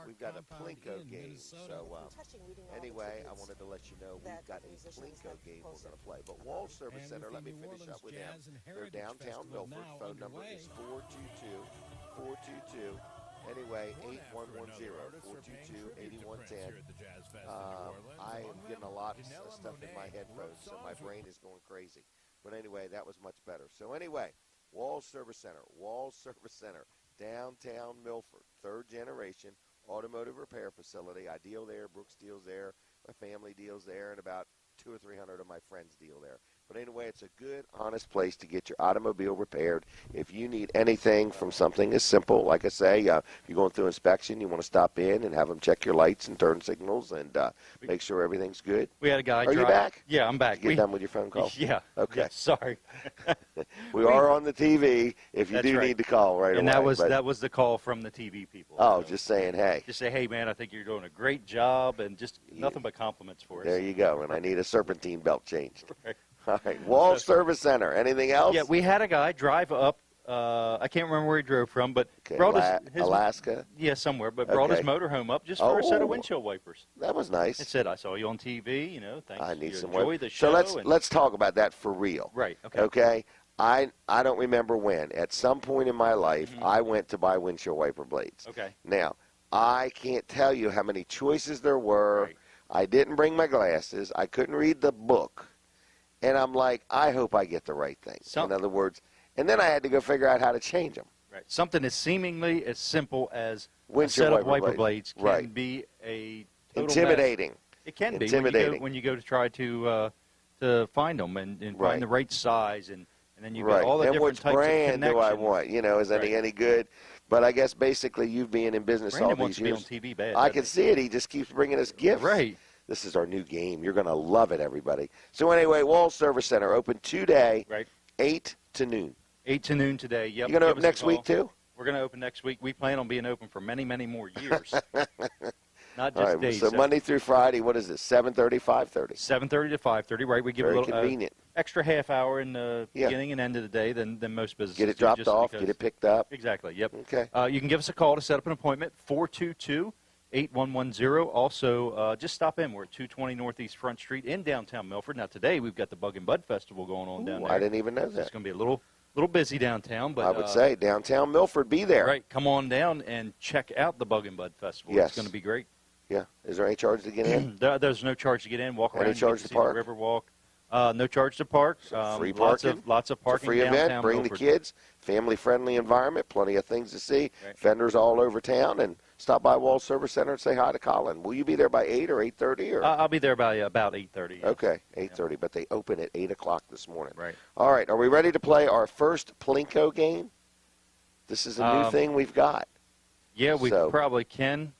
we've got a Plinko game. So anyway, I wanted to let you know we've got a Plinko game we're going to play. But Wall Service Center, let me finish up with them. They're downtown Milford. Phone number is 422-422. Anyway, 8110, 422-8110. I am getting a lot of stuff in my headphones, so my brain is going crazy. But anyway, that was much better. So anyway, Wall Service Center, downtown Milford, third generation automotive repair facility. I deal there, Brooks deals there, my family deals there, and about 200 or 300 of my friends deal there. But anyway, it's a good, honest place to get your automobile repaired. If you need anything from something as simple, like I say, if you're going through inspection, you want to stop in and have them check your lights and turn signals and make sure everything's good. We had a guy Are you back? Yeah, I'm back. Did you get done with your phone call? Yeah. Okay. Yeah, sorry. we are on the TV if you do need to call right away. And that was the call from the TV people. Oh, just saying, hey. Just say, hey, man, I think you're doing a great job, and just nothing but compliments for us. There you go, and I need a serpentine belt changed. Right. All right, Wall Service Center. Anything else? Yeah, we had a guy drive up. I can't remember where he drove from, but brought his Alaska? Yeah, somewhere, but brought his motorhome up just for a set of windshield wipers. That was nice. It said, I saw you on TV, thanks. I need some enjoy the show. So let's talk about that for real. Right, okay. Okay? I don't remember when. At some point in my life, I went to buy windshield wiper blades. Okay. Now, I can't tell you how many choices there were. Right. I didn't bring my glasses. I couldn't read the book. And I'm like, I hope I get the right thing. In other words, and then I had to go figure out how to change them. Right. Something as seemingly as simple as windshield a set of wiper blades can be a total intimidating. Mess. It can be when you go to try to find them and find the right size and then you've got all the different types of connections. And which brand do I want? Is any good? But I guess basically you being in business Brandon all these years. Wants to be on TV bad. I can see it. He just keeps bringing us gifts. Right. This is our new game. You're going to love it, everybody. So anyway, Wall Service Center open today, 8 to noon. 8 to noon today. Yep. You going to open next week too? We're going to open next week. We plan on being open for many, many more years. Not just days. So Monday through Friday, what is this, 7:30, 5:30? 7:30 to 5:30, right. We give Very a little convenient. Extra half hour in the beginning and end of the day than most businesses Get it dropped off, get it picked up. Exactly, yep. Okay. You can give us a call to set up an appointment, 422-8110. Also, just stop in. We're at 220 Northeast Front Street in downtown Milford. Now, today we've got the Bug and Bud Festival going on down there. I didn't even know that. It's going to be a little busy downtown. But I would say downtown Milford, be there. Right. Come on down and check out the Bug and Bud Festival. Yes. It's going to be great. Yeah. Is there any charge to get in? There's no charge to get in. Walk around. Any charge to park? The river walk. No charge to park. Free parking. Lots of parking. It's a free event. Bring Milford. the kids. Family-friendly environment. Plenty of things to see. Right. Vendors all over town. And stop by Wall Service Center and say hi to Colin. Will you be there by 8 or 8:30? Or? I'll be there by about 8:30. Yes. Okay, 8:30. Yeah. But they open at 8 o'clock this morning. Right. All right. Are we ready to play our first Plinko game? This is a new thing we've got. Yeah, we probably can.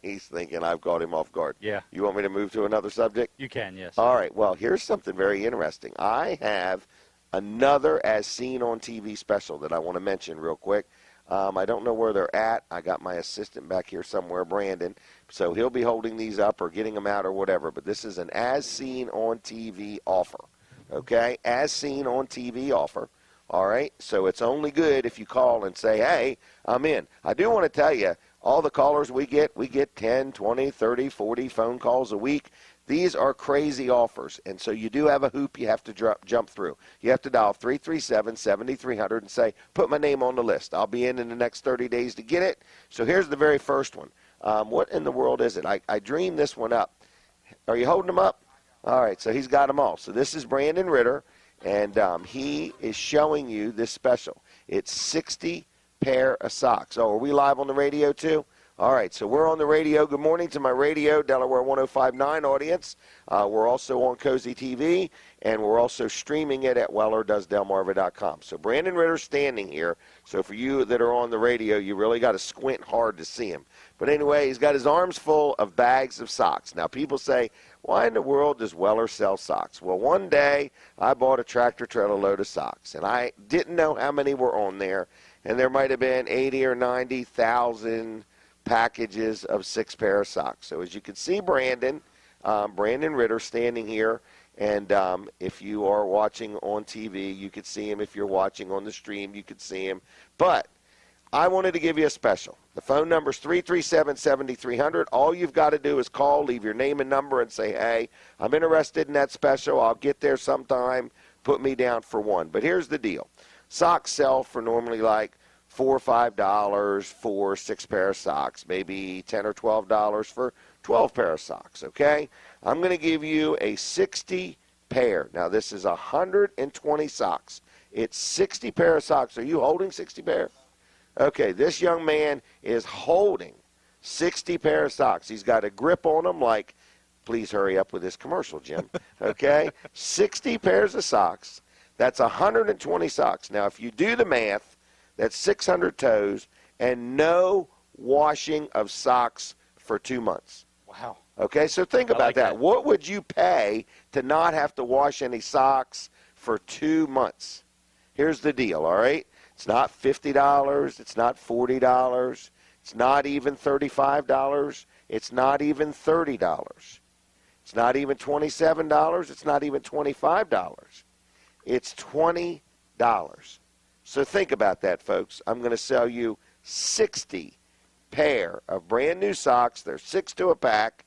He's thinking I've caught him off guard. Yeah. You want me to move to another subject? You can, yes. All right. Well, here's something very interesting. I have another As Seen on TV special that I want to mention real quick. I don't know where they're at. I got my assistant back here somewhere, Brandon. So he'll be holding these up or getting them out or whatever. But this is an As Seen on TV offer. Okay? As Seen on TV offer. All right? So it's only good if you call and say, hey, I'm in. I do want to tell you, all the callers we get 10, 20, 30, 40 phone calls a week. These are crazy offers, and so you do have a hoop you have to jump through. You have to dial 337-7300 and say, put my name on the list. I'll be in the next 30 days to get it. So here's the very first one. What in the world is it? I dreamed this one up. Are you holding them up? All right, so he's got them all. So this is Brandon Ritter, and he is showing you this special. It's 60 pair of socks. Oh, are we live on the radio too? All right, so we're on the radio. Good morning to my radio, Delaware 105.9 audience. We're also on Cozy TV, and we're also streaming it at wellerdoesdelmarva.com. So Brandon Ritter's standing here. So for you that are on the radio, you really got to squint hard to see him. But anyway, he's got his arms full of bags of socks. Now, people say, why in the world does Weller sell socks? Well, one day I bought a tractor-trailer load of socks, and I didn't know how many were on there, and there might have been 80 or 90,000 packages of 6 pair of socks. So as you can see, Brandon Ritter standing here, and if you are watching on TV, you could see him. If you're watching on the stream, you could see him. But I wanted to give you a special. The phone number is 337-7300. All you've got to do is call, leave your name and number, and say, hey, I'm interested in that special. I'll get there sometime. Put me down for one. But here's the deal. Socks sell for normally like $4 or $5 for 6 pair of socks, maybe $10 or $12 for 12 pair of socks, okay? I'm going to give you a 60 pair. Now, this is 120 socks. It's 60 pair of socks. Are you holding 60 pair? Okay, this young man is holding 60 pair of socks. He's got a grip on them like, please hurry up with this commercial, Jim. Okay, 60 pairs of socks. That's 120 socks. Now, if you do the math, that's 600 toes and no washing of socks for 2 months. Wow. Okay, so think about that. What would you pay to not have to wash any socks for 2 months? Here's the deal, all right? It's not $50. It's not $40. It's not even $35. It's not even $30. It's not even $27. It's not even $25. It's $20. So think about that, folks. I'm going to sell you 60 pair of brand new socks. They're 6 to a pack.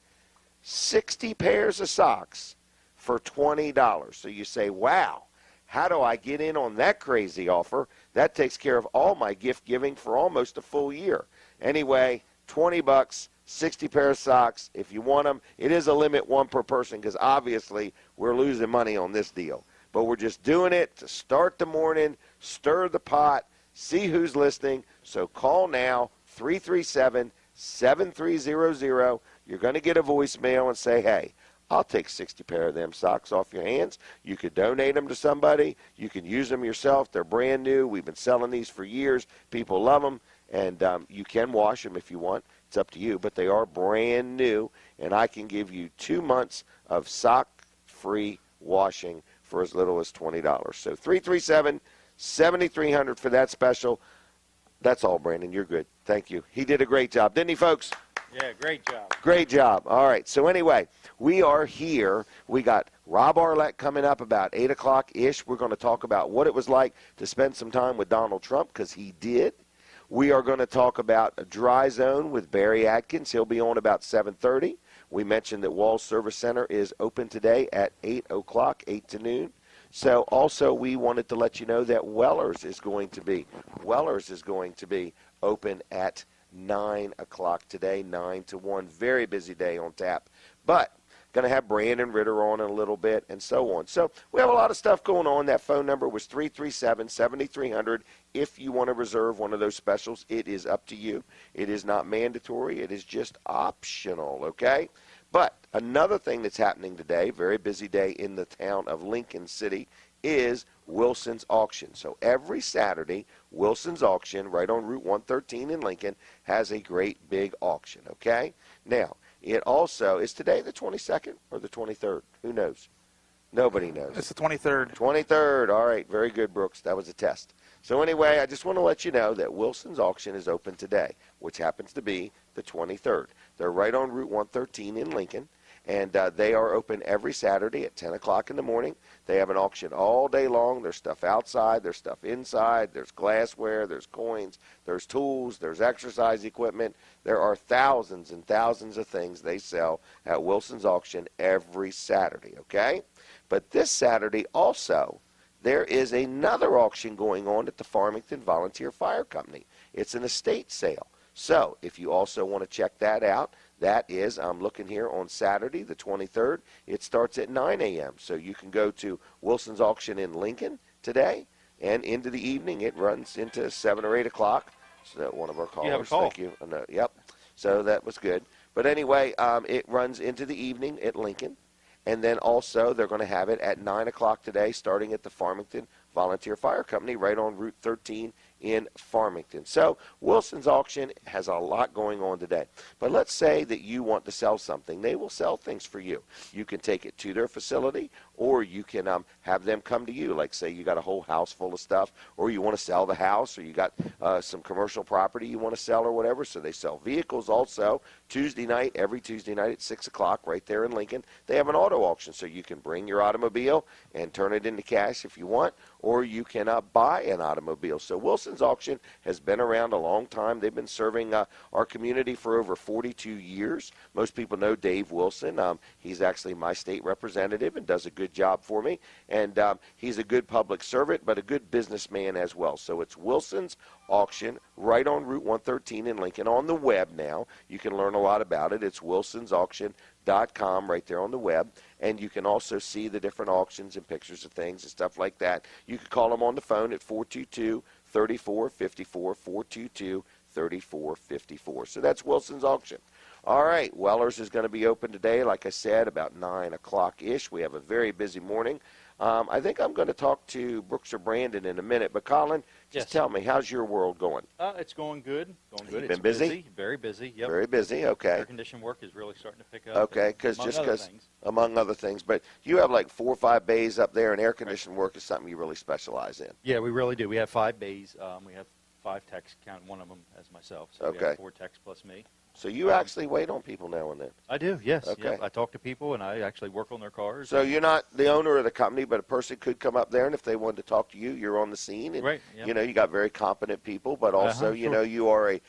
60 pairs of socks for $20. So you say, wow, how do I get in on that crazy offer? That takes care of all my gift giving for almost a full year. Anyway, $20, 60 pair of socks. If you want them, it is a limit, one per person, because obviously we're losing money on this deal. But we're just doing it to start the morning, stir the pot, see who's listening. So call now, 337-7300. You're going to get a voicemail and say, hey, I'll take 60 pair of them socks off your hands. You could donate them to somebody. You can use them yourself. They're brand new. We've been selling these for years. People love them, and you can wash them if you want. It's up to you, but they are brand new, and I can give you 2 months of sock-free washing for as little as $20. So 337-7300 for that special. That's all, Brandon. You're good. Thank you. He did a great job, didn't he, folks? Yeah, great job. Great job. All right. So anyway, we are here. We got Rob Arlett coming up about 8 o'clock-ish. We're going to talk about what it was like to spend some time with Donald Trump, because he did. We are going to talk about a dry zone with Barry Atkins. He'll be on about 7:30. We mentioned that Walls Service Center is open today at 8 o'clock, 8 to noon. So also we wanted to let you know that Weller's is going to be open at 9 o'clock today, 9 to 1. Very busy day on tap. But going to have Brandon Ritter on in a little bit and so on. So we have a lot of stuff going on. That phone number was 337-7300. If you want to reserve one of those specials, it is up to you. It is not mandatory. It is just optional, okay? But another thing that's happening today, very busy day in the town of Lincoln City, is Wilson's Auction. So every Saturday, Wilson's Auction, right on Route 113 in Lincoln, has a great big auction, okay? Now, it also, is today the 22nd or the 23rd? Who knows? Nobody knows. It's the 23rd. 23rd. All right. Very good, Brooks. That was a test. So anyway, I just want to let you know that Wilson's Auction is open today, which happens to be the 23rd. They're right on Route 113 in Lincoln, and they are open every Saturday at 10 o'clock in the morning. They have an auction all day long. There's stuff outside. There's stuff inside. There's glassware. There's coins. There's tools. There's exercise equipment. There are thousands and thousands of things they sell at Wilson's Auction every Saturday, okay? But this Saturday also, there is another auction going on at the Farmington Volunteer Fire Company. It's an estate sale. So if you also want to check that out, that is, I'm looking here on Saturday, the 23rd. It starts at 9 a.m. So you can go to Wilson's Auction in Lincoln today, and into the evening it runs into 7 or 8 o'clock. So one of our callers, you have a call. Thank you. Yep. So that was good. But anyway, it runs into the evening at Lincoln. And then also they're going to have it at 9 o'clock today, starting at the Farmington Volunteer Fire Company right on Route 13 in Farmington. So Wilson's Auction has a lot going on today. But let's say that you want to sell something. They will sell things for you. You can take it to their facility, or you can have them come to you. Like say you got a whole house full of stuff, or you want to sell the house, or you got some commercial property you want to sell or whatever. So they sell vehicles also. Every Tuesday night at 6 o'clock right there in Lincoln, they have an auto auction. So you can bring your automobile and turn it into cash if you want, or you can buy an automobile. So Wilson's Wilson's Auction has been around a long time. They've been serving our community for over 42 years. Most people know Dave Wilson. He's actually my state representative and does a good job for me. And he's a good public servant, but a good businessman as well. So it's Wilson's Auction right on Route 113 in Lincoln. On the web now, you can learn a lot about it. It's wilsonsauction.com right there on the web. And you can also see the different auctions and pictures of things and stuff like that. You can call them on the phone at 422-3454, 422-3454. So that's Wilson's Auction. All right, Weller's is going to be open today, like I said, about 9 o'clock-ish. We have a very busy morning. I think I'm going to talk to Brooks or Brandon in a minute. But, Colin, just tell me, how's your world going? It's going good. You've been busy? Very busy, yep. Very busy, okay. Air condition work is really starting to pick up. Okay, among other things. But you have like 4 or 5 bays up there, and air condition work is something you really specialize in. Yeah, we really do. We have 5 bays. We have 5 techs, counting one of them as myself. So we have 4 techs plus me. So you actually wait on people now and then? I do, yes. Okay. Yep. I talk to people, and I actually work on their cars. So you're not the owner of the company, but a person could come up there, and if they wanted to talk to you, you're on the scene. And, right. Yep. You know, you got very competent people, but also, you know, you are a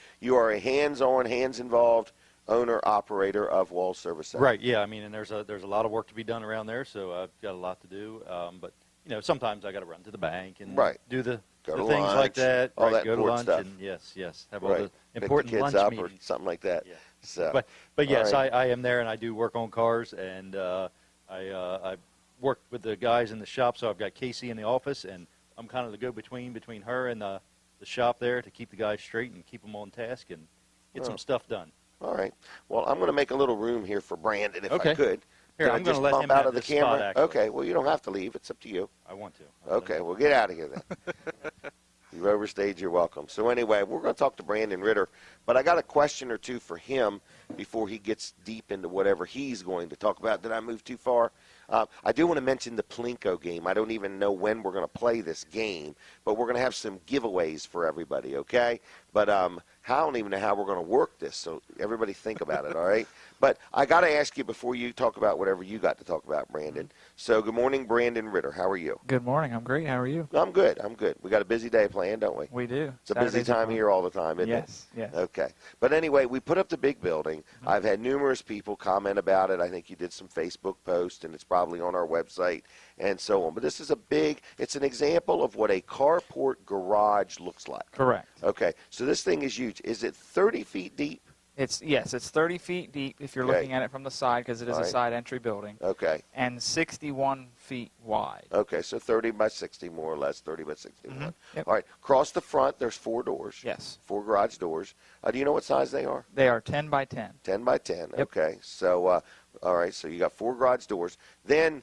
hands-on, hands-involved owner-operator of Wall Service Center. Right, yeah. I mean, and there's a lot of work to be done around there, so I've got a lot to do. But, you know, sometimes I got to run to the bank and do the things lunch, like that. All that go to lunch stuff. And yes. Have all the important Pick the kids lunch up meetings. or something like that. Yeah. So, but yes, I am there, and I do work on cars, and I work with the guys in the shop. So I've got Casey in the office, and I'm kind of the go-between between her and the shop there to keep the guys straight and keep them on task and get some stuff done. All right. Well, I'm going to make a little room here for Brandon if I could. Here, I'm going to let him out have of the this camera. spot, Okay. Well, you don't have to leave. It's up to you. I want to. Okay. Well, get out of here then. You've overstayed your welcome. So anyway, we're going to talk to Brandon Ritter, but I got a question or two for him before he gets deep into whatever he's going to talk about. Did I move too far? I do want to mention the Plinko game. I don't even know when we're going to play this game, but we're going to have some giveaways for everybody, okay? But I don't even know how we're going to work this, so everybody think about it, all right? But I got to ask you before you talk about whatever you got to talk about, Brandon. So good morning, Brandon Ritter. How are you? Good morning. I'm great. How are you? I'm good. We got a busy day planned, don't we? We do. It's a busy time here all the time, isn't it? Yes. Okay. But anyway, we put up the big building. I've had numerous people comment about it. I think you did some Facebook posts, and it's probably on our website and so on. But this is it's an example of what a carport garage looks like. Correct. Okay. So this thing is huge. Is it 30 feet deep? It's 30 feet deep if you're looking at it from the side because it is a side entry building. Okay. And 61 feet wide. Okay, so 30 by 60 more or less, 30 by 61. Yep. All right, across the front there's 4 doors. Yes. 4 garage doors. Do you know what size they are? They are 10 by 10. 10 by 10, Yep. okay. So, all right, so you got 4 garage doors. Then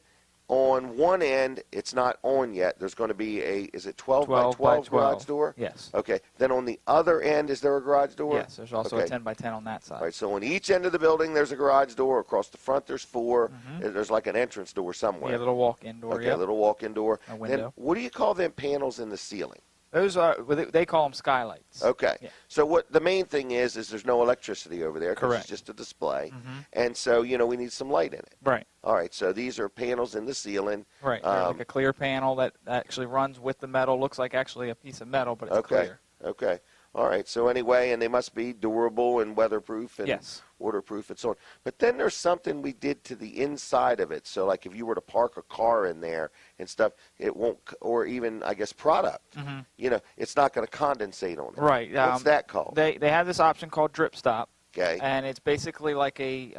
on one end, it's not on yet. There's going to be is it 12 by 12 garage door? Yes. Okay. Then on the other end, is there a garage door? Yes, there's also a 10 by 10 on that side. All right, so on each end of the building, there's a garage door. Across the front, there's 4. There's like an entrance door somewhere. Yeah, a little walk-in door. Okay, a little walk-in door. A window. Then what do you call them panels in the ceiling? Those are, they call them skylights. Okay. Yeah. So what the main thing is there's no electricity over there because it's just a display. And so, we need some light in it. Right. All right, so these are panels in the ceiling. Right. They're like a clear panel that actually runs with the metal. Looks like actually a piece of metal, but it's clear. Okay. All right. So anyway, and they must be durable and weatherproof and waterproof and so on. But then there's something we did to the inside of it. So like if you were to park a car in there and stuff, it won't, or even I guess product, it's not going to condensate on it. Right. What's that called? They have this option called drip stop. Okay. And it's basically like it's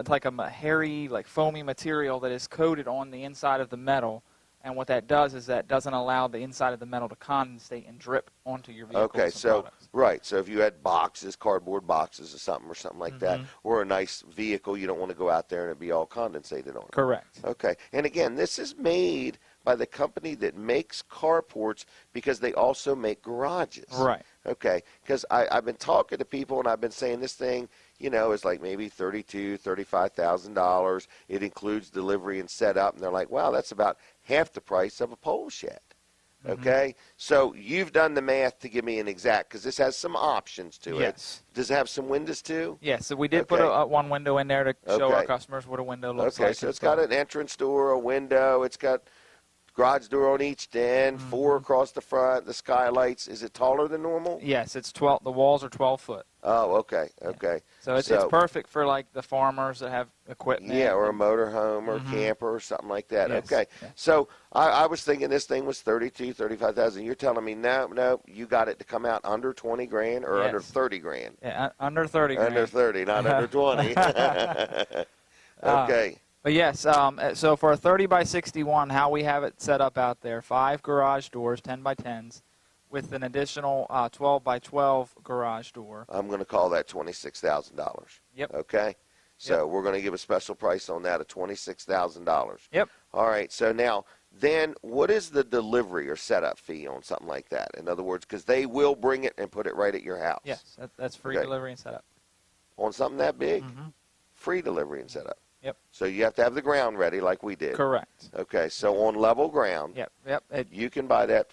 like a hairy, like foamy material that is coated on the inside of the metal. And what that does is that doesn't allow the inside of the metal to condensate and drip onto your vehicle. Okay, so so if you had boxes, cardboard boxes or something like that, or a nice vehicle, you don't want to go out there and it be all condensated on. Correct. Okay, and again, this is made by the company that makes carports because they also make garages. Right. Okay, because I've been talking to people and I've been saying this thing, is like maybe $32,000, $35,000. It includes delivery and setup, and they're like, wow, that's about half the price of a pole shed. Okay, so you've done the math to give me an exact, because this has some options to it. Does it have some windows too? Yes, so we did put one window in there to show our customers what a window looks like. Okay, so it's got an entrance door, a window, it's got garage door on each end, 4 across the front, the skylights. Is it taller than normal? Yes, it's 12. The walls are 12 foot. Oh, okay, okay. So it's perfect for like the farmers that have equipment. Yeah, or a motorhome or camper or something like that. Yes. Okay. Yeah. So I was thinking this thing was 32, 35,000. You're telling me no, you got it to come out under 20 grand or under 30 grand? Yeah, under 30 grand. Under 30, not under 20. Okay. But yes, so for a 30 by 61, how we have it set up out there, 5 garage doors, 10 by 10s, with an additional 12 by 12 garage door. I'm going to call that $26,000. Yep. Okay. So we're going to give a special price on that of $26,000. Yep. All right. So now, then what is the delivery or setup fee on something like that? In other words, because they will bring it and put it right at your house. Yes, that's free delivery and setup. On something that big? Free delivery and setup. Yep. So you have to have the ground ready like we did. Correct. Okay. So on level ground, Yep. you can buy that.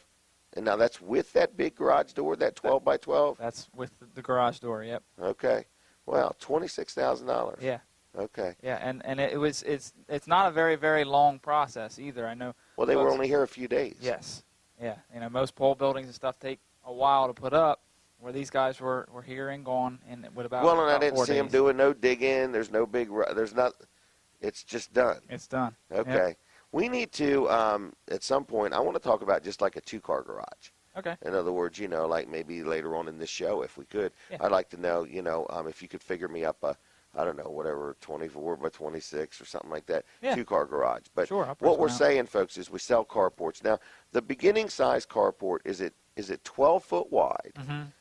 And now that's with that big garage door, that 12 by 12? That's with the garage door, yep. Okay. Wow, $26,000. Yeah. Okay. Yeah, and it's not a very, very long process either, I know. Well, they were only here a few days. Yes. Yeah. You know, most pole buildings and stuff take a while to put up, where these guys were here and gone in with about Well, and I didn't 4 see them days. doing no digging. There's no big, there's not, it's just done. It's done. Okay. Yep. We need to, at some point, I want to talk about just like a 2-car garage. Okay. In other words, you know, like maybe later on in this show, if we could, Yeah. I'd like to know, you know, if you could figure me up a, I don't know, whatever, 24 by 26 or something like that, Yeah. 2-car garage. But Sure, I'll what we're press one out. saying, folks, is we sell carports. Now, the beginning size carport, is it 12 foot wide?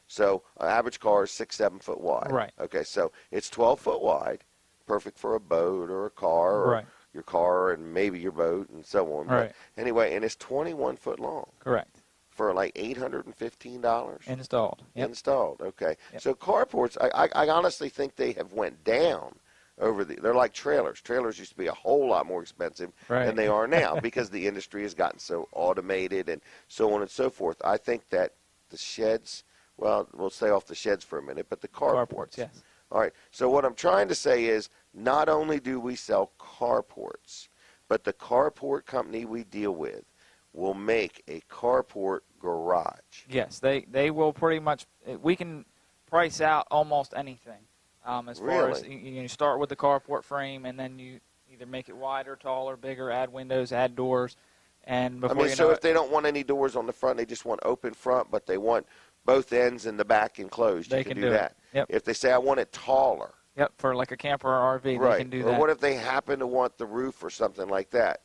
So an average car is 6, 7 foot wide. Right. Okay, so it's 12 foot wide, perfect for a boat or a car or Right. your car and maybe your boat and so on. Right. But anyway, and it's 21 foot long Correct. for like $815. Installed. Yep. Installed. Okay. Yep. So carports, I honestly think they have went down over they're like trailers. Trailers used to be a whole lot more expensive Right. than they are now because the industry has gotten so automated and so on and so forth. I think that the sheds, well, we'll stay off the sheds for a minute, but the carports. Yes. All right. So what I'm trying to say is not only do we sell carports, but the carport company we deal with will make a carport garage. Yes, they will pretty much. We can price out almost anything. As far as you start with the carport frame, and then you either make it wider, taller, bigger, add windows, add doors, and before you so know if they don't want any doors on the front, they just want open front, but they want both ends and the back enclosed, They you can can do do that. it. Yep. If they say I want it taller, Yep, for like a camper or RV, right? they can do or that. what if they happen to want the roof or something like that?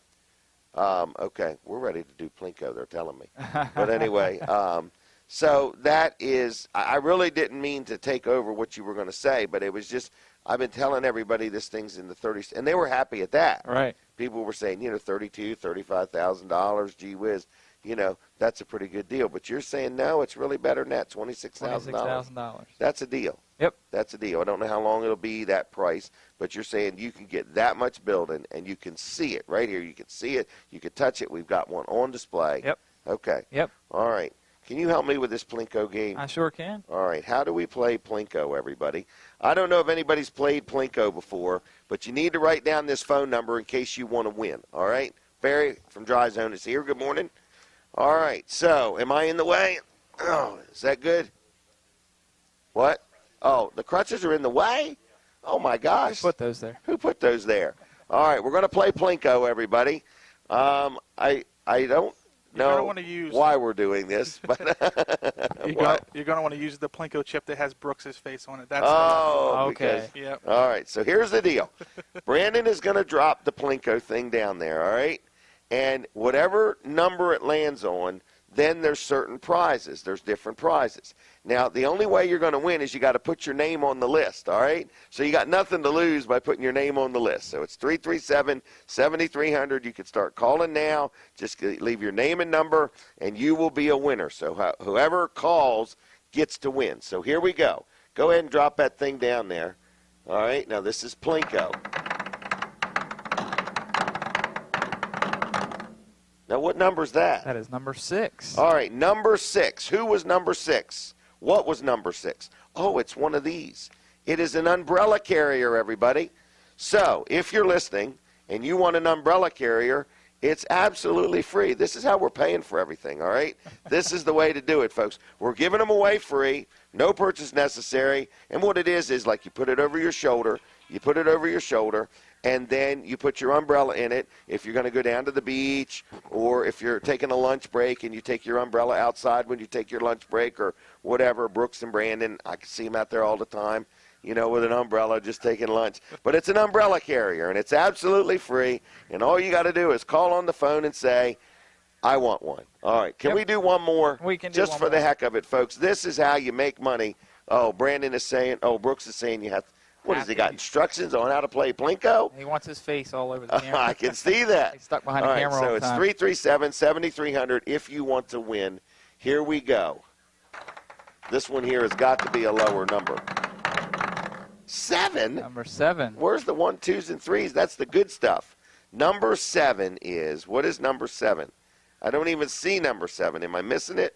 Okay, we're ready to do Plinko. They're telling me, but anyway. So that is, I really didn't mean to take over what you were going to say, but it was just, I've been telling everybody this thing's in the 30s, and they were happy at that. Right. People were saying, you know, $32,000, $35,000, gee whiz, you know, that's a pretty good deal. But you're saying, no, it's really better than that, $26,000. $26,000. That's a deal. Yep. That's a deal. I don't know how long it'll be, that price, but you're saying you can get that much building, and you can see it right here. You can see it. You can touch it. We've got one on display. Yep. Okay. Yep. All right. Can you help me with this Plinko game? I sure can. All right. How do we play Plinko, everybody? I don't know if anybody's played Plinko before, but you need to write down this phone number in case you want to win. All right? Barry from Dry Zone is here. Good morning. All right. So, am I in the way? Oh, is that good? What? Oh, the crutches are in the way? Oh, my gosh. Put those there. Who put those there? All right. We're going to play Plinko, everybody. I don't know why we're doing this, but you're going to want to use the Plinko chip that has Brooks's face on it. That's okay. Yep. All right, so here's the deal. Brandon is going to drop the Plinko thing down there, all right? And whatever number it lands on, then there's certain prizes. There's different prizes. Now, the only way you're going to win is you got to put your name on the list, all right? So you got nothing to lose by putting your name on the list. So it's 337-7300. You can start calling now. Just leave your name and number, and you will be a winner. So whoever calls gets to win. So here we go. Go ahead and drop that thing down there. All right, now this is Plinko. Now, what number is that? That is number 6. All right, number 6. Who was number 6? What was number 6? Oh, it's one of these. It is an umbrella carrier, everybody. So, if you're listening and you want an umbrella carrier, It's absolutely free. This is how we're paying for everything, all right? This is the way to do it, folks. We're giving them away free, no purchase necessary. And what it is like you put it over your shoulder. You put it over your shoulder, and then you put your umbrella in it if you're going to go down to the beach, or if you're taking a lunch break and you take your umbrella outside when you take your lunch break or whatever. Brooks and Brandon, I can see them out there all the time, with an umbrella just taking lunch. But it's an umbrella carrier, and it's absolutely free, and all you got to do is call on the phone and say, I want one. All right, can we do one more? We can do just one for the more. heck of it, folks. This is how you make money. Oh, Brandon is saying, Brooks is saying you have to. What has he got, instructions on how to play Plinko? He wants his face all over the camera. I can see that. He's stuck behind all the camera all the so time. it's 337-7300 if you want to win. Here we go. This one here has got to be a lower number. 7? Number 7. Where's the 1, 2s, and 3s? That's the good stuff. Number 7 is, what is number 7? I don't even see number 7. Am I missing it?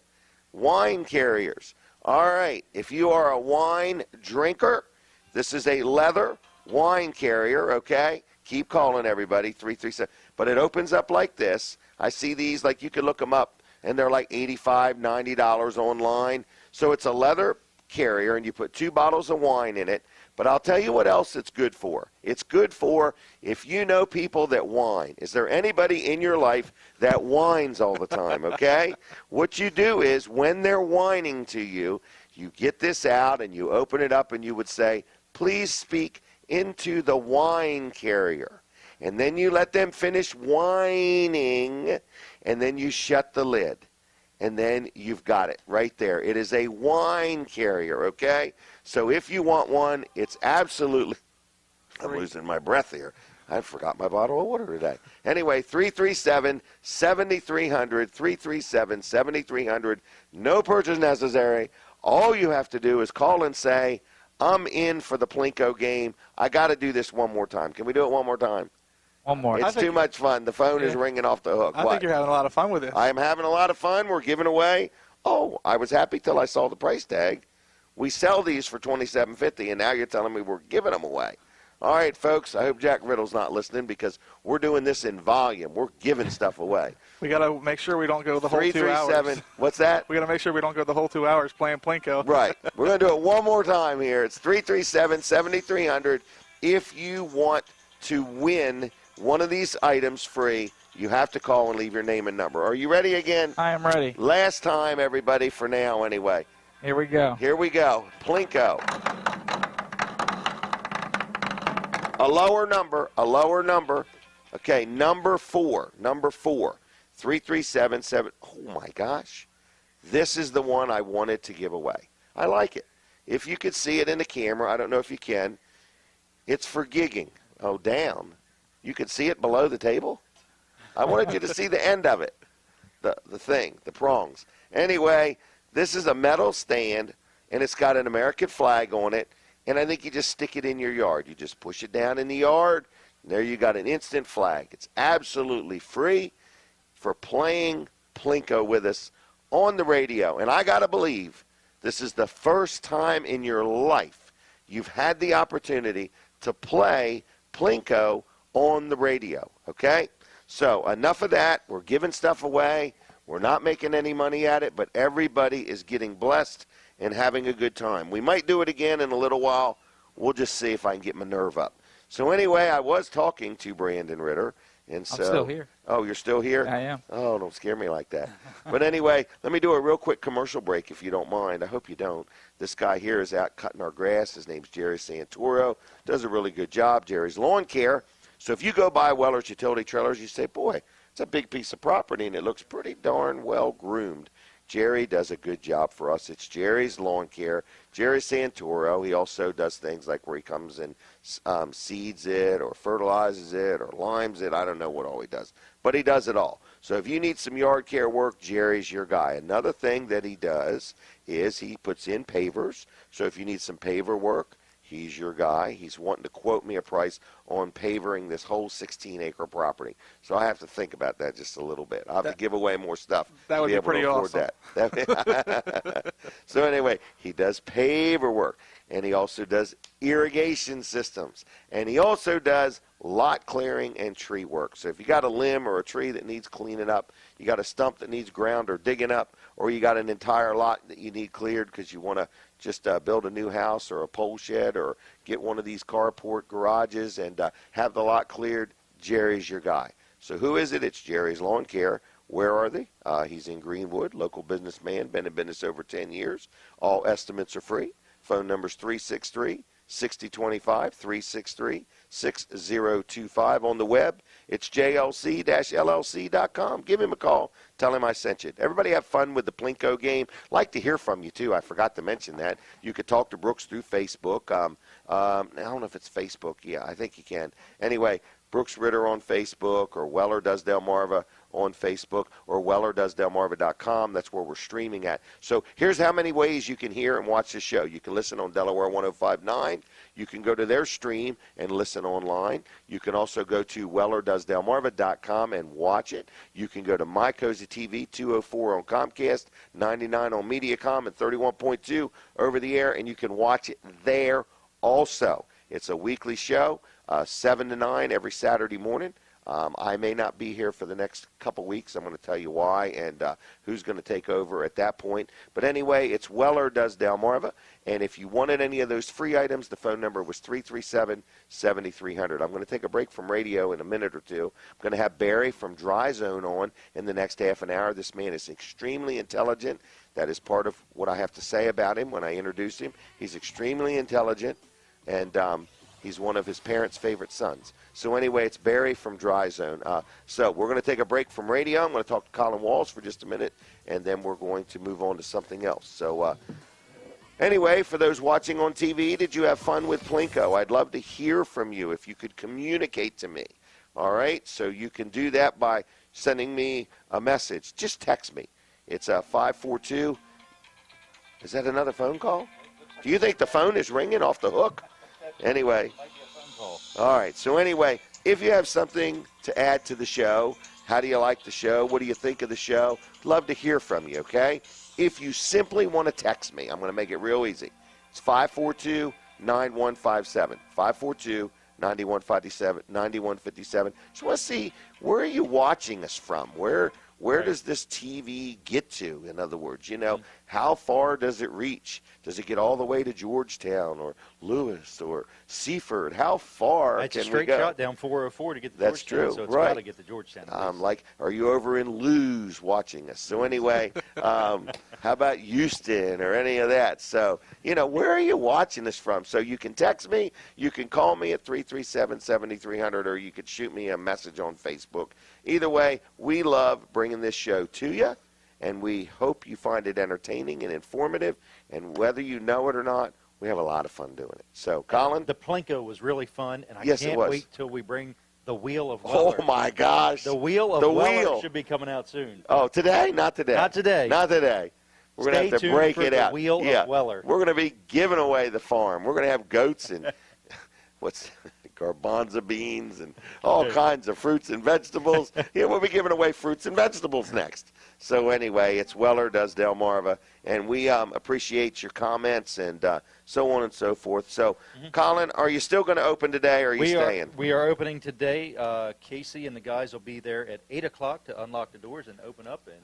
Wine carriers. All right, if you are a wine drinker, this is a leather wine carrier, okay? Keep calling, everybody, 337. But it opens up like this. I see these, like you can look them up, and they're like $85, $90 online. So it's a leather carrier, and you put 2 bottles of wine in it. But I'll tell you what else it's good for. It's good for if you know people that whine. Is there anybody in your life that whines all the time, okay? What you do is when they're whining to you, you get this out and you open it up and you would say, please speak into the wine carrier. And then you let them finish whining, and then you shut the lid. And then you've got it right there. It is a wine carrier, okay? So if you want one, it's absolutely, I'm losing my breath here. I forgot my bottle of water today. Anyway, 337-7300, 337-7300. No purchase necessary. All you have to do is call and say, I'm in for the Plinko game. I got to do this one more time. Can we do it one more time? One more. It's too much fun. The phone is ringing off the hook. I think you're having a lot of fun with this. I am having a lot of fun. We're giving away. Oh, I was happy till I saw the price tag. We sell these for $27.50, and now you're telling me we're giving them away. All right, folks, I hope Jack Riddle's not listening because we're doing this in volume. We're giving stuff away. We got to make sure we don't go the whole 2 hours. 337, what's that? We got to make sure we don't go the whole 2 hours playing Plinko. Right. We're going to do it one more time here. It's 337-7300. If you want to win one of these items free, you have to call and leave your name and number. Are you ready again? I am ready. Last time, everybody, for now anyway. Here we go. Here we go. Plinko. A lower number. Okay, number 4. 337-7. Oh, my gosh. This is the one I wanted to give away. I like it. If you could see it in the camera, I don't know if you can. It's for gigging. Oh, down. You can see it below the table? I wanted you to see the end of it. The thing, the prongs. Anyway, this is a metal stand, and it's got an American flag on it, and I think you just stick it in your yard. You just push it down in the yard, and there you got an instant flag. It's absolutely free for playing Plinko with us on the radio. And I got to believe this is the first time in your life you've had the opportunity to play Plinko on the radio, okay? So enough of that. We're giving stuff away. We're not making any money at it, but everybody is getting blessed and having a good time. We might do it again in a little while. We'll just see if I can get my nerve up. So anyway, I was talking to Brandon Ritter. And so, I'm still here. Oh, you're still here? I am. Oh, don't scare me like that. But anyway, let me do a real quick commercial break if you don't mind. I hope you don't. This guy here is out cutting our grass. His name's Jerry Santoro. Does a really good job. Jerry's Lawn Care. So if you go by Weller's Utility Trailers, you say, boy, it's a big piece of property, and it looks pretty darn well groomed. Jerry does a good job for us. It's Jerry's Lawn Care. Jerry Santoro. He also does things like where he comes and seeds it or fertilizes it or limes it. I don't know what all he does, but he does it all. So if you need some yard care work, Jerry's your guy. Another thing that he does is he puts in pavers. So if you need some paver work, he's your guy. He's wanting to quote me a price on pavering this whole 16-acre property. So I have to think about that just a little bit. I'll have to give away more stuff. That would be pretty awesome. So anyway, he does paver work, and he also does irrigation systems, and he also does lot clearing and tree work. So if you got a limb or a tree that needs cleaning up, you got a stump that needs ground or digging up, or you got an entire lot that you need cleared because you want to just build a new house or a pole shed or get one of these carport garages and have the lot cleared, Jerry's your guy. So who is it? It's Jerry's Lawn Care. Where are they? He's in Greenwood, local businessman, been in business over 10 years. All estimates are free. Phone number's 363-6025, 363-6025. On the web, it's jlc-llc.com. Give him a call. Tell him I sent you. Everybody have fun with the Plinko game. Like to hear from you, too. I forgot to mention that. You could talk to Brooks through Facebook. I don't know if it's Facebook. Yeah, I think you can. Anyway, Brooks Ritter on Facebook, or Weller Does Delmarva on Facebook, or wellerdoesdelmarva.com. That's where we're streaming at. So here's how many ways you can hear and watch the show. You can listen on Delaware 105.9. You can go to their stream and listen online. You can also go to wellerdoesdelmarva.com and watch it. You can go to My Cozy TV, 204 on Comcast, 99 on Mediacom, and 31.2 over the air, and you can watch it there also. It's a weekly show, 7 to 9 every Saturday morning. I may not be here for the next couple weeks. I'm going to tell you why and who's going to take over at that point. But anyway, it's Weller Does Delmarva. And if you wanted any of those free items, the phone number was 337-7300. I'm going to take a break from radio in a minute or two. I'm going to have Barry from Dry Zone on in the next half an hour. This man is extremely intelligent. That is part of what I have to say about him when I introduce him. He's extremely intelligent, and he's one of his parents' favorite sons. So anyway, it's Barry from Dry Zone. So we're going to take a break from radio. I'm going to talk to Colin Walls for just a minute, and then we're going to move on to something else. So anyway, for those watching on TV, did you have fun with Plinko? I'd love to hear from you if you could communicate to me. All right? So you can do that by sending me a message. Just text me. It's 542. Is that another phone call? Do you think the phone is ringing off the hook? Anyway. All right. So anyway, if you have something to add to the show, how do you like the show? What do you think of the show? Love to hear from you, okay? If you simply want to text me, I'm going to make it real easy. It's 542-9157. 542-9157. Just want to see, where are you watching us from? Where does this TV get to? In other words, how far does it reach? Does it get all the way to Georgetown or Lewis or Seaford? How far That's can a straight we go? shot down 404 to get to That's Georgetown. true, So it's right. got to get to Georgetown. Like, are you over in Lewes watching us? So anyway, how about Houston or any of that? So, where are you watching us from? So you can text me, you can call me at 337-7300, or you could shoot me a message on Facebook. Either way, we love bringing this show to you, and we hope you find it entertaining and informative. And whether you know it or not, we have a lot of fun doing it. So, Colin? The Plinko was really fun, and I Yes, it can't was. wait till we bring the Wheel of Weller. Oh, my gosh. The Wheel of Weller should be coming out soon. Oh, today? Not today. Not today. Not today. We're going to have to tuned break for it the out. Wheel of Weller. We're going to be giving away the farm. We're going to have goats and garbanzo beans and all kinds of fruits and vegetables. We'll be giving away fruits and vegetables next. So anyway, it's Weller Does Delmarva, and we appreciate your comments and so on and so forth. So, Colin, are you still going to open today, or are you staying? We are opening today. Casey and the guys will be there at 8 o'clock to unlock the doors and open up and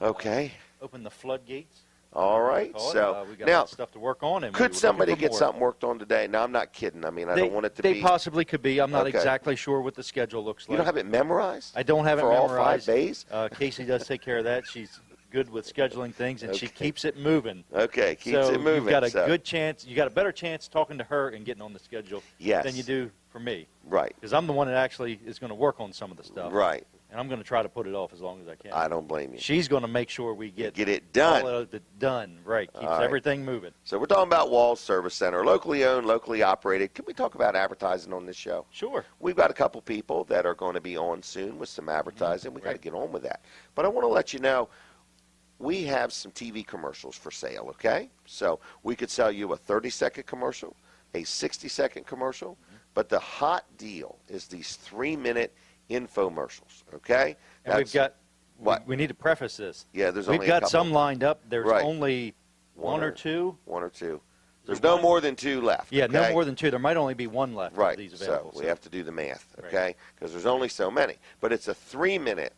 open the floodgates. All right. So we got now, stuff to work on. And could somebody get more. something worked on today? No, I'm not kidding. I mean, I don't want it to be. They possibly could be. I'm not exactly sure what the schedule looks like. You don't have it memorized? I don't have it for memorized. For all 5 days? Casey does take care of that. She's good with scheduling things, and she keeps it moving. Okay, keeps it moving. You've got a good chance. You got a better chance talking to her and getting on the schedule than you do for me. Right. Because I'm the one that actually is going to work on some of the stuff. Right. And I'm going to try to put it off as long as I can. I don't blame you. She's going to make sure we get it done. All of it done. Right. Keeps everything moving. So we're talking about Walls Service Center, locally owned, locally operated. Can we talk about advertising on this show? Sure. We've got a couple people that are going to be on soon with some advertising. We've got to get on with that. But I want to let you know, we have some TV commercials for sale, okay? So we could sell you a 30-second commercial, a 60-second commercial, but the hot deal is these 3-minute infomercials, okay? And we've got, we need to preface this. Yeah, there's we've only got a couple. some lined up. There's only one or two. One or two. There's no more than 2 left. Yeah, okay? no more than 2. There might only be 1 left Right. of these available. So we have to do the math, Right. okay? Because there's only so many. But it's a 3-minute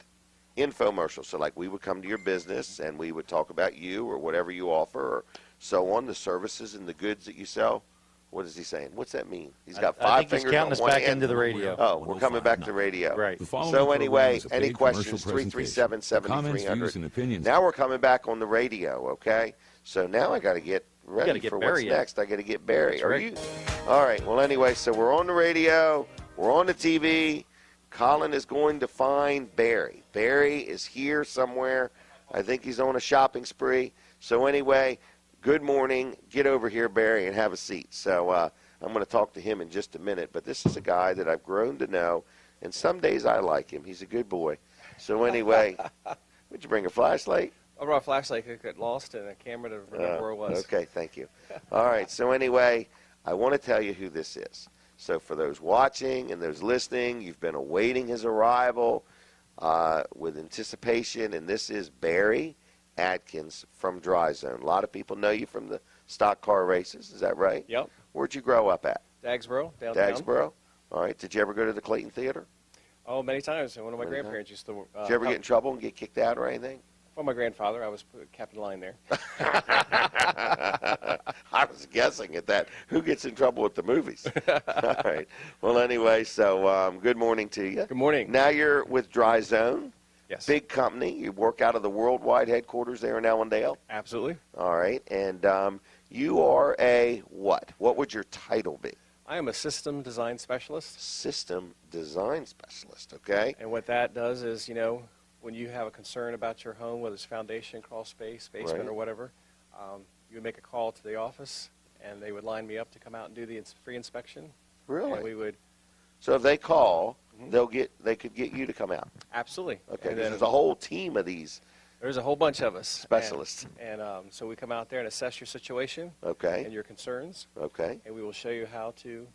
infomercial. So like we would come to your business and we would talk about you or whatever you offer or so on, the services and the goods that you sell. What is he saying? What's that mean? He's got 5 I think fingers he's counting on us one back hand. into the radio. Oh, we're coming back to radio. Right. The following So program anyway, is a any paid questions? commercial presentation. 337-7300. Comments, views, and opinions. Now we're coming back on the radio, okay? So now I got to get ready gotta get for Barry what's next. I got to get Barry. That's Are right. you? All right. Well, anyway, so we're on the radio. We're on the TV. Colin is going to find Barry. Barry is here somewhere. I think he's on a shopping spree. So anyway, good morning. Get over here, Barry, and have a seat. So I'm going to talk to him in just a minute. But this is a guy that I've grown to know, and some days I like him. He's a good boy. So anyway, would you bring a flashlight? I brought a flashlight. It got lost and a camera to remember where it was. Okay, thank you. All right, so anyway, I want to tell you who this is. So for those watching and those listening, you've been awaiting his arrival with anticipation, and this is Barry Atkins from Dry Zone. A lot of people know you from the stock car races. Is that right? Yep. Where'd you grow up at? Dagsboro, downtown. Dagsboro? All right. Did you ever go to the Clayton Theater? Oh, many times. One of my Many grandparents used to. Did you ever get in trouble and get kicked out or anything? Well, my grandfather. I was captain line there. I was guessing at that. Who gets in trouble with the movies? All right. Well, anyway, so good morning to you. Good morning. Now you're with Dry Zone. Yes. Big company. You work out of the worldwide headquarters there in Ellendale. Absolutely. All right. And you are a what? What would your title be? I am a system design specialist. System design specialist. Okay. And what that does is, when you have a concern about your home, whether it's foundation, crawl space, basement, Right. or whatever, you would make a call to the office, and they would line me up to come out and do the free inspection. Really? And we would. So if they call, Mhm. they could get you to come out. Absolutely. Okay. And then There's a whole team of these there's a whole bunch of us. specialists. And so we come out there and assess your situation Okay. and your concerns, Okay. and we will show you how to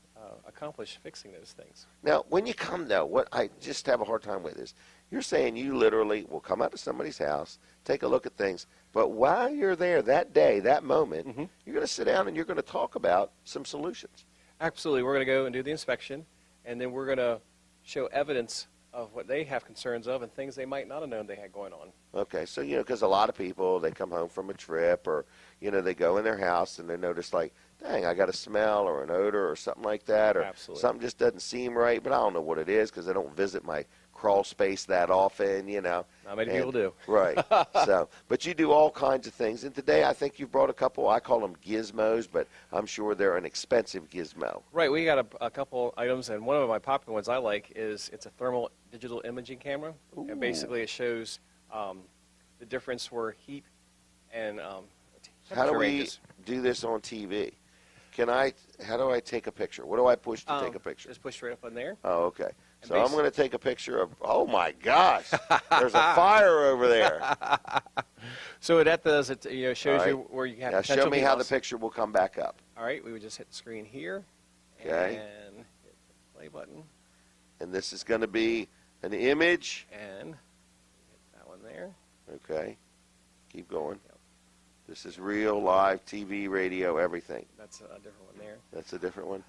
accomplish fixing those things. Now, when you come, though, what I just have a hard time with is you're saying you literally will come out to somebody's house, take a look at things, but while you're there that day, that moment, Mhm. you're going to sit down and you're going to talk about some solutions. Absolutely. We're going to go and do the inspection, and then we're going to show evidence of what they have concerns of and things they might not have known they had going on. Okay, so, because a lot of people, they come home from a trip or, they go in their house and they notice, like, dang, I got a smell or an odor or something like that, or Absolutely. something just doesn't seem right, but I don't know what it is because I don't visit my crawl space that often, Not many people do. Right. So, but you do all kinds of things. And today I think you've brought a couple, I call them gizmos, but I'm sure they're an expensive gizmo. Right. We got a couple items, and one of my popular ones I like is it's a thermal digital imaging camera. Ooh. And basically it shows the difference where heat and How do temperature we ranges. do this on TV? How do I take a picture? What do I push to take a picture? Just push right up on there. Oh, okay. And So I'm going to take a picture of, oh my gosh, there's a fire over there. So what that does, it shows All you right. where you have Now potential show me heat how the loss. picture will come back up. All right, we would just hit the screen here Okay. and hit the play button And this is going to be an image. and hit that one there. Okay. Keep going. Yep. This is real, live, TV, radio, everything. That's a different one there. That's a different one.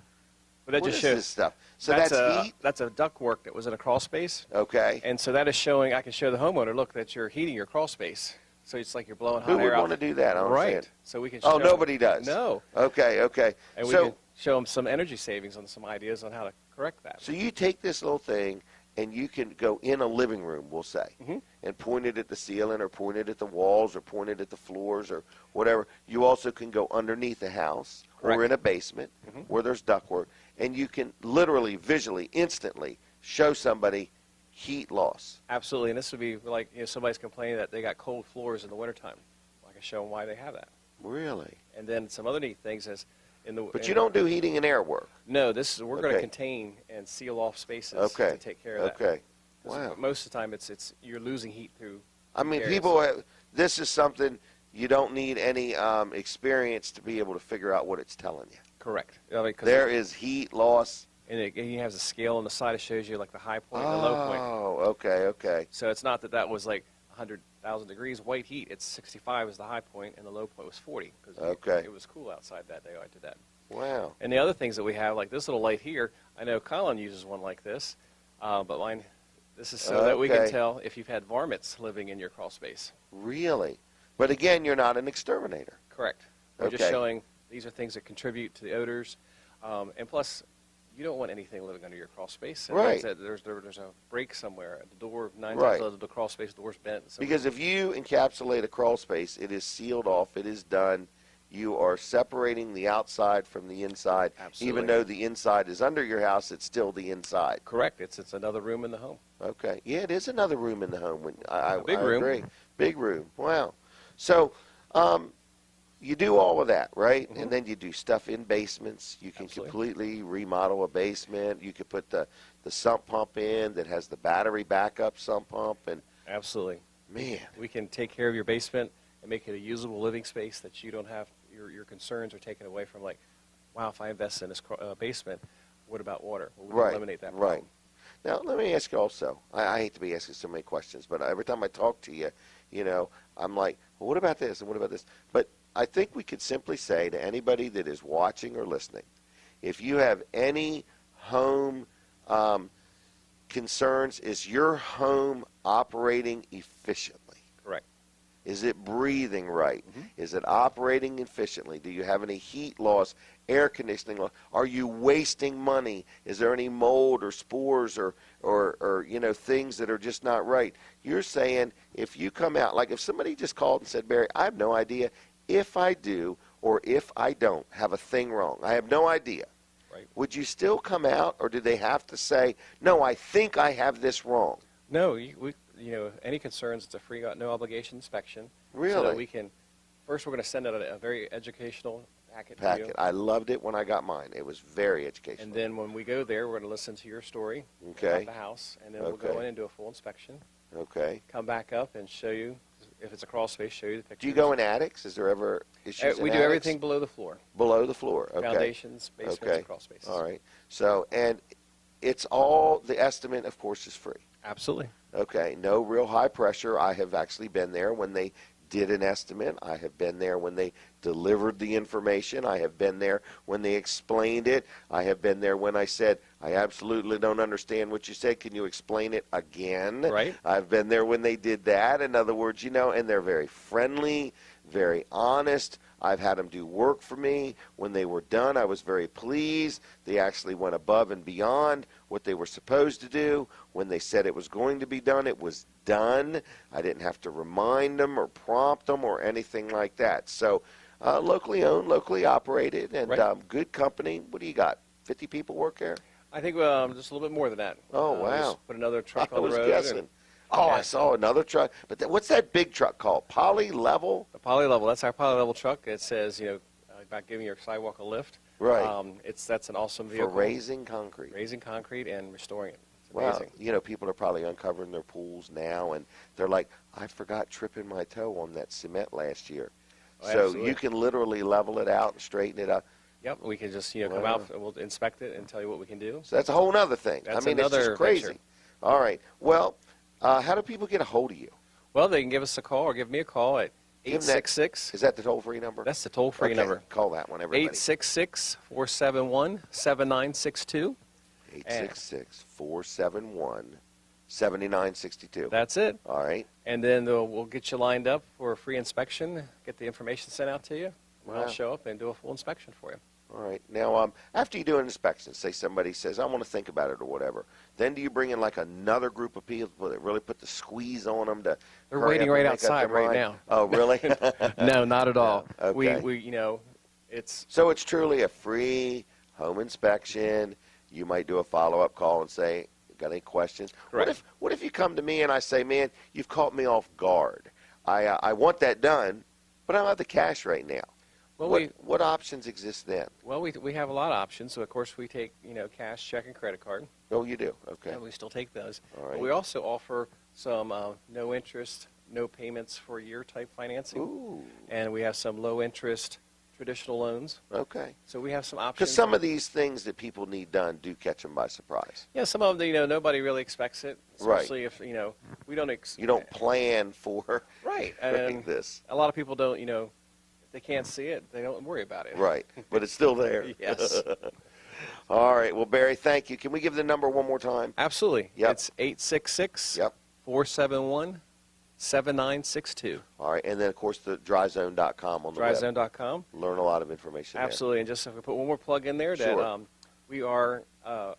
But that What just is shows this stuff? So that's heat? That's a ductwork that was in a crawl space, Okay. and so that is showing. I can show the homeowner, look, that you're heating your crawl space. So it's like you're blowing hot Who air would out. want to do that? I don't Right. understand. So we can. Oh, show nobody does. No. Okay, okay. And we So, can show them some energy savings on some ideas on how to correct that. so you take this little thing and you can go in a living room, we'll say, Mhm. and point it at the ceiling or point it at the walls or point it at the floors or whatever. You also can go underneath the house or Correct. in a basement Mhm. where there's ductwork, and you can literally, visually, instantly show somebody heat loss. Absolutely, and this would be like somebody's complaining that they got cold floors in the wintertime. I can show them why they have that. Really? And then some other neat things is in the. But you don't do heating and air work. No, this is we're going Okay. to contain and seal off spaces Okay. to take care of that. Okay. 'Cause Wow. Most of the time, it's you're losing heat through. I mean, areas. people, this is something you don't need any experience to be able to figure out what it's telling you. Correct. I mean, 'cause There is heat loss. and it has a scale on the side that shows you like the high point and the low point. Oh, okay, okay. So it's not that was like 100,000 degrees, white heat, it's 65 is the high point, and the low point was 40 because Okay. it was cool outside that day. I did that. Wow. And the other things that we have, like this little light here, I know Colin uses one like this, but mine, this is so that we can Okay. tell if you've had varmints living in your crawl space. Really? But again, you're not an exterminator. Correct. We're just Okay. showing these are things that contribute to the odors, and plus, you don't want anything living under your crawl space. And Right. There's a break somewhere. The door, nine Right. times out of the crawl space door's bent. So Because if you encapsulate a crawl space, it is sealed off, it is done. You are separating the outside from the inside. Absolutely. Even though the inside is under your house, it's still the inside. correct, it's another room in the home. Okay. Yeah, it is another room in the home. I big room. agree. Big room. Wow. So, you do all of that, right? Mhm. And then you do stuff in basements. You can Absolutely. completely remodel a basement. You could put the sump pump in that has the battery backup sump pump. And, Absolutely. man, We can take care of your basement and make it a usable living space that you don't have, your concerns are taken away from, like, wow, if I invest in this basement, what about water? Well, we can right, eliminate that right. problem. Now, let me ask you also, I hate to be asking so many questions, but every time I talk to you, I'm like, well, what about this and what about this? But I think we could simply say to anybody that is watching or listening, if you have any home concerns, is your home operating efficiently? Correct. Is it breathing right? Mhm. Is it operating efficiently? Do you have any heat loss, air conditioning loss? Are you wasting money? Is there any mold or spores or things that are just not right? You're saying if you come out, like if somebody just called and said, Barry, I have no idea if I do or if I don't have a thing wrong. I have no idea. Right. Would you still come out, or do they have to say, no, I think I have this wrong? No, any concerns, it's a free, no obligation inspection. So Really? that we can, first we're going to send out a very educational packet to you. I loved it when I got mine. It was very educational. And then when we go there, we're going to listen to your story Okay. about the house, and then we'll go Okay. in and do a full inspection, Okay. come back up and show you, if it's a crawl space, show you the pictures. Do you go in attics? Is there ever issues We in do attics? everything below the floor. Below the floor. Okay. Foundations, basements, Okay. and crawl spaces. All right. So, and it's all, the estimate, of course, is free. Absolutely. Okay. No real high pressure. I have actually been there when they did an estimate. I have been there when they delivered the information. I have been there when they explained it. I have been there when I said, I absolutely don't understand what you said. Can you explain it again? Right. I've been there when they did that. In other words, and they're very friendly, very honest. I've had them do work for me. When they were done, I was very pleased. They actually went above and beyond what they were supposed to do. When they said it was going to be done, it was done. I didn't have to remind them or prompt them or anything like that. So locally owned, locally operated, and Right. good company. What do you got? 50 people work there? I think just a little bit more than that. Oh, We wow. just put another truck I on the was road. guessing. and Oh, I Yeah. saw another truck. But what's that big truck called? Poly level? The poly level, that's our poly level truck. It says, about giving your sidewalk a lift. Right. That's an awesome For vehicle. raising concrete. Raising concrete and restoring it. It's Well, amazing. people are probably uncovering their pools now, and they're like, I forgot tripping my toe on that cement last year. Oh, So absolutely. you can literally level it out and straighten it up. Yep, we can just come Wow. out and we'll inspect it and tell you what we can do. So that's a whole other thing. That's it's another just crazy. venture. All right. Well, how do people get a hold of you? Well, they can give us a call or give me a call at Give them that- 866. Is that the toll-free number? That's the toll-free Okay, number. Call that one, everybody. 866-471-7962. 866-471-7962. That's it. All right. And then we'll get you lined up for a free inspection, get the information sent out to you. And Wow. I'll show up and do a full inspection for you. All right. Now, after you do an inspection, say somebody says, I want to think about it or whatever, then do you bring in like another group of people that really put the squeeze on them to They're hurry waiting up and right make up their outside right mind? now. Oh, really? No, not at all. No, okay. We it's So it's truly a free home inspection. You might do a follow-up call and say, got any questions? Correct. What if you come to me and I say, man, you've caught me off guard. I want that done, but I don't have the cash right now. well What options exist then? we have a lot of options. So of course we take cash, check, and credit card. Oh, you do? Okay. And we still take those. All right. But we also offer some no interest, no payments for a year type financing. Ooh. And we have some low interest traditional loans. Okay. So we have some options. Because some of these things that people need done do catch them by surprise. Yeah, some of them, nobody really expects it, especially if, we don't. You don't plan for right. and this. A lot of people don't, if they can't see it, they don't worry about it. Right. But it's still there. Yes. All right. Well, Barry, thank you. Can we give the number one more time? Absolutely. Yep. It's 866 Yep. 471 7962. All right. And then, of course, the dryzone.com on the web. Dryzone.com. Learn a lot of information Absolutely. And just if we put one more plug in there, Sure. that we are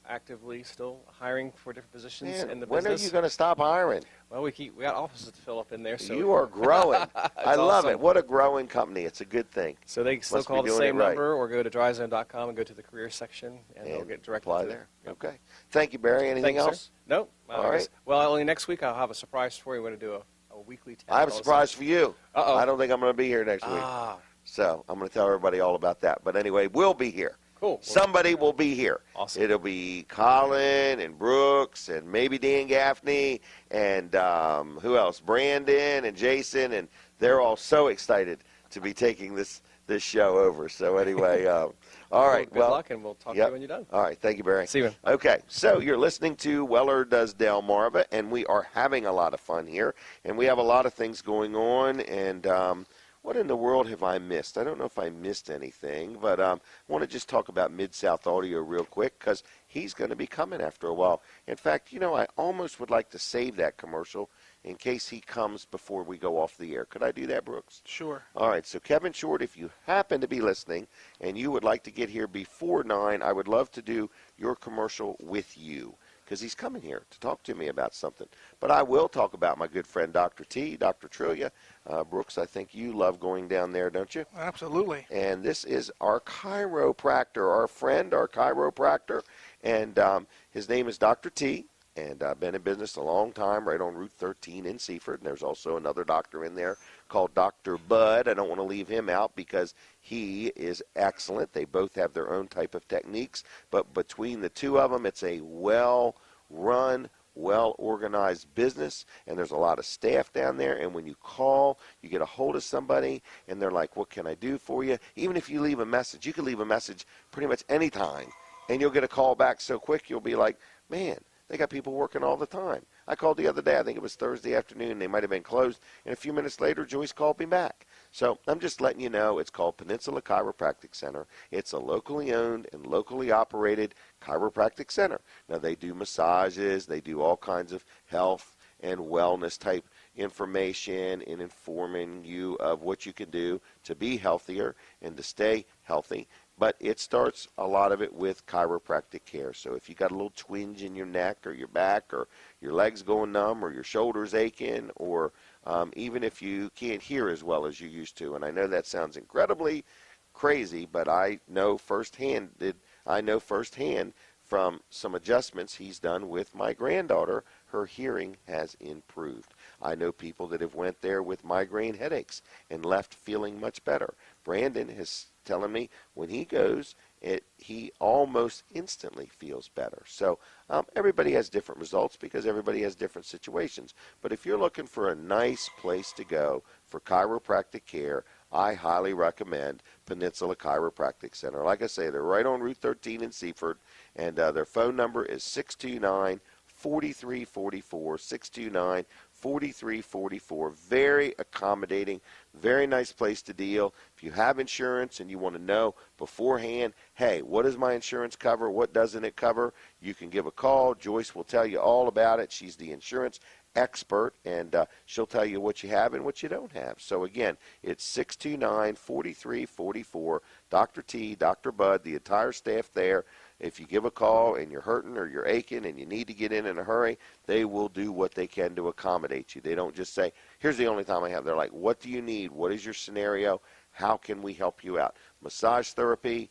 actively still hiring for different positions Man, in the when business. are you going to stop hiring? Well, we got offices to fill up in there. So You are growing. I love awesome. it. What a growing company. It's a good thing. So they can still Must be call the doing same it right. number or go to dryzone.com and go to the career section, and they'll And get directly apply to there. Yep. Okay. Thank you, Barry. Anything Thanks, sir. else? Nope. All right. Well, only next week I'll have a surprise for you. We're going to do a weekly test. I have a surprise for you. Uh-oh. I don't think I'm going to be here next week. Ah, So I'm going to tell everybody all about that. But anyway, we'll be here. cool. Somebody will be here. Awesome. It'll be Colin and Brooks and maybe Dan Gaffney and who else? Brandon and Jason, and they're all so excited to be taking this show over. So anyway, all right. Good luck, and we'll talk to you when you're done. All right. Thank you, Barry. See you. Okay, so you're listening to Weller Does Delmarva, and we are having a lot of fun here, and we have a lot of things going on, and what in the world have I missed? I don't know if I missed anything, but I want to just talk about Mid-South Audio real quick because he's going to be coming after a while. In fact, I almost would like to save that commercial in case he comes before we go off the air. Could I do that, Brooks? Sure. All right, so Kevin Short, if you happen to be listening and you would like to get here before 9, I would love to do your commercial with you because he's coming here to talk to me about something. But I will talk about my good friend Dr. T, Dr. Trillia. Brooks, I think you love going down there, don't you? Absolutely. And this is our chiropractor, our friend, our chiropractor, and his name is Dr. T. And I've been in business a long time, right on Route 13 in Seaford. And there's also another doctor in there called Dr. Bud. I don't want to leave him out because he is excellent. They both have their own type of techniques. But between the two of them, it's a well-run, well-organized business. And there's a lot of staff down there. And when you call, you get a hold of somebody, and they're like, what can I do for you? Even if you leave a message, you can leave a message pretty much any time. And you'll get a call back so quick, you'll be like, man, they got people working all the time. I called the other day. I think it was Thursday afternoon. They might have been closed. And a few minutes later, Joyce called me back. So I'm just letting you know it's called Peninsula Chiropractic Center. It's a locally owned and locally operated chiropractic center. Now, they do massages. They do all kinds of health and wellness type information and informing you of what you can do to be healthier and to stay healthy. But it starts, a lot of it, with chiropractic care. So if you got a little twinge in your neck or your back or your legs going numb or your shoulders aching or even if you can't hear as well as you used to, and I know that sounds incredibly crazy, but I know firsthand from some adjustments he's done with my granddaughter, her hearing has improved. I know people that have went there with migraine headaches and left feeling much better. Brandon is telling me when he goes, he almost instantly feels better. So everybody has different results because everybody has different situations. But if you're looking for a nice place to go for chiropractic care, I highly recommend Peninsula Chiropractic Center. Like I say, they're right on Route 13 in Seaford, and their phone number is 629-4344, 629-4344. Very accommodating, very nice place to deal. If you have insurance and you want to know beforehand, hey, what does my insurance cover? What doesn't it cover? You can give a call. Joyce will tell you all about it. She's the insurance expert, and she'll tell you what you have and what you don't have. So again, it's 629-4344. Dr. T, Dr. Bud, the entire staff there. If you give a call and you're hurting or you're aching and you need to get in a hurry, they will do what they can to accommodate you. They don't just say, here's the only time I have. They're like, what do you need? What is your scenario? How can we help you out? Massage therapy,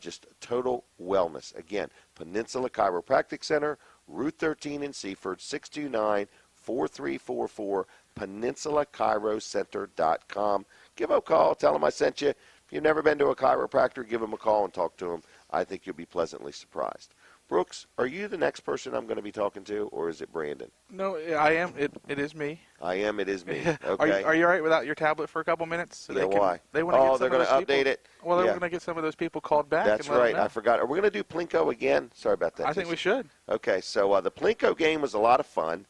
just total wellness. Again, Peninsula Chiropractic Center, Route 13 in Seaford, 629-4344, PeninsulaChiroCenter.com. Give them a call. Tell them I sent you. If you've never been to a chiropractor, give them a call and talk to them. I think you'll be pleasantly surprised. Brooks, are you the next person I'm going to be talking to, or is it Brandon? No, I am. It is me. I am. It is me. Are you Okay. all right without your tablet for a couple minutes? So Yeah, why? They want to get some they're of going those to update people, it? Well, they're Yeah. going to get some of those people called back. That's and let right. them know. I forgot. Are we going to do Plinko again? Sorry about that. I think we Jason. should. Okay, so the Plinko game was a lot of fun.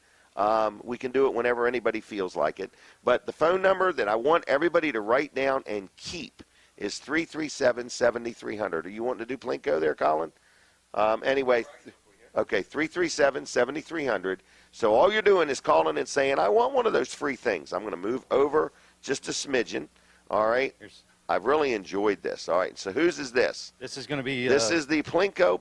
We can do it whenever anybody feels like it. But the phone number that I want everybody to write down and keep is 337-7300. Are you wanting to do Plinko there, Colin? Anyway, okay, 337-7300. So all you're doing is calling and saying, I want one of those free things. I'm going to move over just a smidgen. All right? I've really enjoyed this. All right, so whose is this? This is going to be... This is the Plinko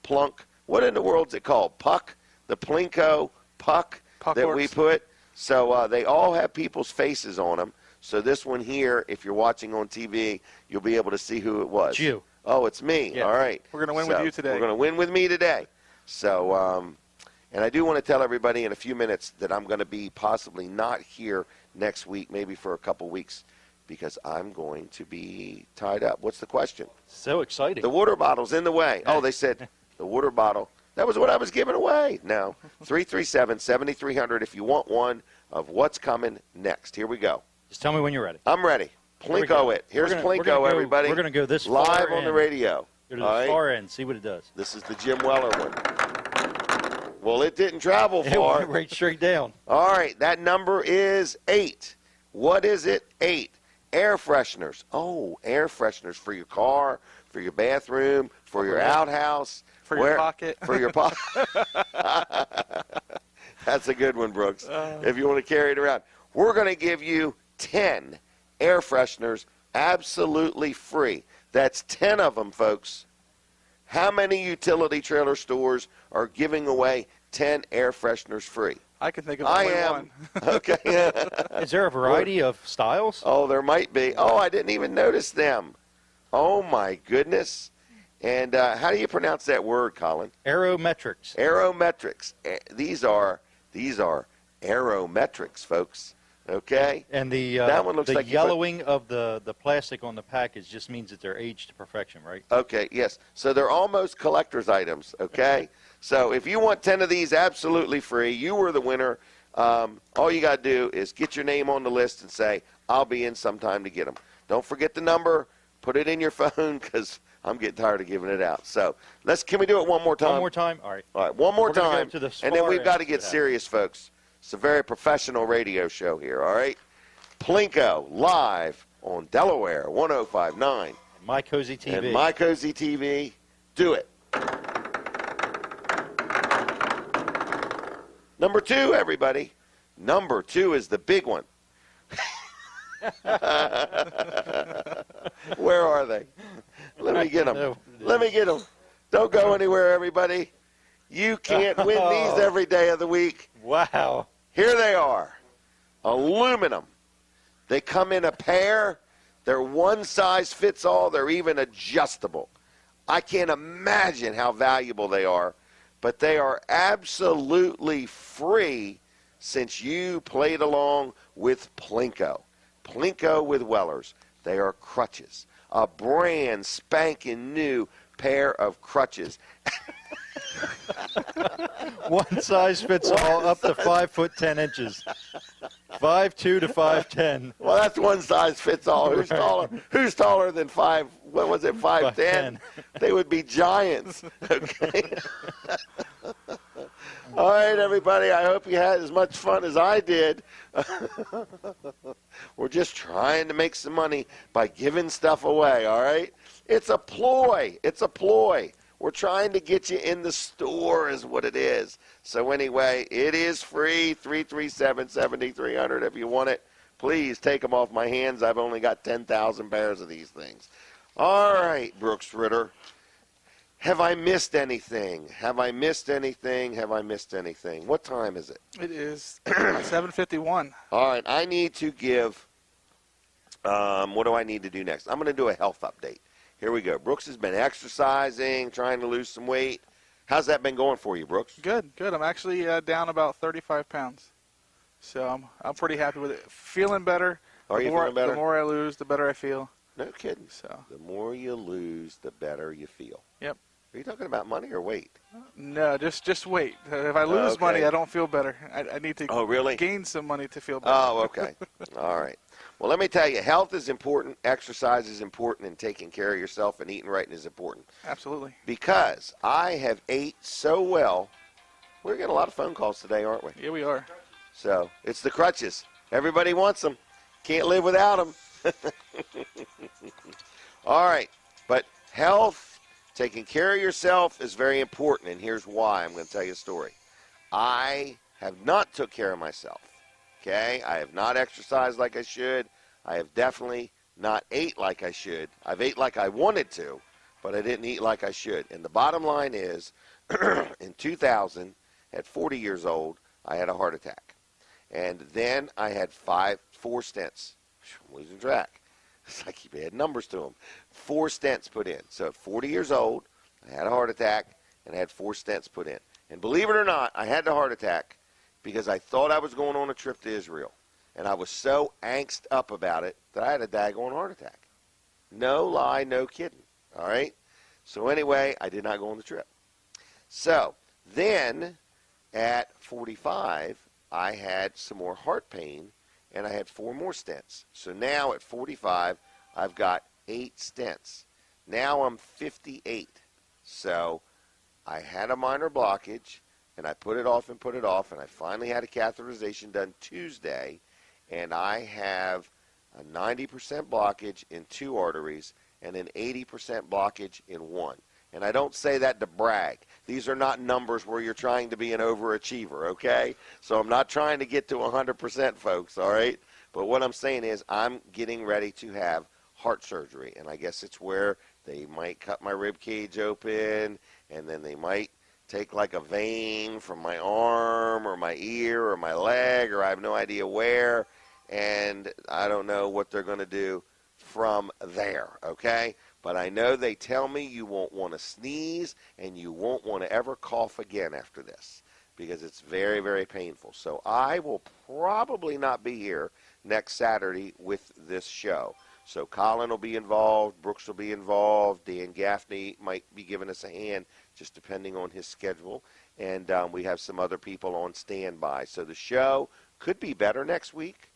Plunk. What in the world is it called? Puck? The Plinko Puck that works. we put. So they all have people's faces on them. So this one here, if you're watching on TV, you'll be able to see who it was. It's you. Oh, it's me. Yeah. All right. We're going to win with you today. We're going to win with me today. So, and I do want to tell everybody in a few minutes that I'm going to be possibly not here next week, maybe for a couple weeks, because I'm going to be tied up. What's the question? So exciting. The water bottle's in the way. Oh, they said the water bottle. That was what I was giving away. No. 337-7300 if you want one of what's coming next. Here we go. Just tell me when you're ready. I'm ready. Plinko it. Here's Plinko, everybody. We're going to go this live far on the in. radio. Go to All the right? far end. See what it does. This is the Jim Weller one. Well, it didn't travel It far. went right straight down. All right, that number is 8. What is it? 8. Air fresheners. Oh, air fresheners for your car, for your bathroom, for your outhouse. For your pocket. For your pocket. That's a good one, Brooks, if you want to carry it around. We're going to give you 10 air fresheners absolutely free. That's 10 of them, folks. How many utility trailer stores are giving away 10 air fresheners free? I can think of I only am. one. Okay. Is there a variety of styles? Oh, there might be. Oh, I didn't even notice them. Oh, my goodness. And how do you pronounce that word, Colin? Aerometrics. Aerometrics. These are aerometrics, folks. Okay? And the That one looks the like you put- yellowing of the plastic on the package just means that they're aged to perfection, right? Okay, yes. So they're almost collector's items, okay? So if you want 10 of these absolutely free, you were the winner. All you got to do is get your name on the list and say, I'll be in sometime to get them. Don't forget the number. Put it in your phone because I'm getting tired of giving it out. So can we do it one more time? One more time? All right. All right, one more We're gonna go time. to the And then far we've got to end get of that. serious, folks. It's a very professional radio show here, all right? Plinko, live on Delaware 105.9. My Cozy TV. And My Cozy TV. Do it. Number 2, everybody. Number 2 is the big one. Where are they? Let me get them. No. Let me get them. Don't go anywhere, everybody. You can't win these every day of the week. Wow. Here they are. Aluminum. They come in a pair. They're one size fits all. They're even adjustable. I can't imagine how valuable they are, but they are absolutely free since you played along with Plinko. Plinko with Wellers. They are crutches. A brand spanking new pair of crutches. One size fits all up to 5 foot 10 inches. 5'2" to 5'10". Well, that's one size fits all. Who's taller? Who's taller than 5? What was it? 5'10"? 5'10". They would be giants. Okay. All right, everybody. I hope you had as much fun as I did. We're just trying to make some money by giving stuff away. All right. It's a ploy. It's a ploy. We're trying to get you in the store is what it is. So anyway, it is free, 337-7300 if you want it. Please take them off my hands. I've only got 10,000 pairs of these things. All right, Brooks Ritter. Have I missed anything? Have I missed anything? Have I missed anything? What time is it? It is 7:51. All right, I need to give, what do I need to do next? I'm going to do a health update. Here we go. Brooks has been exercising, trying to lose some weight. How's that been going for you, Brooks? Good. I'm actually down about 35 pounds. So I'm pretty happy with it. Feeling better. Are you feeling better? The more I lose, the better I feel. No kidding. So The more you lose, the better you feel. Yep. Are you talking about money or weight? No, just wait. If I lose Okay. money, I don't feel better. I need to really? gain some money to feel better. Oh, okay. All right. Well, let me tell you, health is important, exercise is important, and taking care of yourself and eating right is important. Absolutely. Because I have ate so well. We're getting a lot of phone calls today, aren't we? Yeah, we are. So it's the crutches. Everybody wants them. Can't live without them. All right. But health, taking care of yourself is very important, and here's why. I'm going to tell you a story. I have not took care of myself. Okay? I have not exercised like I should. I have definitely not ate like I should. I've ate like I wanted to, but I didn't eat like I should. And the bottom line is, in 2000, at 40 years old, I had a heart attack. And then I had 4 stents. I'm losing track. It's like you had numbers to them. 4 stents put in. So at 40 years old, I had a heart attack and I had 4 stents put in. And believe it or not, I had the heart attack because I thought I was going on a trip to Israel. And I was so angst up about it that I had a daggone heart attack. No lie, no kidding. All right? So anyway, I did not go on the trip. So then at 45, I had some more heart pain, and I had 4 more stents. So now at 45, I've got 8 stents. Now I'm 58. So I had a minor blockage, and I put it off, and I finally had a catheterization done Tuesday, and I have a 90% blockage in 2 arteries and an 80% blockage in 1. And I don't say that to brag. These are not numbers where you're trying to be an overachiever, okay? So I'm not trying to get to 100%, folks, all right? But what I'm saying is I'm getting ready to have heart surgery. And I guess it's where they might cut my rib cage open, and then they might take like a vein from my arm or my ear or my leg, or I have no idea where. And I don't know what they're going to do from there, okay? But I know they tell me you won't want to sneeze and you won't want to ever cough again after this because it's very, very painful. So I will probably not be here next Saturday with this show. So Colin will be involved, Brooks will be involved, Dan Gaffney might be giving us a hand just depending on his schedule. And we have some other people on standby. So the show could be better next week.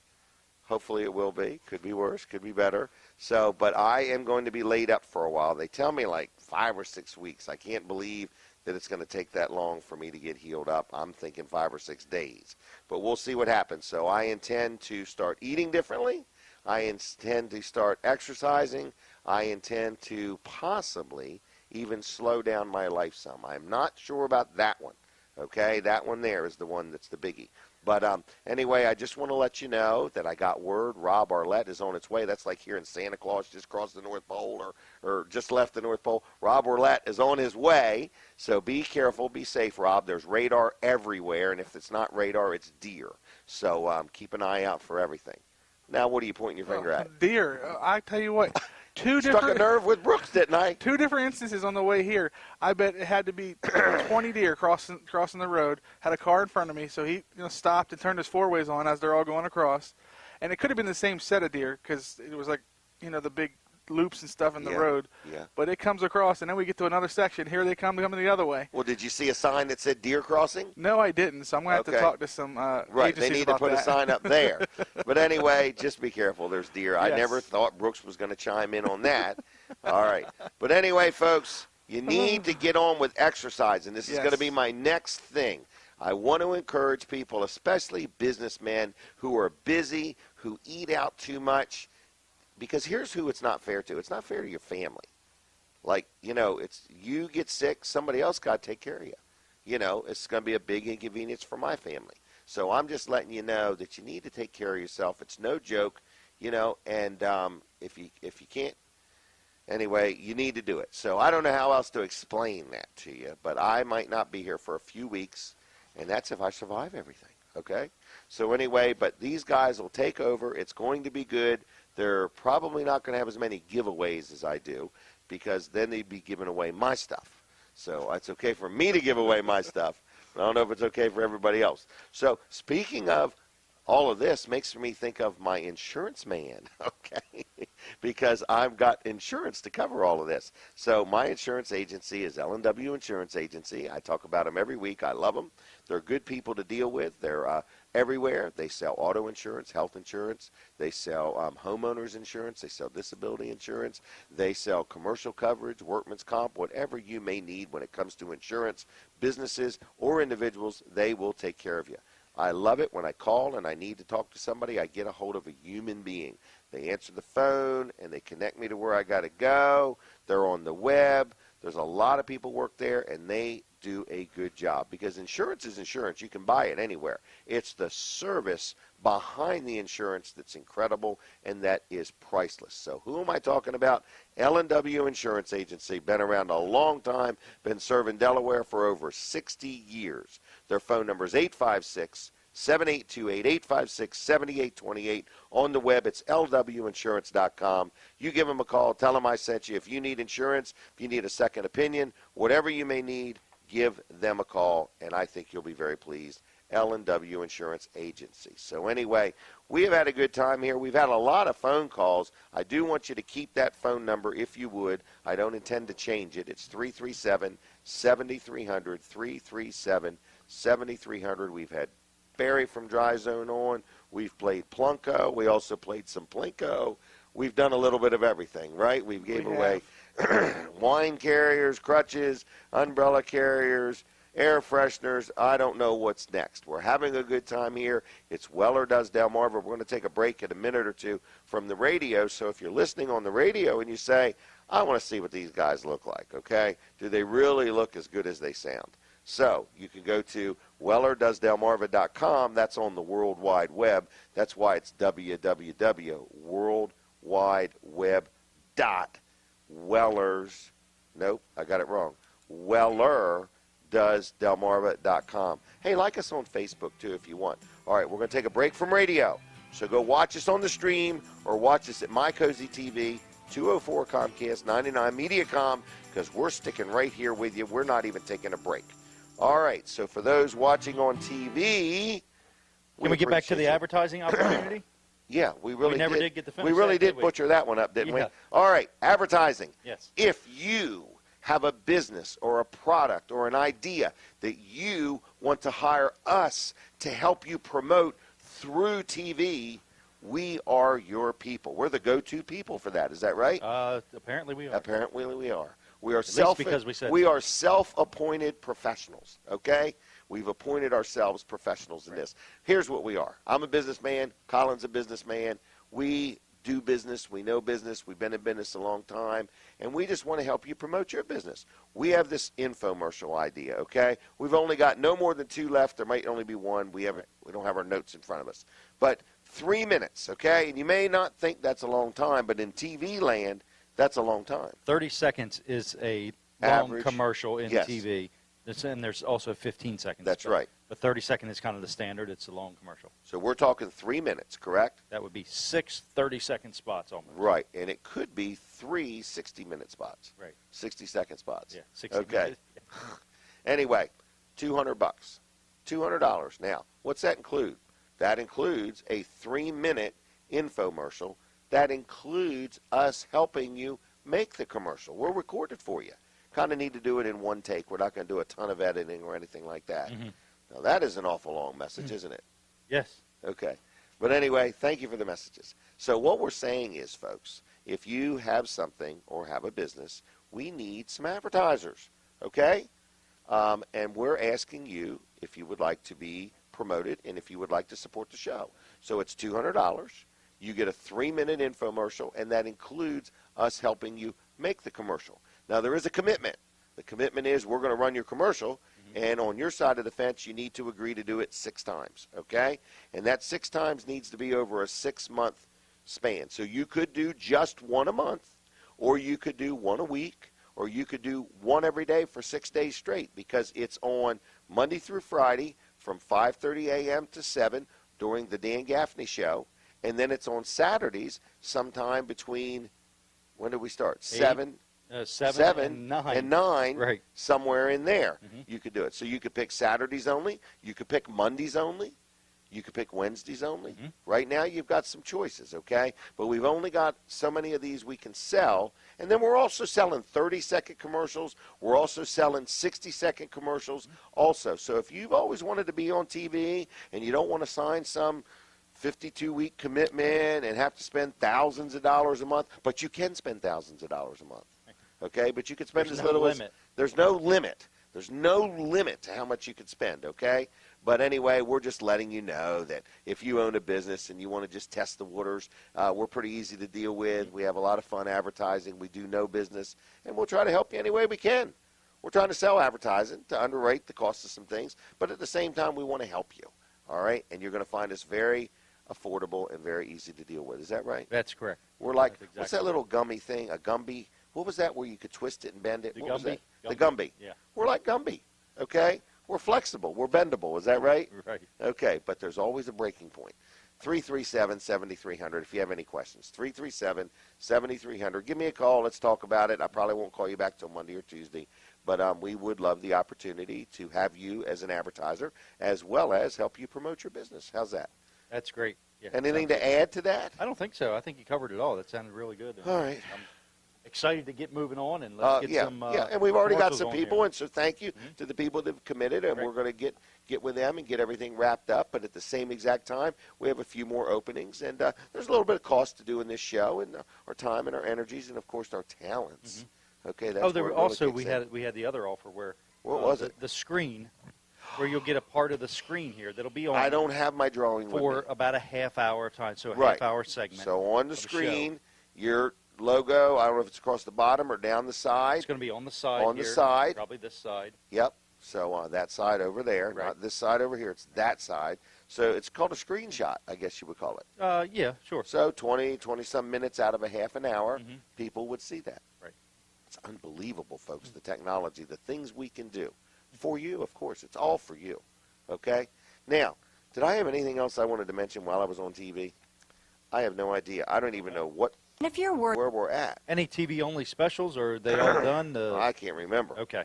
Hopefully it will be. Could be worse. Could be better. So, but I am going to be laid up for a while. They tell me like 5 or 6 weeks. I can't believe that it's going to take that long for me to get healed up. I'm thinking 5 or 6 days. But we'll see what happens. So I intend to start eating differently. I intend to start exercising. I intend to possibly even slow down my life some. I'm not sure about that one. Okay, that one there is the one that's the biggie. But anyway, I just want to let you know that I got word Rob Arlett is on its way. That's like hearing Santa Claus just crossed the North Pole or just left the North Pole. Rob Arlett is on his way, so be careful, be safe, Rob. There's radar everywhere, and if it's not radar, it's deer. So keep an eye out for everything. Now, what are you pointing your finger at? Deer. I tell you what. Struck a nerve with Brooks, didn't I? 2 different instances on the way here. I bet it had to be 20 deer crossing the road. Had a car in front of me, so he stopped and turned his 4-ways on as they're all going across. And it could have been the same set of deer because it was like, the big loops and stuff in the road. Yeah. But it comes across, and then we get to another section. Here they come, coming the other way. Well, did you see a sign that said deer crossing? No, I didn't. So I'm going to have to talk to some right, they need to put a sign up there. But anyway, just be careful. There's deer. Yes. I never thought Brooks was going to chime in on that. All right. But anyway, folks, you need to get on with exercise, and this is going to be my next thing. I want to encourage people, especially businessmen who are busy, who eat out too much, because here's who it's not fair to. It's not fair to your family. Like, it's you get sick, somebody else got to take care of you. It's going to be a big inconvenience for my family. So I'm just letting you know that you need to take care of yourself. It's no joke, and if you can't, anyway, you need to do it. So I don't know how else to explain that to you, but I might not be here for a few weeks, and that's if I survive everything, okay? So anyway, but these guys will take over. It's going to be good. They're probably not going to have as many giveaways as I do because then they'd be giving away my stuff. So it's okay for me to give away my stuff. But I don't know if it's okay for everybody else. So speaking of all of this makes me think of my insurance man, okay? Because I've got insurance to cover all of this. So my insurance agency is L&W Insurance Agency. I talk about them every week. I love them. They're good people to deal with. They're everywhere. They sell auto insurance, health insurance. They sell homeowners insurance. They sell disability insurance. They sell commercial coverage, workman's comp, whatever you may need when it comes to insurance, businesses or individuals, they will take care of you. I love it when I call and I need to talk to somebody, I get a hold of a human being. They answer the phone and they connect me to where I got to go. They're on the web. There's a lot of people work there and they do a good job because insurance is insurance. You can buy it anywhere. It's the service behind the insurance that's incredible and that is priceless. So who am I talking about? L&W Insurance Agency, been around a long time, been serving Delaware for over 60 years. Their phone number is 856-7828, 856-7828. On the web, it's lwinsurance.com. You give them a call. Tell them I sent you. If you need insurance, if you need a second opinion, whatever you may need, give them a call, and I think you'll be very pleased. L&W Insurance Agency. So anyway, we have had a good time here. We've had a lot of phone calls. I do want you to keep that phone number if you would. I don't intend to change it. It's 337-7300, 337-7300. We've had Barry from Dry Zone on. We've played Plunko. We also played some Plinko. We've done a little bit of everything, right? We gave away wine carriers, crutches, umbrella carriers, air fresheners. I don't know what's next. We're having a good time here. It's Weller Does Delmarva. We're going to take a break in a minute or two from the radio. So if you're listening on the radio and you say, I want to see what these guys look like, okay? Do they really look as good as they sound? So you can go to WellerDoesDelmarva.com. That's on the World Wide Web. That's why it's www.worldwideweb.Wellers. Nope, I got it wrong. WellerDoesDelmarva.com. Hey, like us on Facebook, too, if you want. All right, we're going to take a break from radio. So go watch us on the stream or watch us at My Cozy TV, 204 Comcast, 99 Mediacom, because we're sticking right here with you. We're not even taking a break. All right, so for those watching on TV, can we get back to the advertising opportunity? Yeah, we really never did get the finish. We really that, did butcher that one up, didn't we? Yeah. All right, advertising. Yes. If you have a business or a product or an idea that you want to hire us to help you promote through TV, we are your people. We're the go-to people for that. Is that right? Apparently we are. Apparently we are. We are self-appointed professionals, okay? We've appointed ourselves professionals in this. Here's what we are. I'm a businessman. Colin's a businessman. We do business. We know business. We've been in business a long time, and we just want to help you promote your business. We have this infomercial idea, okay? We've only got no more than 2 left. There might only be 1. We don't have our notes in front of us. But 3 minutes, okay? And you may not think that's a long time, but in TV land, that's a long time. 30 seconds is a long Average commercial in yes. TV. And there's also 15 seconds. That's right. But 30 seconds is kind of the standard. It's a long commercial. So we're talking 3 minutes, correct? That would be 6 30-second spots almost. Right, and it could be 3 60-minute spots. Right. 60-second spots. Yeah, 60 okay. minutes. Anyway, $200. $200. Now, what's that include? That includes a 3-minute infomercial. That includes us helping you make the commercial. We'll record it for you. Kind of need to do it in one take. We're not going to do a ton of editing or anything like that. Mm-hmm. Now, that is an awful long message, isn't it? Yes. Okay. But anyway, thank you for the messages. So what we're saying is, folks, if you have something or have a business, we need some advertisers, okay? And we're asking you if you would like to be promoted and if you would like to support the show. So it's $200. You get a 3-minute infomercial, and that includes us helping you make the commercial. Now, there is a commitment. The commitment is we're going to run your commercial, and on your side of the fence, you need to agree to do it 6 times, okay? And that 6 times needs to be over a 6-month span. So you could do just 1 a month, or you could do 1 a week, or you could do 1 every day for 6 days straight, because it's on Monday through Friday from 5:30 a.m. to 7 during the Dan Gaffney Show, and then it's on Saturdays sometime between, when did we start? 7 and 9. Right. Somewhere in there. Mm-hmm. You could do it. So you could pick Saturdays only. You could pick Mondays only. You could pick Wednesdays only. Right now, you've got some choices, okay? But we've only got so many of these we can sell. And then we're also selling 30-second commercials. We're also selling 60-second commercials also. So if you've always wanted to be on TV and you don't want to sign some 52-week commitment and have to spend thousands of dollars a month, but you can spend thousands of dollars a month, okay? But you can spend as little as... There's no limit. There's no limit to how much you can spend, okay? But anyway, we're just letting you know that if you own a business and you want to just test the waters, we're pretty easy to deal with. We have a lot of fun advertising. We do no business, and we'll try to help you any way we can. We're trying to sell advertising to underwrite the cost of some things, but at the same time, we want to help you, all right? And you're going to find us very affordable and very easy to deal with. Is that right? That's correct. We're like, exactly what's that little gummy thing, a Gumby? What was that where you could twist it and bend it? The What was Gumby? that? The Gumby. Yeah. We're like Gumby, okay? We're flexible. We're bendable. Is that right? Right. Okay, but there's always a breaking point. 337-7300 if you have any questions. 337-7300. Give me a call. Let's talk about it. I probably won't call you back till Monday or Tuesday, but we would love the opportunity to have you as an advertiser as well as help you promote your business. How's that? That's great. Yeah, Anything to add to that? I don't think so. I think you covered it all. That sounded really good. All right. I'm excited to get moving on and let's get some and we've already got commercials some on people, here. and so thank you to the people that have committed, and we're going to get with them and get everything wrapped up. But at the same exact time, we have a few more openings, and there's a little bit of cost to doing this show, and our time and our energies, and of course our talents. Okay, that's there where were it really also kicks in. we had the other offer where What was it? The screen, where you'll get a part of the screen here that'll be on. I don't have my drawing for with me. about a half hour of time, so a Right. half hour segment. So on the of screen, your logo, I don't know if it's across the bottom or down the side. It's going to be on the side. On the here, side. probably this side. Yep. So on that side over there, Right. not this side over here. It's that side. So it's called a screenshot, I guess you would call it. Yeah, sure. So 20-some minutes out of a half an hour, Mhm. people would see that. Right. It's unbelievable, folks, the technology, the things we can do. For you, of course. It's all for you. Okay? Now, did I have anything else I wanted to mention while I was on TV? I have no idea. I don't even know And if you're worried, where we're at. Any TV only specials, or are they all done? I can't remember. Okay.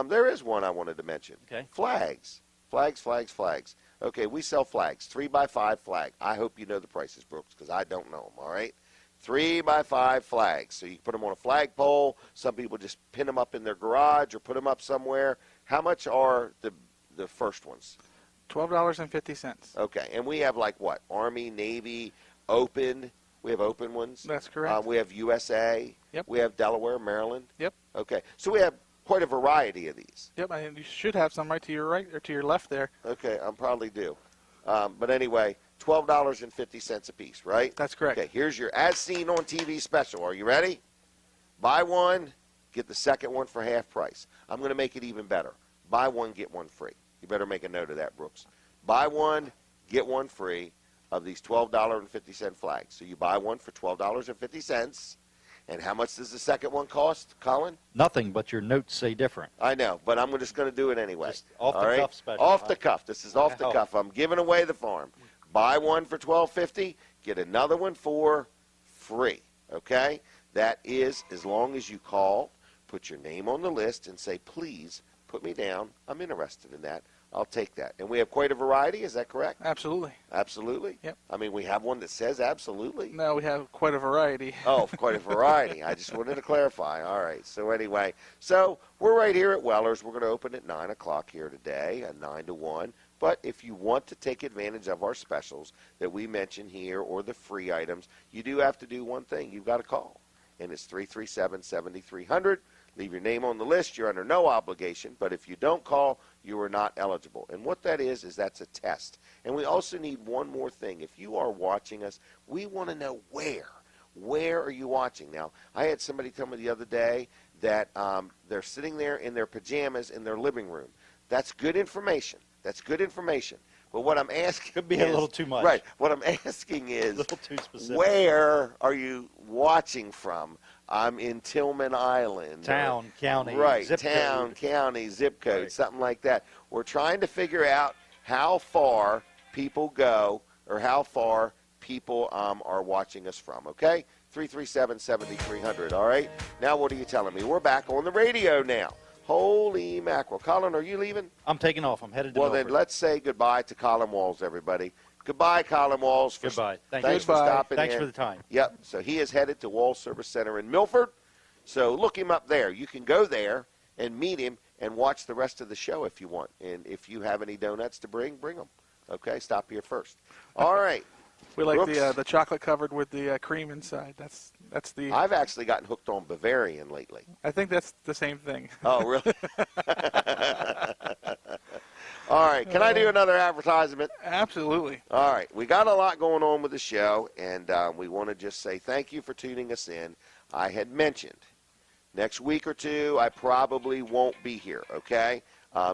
There is one I wanted to mention. Okay. Flags. Flags. Okay, we sell flags. 3x5 flag. I hope you know the prices, Brooks, because I don't know them, all right? 3x5 flags. So you can put them on a flagpole. Some people just pin them up in their garage or put them up somewhere. How much are the first ones? $12.50. Okay, and we have like what? Army, Navy, open. We have open ones. That's correct. We have USA. Yep. We have Delaware, Maryland. Yep. Okay, so we have quite a variety of these. Yep, and you should have some right to your right or to your left there. Okay, I probably do. But anyway, $12.50 a piece, right? That's correct. Okay, here's your as seen on TV special. Are you ready? Buy one, get the second one for half price. I'm going to make it even better. Buy one, get one free. You better make a note of that, Brooks. Buy one, get one free of these $12.50 flags. So you buy one for $12.50. And how much does the second one cost, Colin? Nothing, but your notes say different. I know, but I'm just going to do it anyway. Just off the All right? cuff special. Off the cuff. This is off the Wow. cuff. I'm giving away the farm. Buy one for $12.50, get another one for free. Okay? That is as long as you call, put your name on the list, and say, please put me down. I'm interested in that. I'll take that. And we have quite a variety. Is that correct? Absolutely. Absolutely? Yep. I mean, we have one that says absolutely. No, we have quite a variety. Oh, quite a variety. I just wanted to clarify. All right. So anyway, we're right here at Weller's. We're going to open at 9 o'clock here today, 9 to 1. But if you want to take advantage of our specials that we mention here or the free items, you do have to do one thing. You've got to call. And it's 337-7300. Leave your name on the list. You're under no obligation. But if you don't call, you are not eligible. And what that is that's a test. And we also need one more thing. If you are watching us, we want to know where. Where are you watching? Now, I had somebody tell me the other day that they're sitting there in their pajamas in their living room. That's good information. That's good information. But what I'm asking Could be a little too much. Right. What I'm asking is, A little too specific. where are you watching from? I'm in Tillman Island. Town, county, Right. zip Town, code. county, zip code, Right. something like that. We're trying to figure out how far people go or how far people are watching us from, okay? 337-7300, all right? Now what are you telling me? We're back on the radio now. Holy mackerel. Colin, are you leaving? I'm taking off. I'm headed to Well, Milford. then let's say goodbye to Colin Walls, everybody. Goodbye, Colin Walls. Goodbye. Thanks for Goodbye. stopping Thanks in. for the time. Yep. So he is headed to Walls Service Center in Milford. So look him up there. You can go there and meet him and watch the rest of the show if you want. And if you have any donuts to bring them. Okay, stop here first. All right. We like Brooks? the chocolate covered with the cream inside. That's the. I've actually gotten hooked on Bavarian lately. I think that's the same thing. Oh, really? All right. Can I do another advertisement? Absolutely. All right. We got a lot going on with the show, and we want to just say thank you for tuning us in. I had mentioned next week or two I probably won't be here, okay?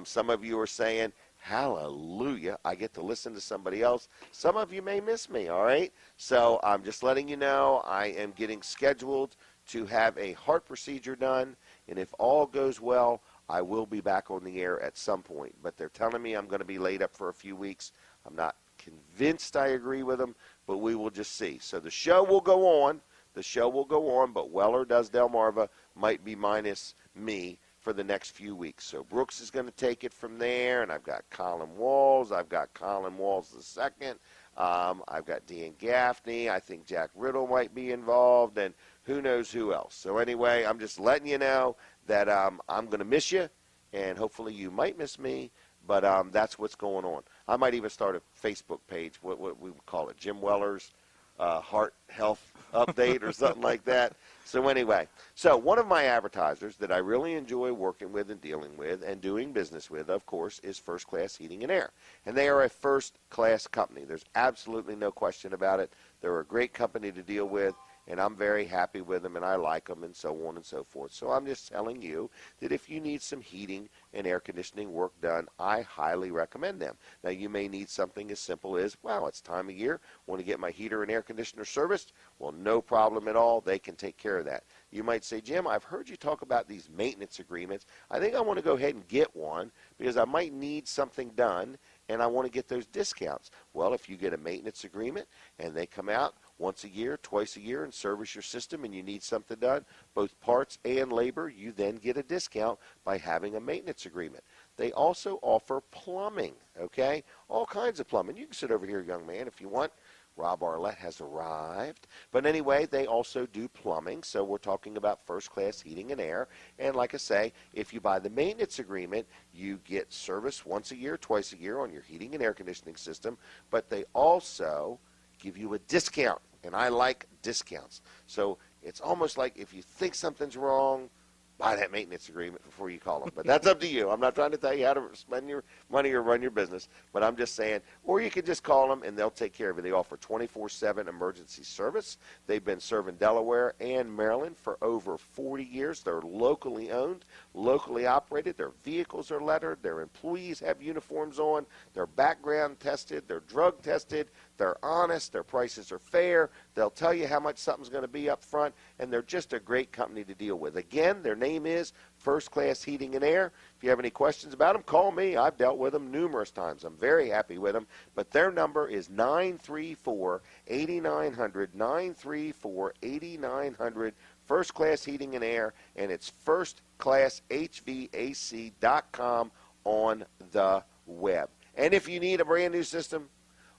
Some of you are saying, hallelujah, I get to listen to somebody else. Some of you may miss me, all right? So I'm just letting you know I am getting scheduled to have a heart procedure done, and if all goes well, I will be back on the air at some point. But they're telling me I'm going to be laid up for a few weeks. I'm not convinced I agree with them, but we will just see. So the show will go on. The show will go on, but Weller Does Delmarva might be minus me for the next few weeks. So Brooks is going to take it from there, and I've got Colin Walls. I've got Colin Walls the second. I've got Dean Gaffney. I think Jack Riddle might be involved, and who knows who else. So anyway, I'm just letting you know that I'm going to miss you, and hopefully you might miss me, but that's what's going on. I might even start a Facebook page, what we would call it, Jim Weller's Heart Health Update or something like that. So anyway, so one of my advertisers that I really enjoy working with and dealing with and doing business with, of course, is First Class Heating and Air. And they are a first-class company. There's absolutely no question about it. They're a great company to deal with, and I'm very happy with them, and I like them, and so on and so forth. So I'm just telling you that if you need some heating and air conditioning work done, I highly recommend them. Now, you may need something as simple as, wow, it's time of year, want to get my heater and air conditioner serviced? Well, no problem at all. They can take care of that. You might say, Jim, I've heard you talk about these maintenance agreements. I think I want to go ahead and get one because I might need something done, and I want to get those discounts. Well, if you get a maintenance agreement and they come out once a year, twice a year, and service your system and you need something done, both parts and labor, you then get a discount by having a maintenance agreement. They also offer plumbing, okay? All kinds of plumbing. You can sit over here, young man, if you want. Rob Arlett has arrived. But anyway, they also do plumbing, so we're talking about first-class heating and air. And like I say, if you buy the maintenance agreement, you get service once a year, twice a year on your heating and air conditioning system, but they also give you a discount, and I like discounts. So it's almost like if you think something's wrong, buy that maintenance agreement before you call them. But that's up to you. I'm not trying to tell you how to spend your money or run your business, but I'm just saying, or you can just call them and they'll take care of it. They offer 24/7 emergency service. They've been serving Delaware and Maryland for over 40 years. They're locally owned, locally operated. Their vehicles are lettered. Their employees have uniforms on. They're background tested. They're drug tested. They're honest. Their prices are fair. They'll tell you how much something's going to be up front, and they're just a great company to deal with. Again, their name is First Class Heating and Air. If you have any questions about them, call me. I've dealt with them numerous times. I'm very happy with them. But their number is 934-8900, 934-8900, First Class Heating and Air, and it's firstclasshvac.com on the web. And if you need a brand new system,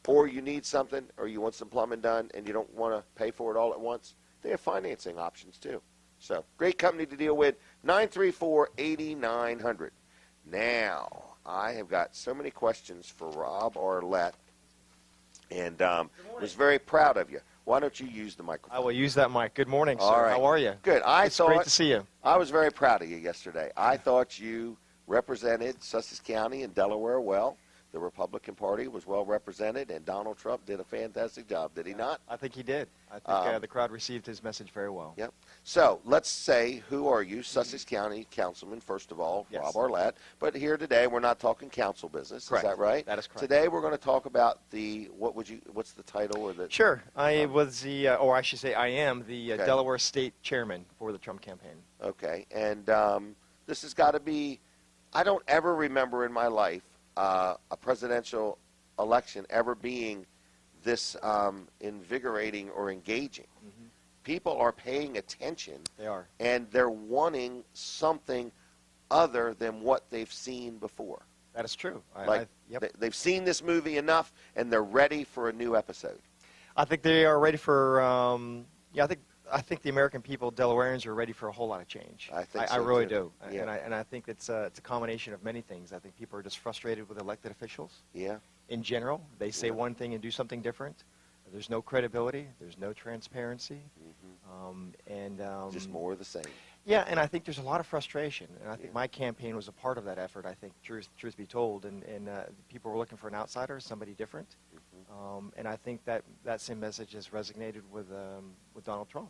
or you need something, or you want some plumbing done, and you don't want to pay for it all at once, they have financing options too. So, great company to deal with, 934-8900. Now, I have got so many questions for Rob Arlett, and was very proud of you. Why don't you use the microphone? I will use that mic. Good morning, sir. All right. How are you? Good. It's great to see you. I was very proud of you yesterday. I thought you represented Sussex County and Delaware well. The Republican Party was well represented, and Donald Trump did a fantastic job, did he not? I think he did. I think the crowd received his message very well. Yep. So let's say, who are you? Sussex County Councilman, first of all, Yes. Rob Arlett. But here today, we're not talking council business. Correct. Is that right? That is correct. Today, we're going to talk about what's the title or the? Sure. I was the, or I should say I am the Okay. Delaware State Chairman for the Trump campaign. Okay. And this has got to be, I don't ever remember in my life a presidential election ever being this invigorating or engaging. Mm-hmm. People are paying attention. They are. And they're wanting something other than what they've seen before. That is true. They've seen this movie enough, and they're ready for a new episode. I think they are ready for. I think the American people, Delawareans, are ready for a whole lot of change. I think I so, really too. do, Yeah. and I think it's a combination of many things. I think people are just frustrated with elected officials. Yeah. In general, they say one thing and do something different. There's no credibility. There's no transparency, Just more of the same. Yeah, and I think there's a lot of frustration, and I think my campaign was a part of that effort. I think, truth be told, and people were looking for an outsider, somebody different, and I think that same message has resonated with Donald Trump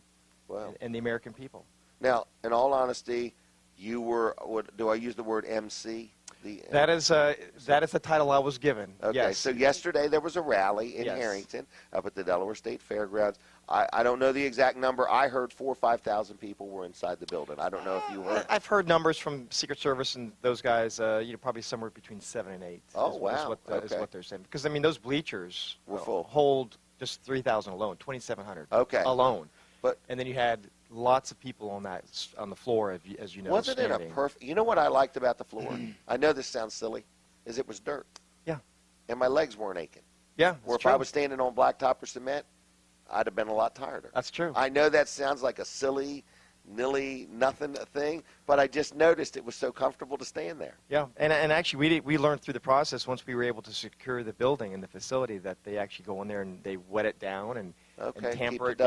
and the American people. Now, in all honesty, you were, do I use the word MC? That is the title I was given. Okay, yes. so yesterday there was a rally in Harrington up at the Delaware State Fairgrounds. I don't know the exact number. I heard 4,000 or 5,000 people were inside the building. I don't know if you heard. I've heard numbers from Secret Service and those guys. Probably somewhere between 7 and 8. Oh, wow. Is what they're saying. Because I mean, those bleachers were full. Hold just 3,000 alone, 2,700. Okay. Alone. And then you had lots of people on the floor, as you know. Wasn't it a perfect? You know what I liked about the floor? I know this sounds silly, is it was dirt. Yeah. And my legs weren't aching. Yeah. Or if I was standing on blacktop or cement, I'd have been a lot tireder. That's true. I know that sounds like a silly, nilly, nothing thing, but I just noticed it was so comfortable to stand there. Yeah, and actually we learned through the process once we were able to secure the building and the facility that they actually go in there and they wet it down and tamper it